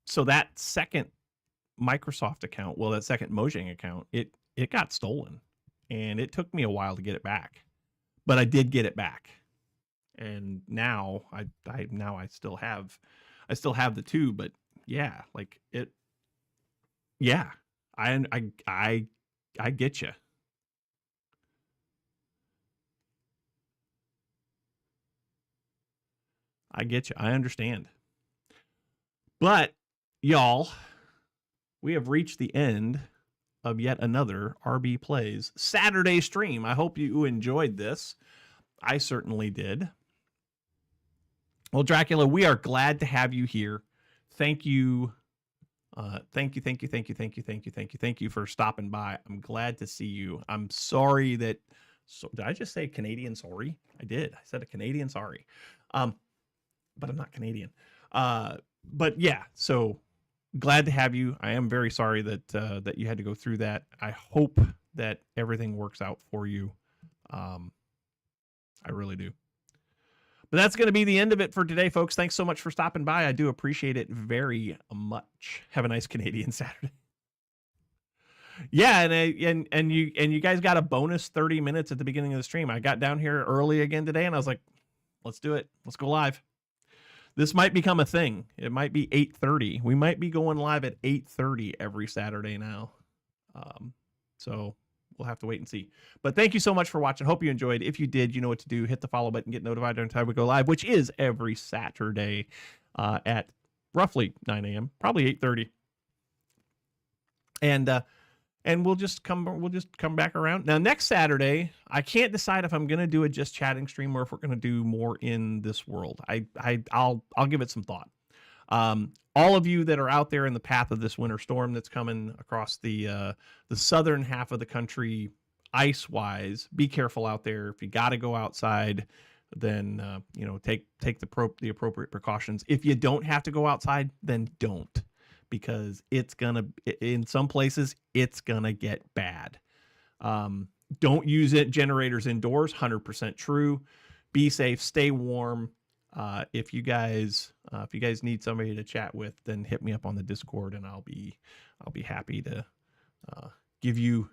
So that second Microsoft account, well, that second Mojang account, it got stolen, and it took me a while to get it back, but I did get it back, and now I still have the two, but yeah, like it, yeah. I get you. I get you. I understand. But y'all, we have reached the end of yet another rbPlays Saturday stream. I hope you enjoyed this. I certainly did. Well, Dracula, we are glad to have you here. Thank you. Thank you for stopping by. I'm glad to see you. I'm sorry that. So did I just say Canadian sorry? I did. I said a Canadian sorry. But I'm not Canadian. But yeah. So glad to have you. I am very sorry that you had to go through that. I hope that everything works out for you. I really do. But that's going to be the end of it for today, folks. Thanks so much for stopping by. I do appreciate it very much. Have a nice Canadian Saturday. Yeah, and you guys got a bonus 30 minutes at the beginning of the stream. I got down here early again today, and I was like, let's do it. Let's go live. This might become a thing. It might be 8:30. We might be going live at 8:30 every Saturday now. So we'll have to wait and see. But thank you so much for watching. Hope you enjoyed. If you did, you know what to do. Hit the follow button, get notified every time we go live, which is every Saturday at roughly 9 a.m., probably 8:30. And we'll just come back around. Now next Saturday, I can't decide if I'm gonna do a just chatting stream or if we're gonna do more in this world. I'll give it some thought. All of you that are out there in the path of this winter storm that's coming across the southern half of the country, ice-wise, be careful out there. If you got to go outside, then take the appropriate precautions. If you don't have to go outside, then don't, because in some places it's gonna get bad. Don't use generators indoors. 100% true. Be safe. Stay warm. If you guys need somebody to chat with, then hit me up on the Discord, and I'll be happy to give you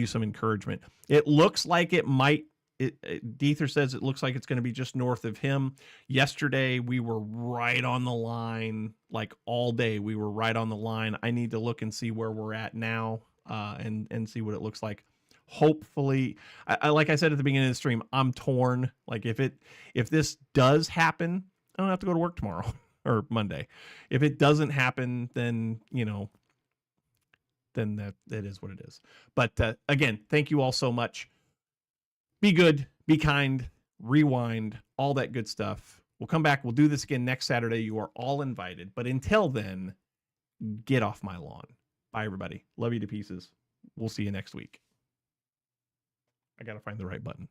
some encouragement. It looks like it might. Deether says it looks like it's going to be just north of him. Yesterday we were right on the line, like all day. We were right on the line. I need to look and see where we're at now, and see what it looks like. Hopefully, like I said at the beginning of the stream, I'm torn. Like if this does happen, I don't have to go to work tomorrow or Monday. If it doesn't happen, then then that is what it is. But again, thank you all so much. Be good, be kind, rewind, all that good stuff. We'll come back. We'll do this again next Saturday. You are all invited. But until then, get off my lawn. Bye, everybody. Love you to pieces. We'll see you next week. I got to find the right button.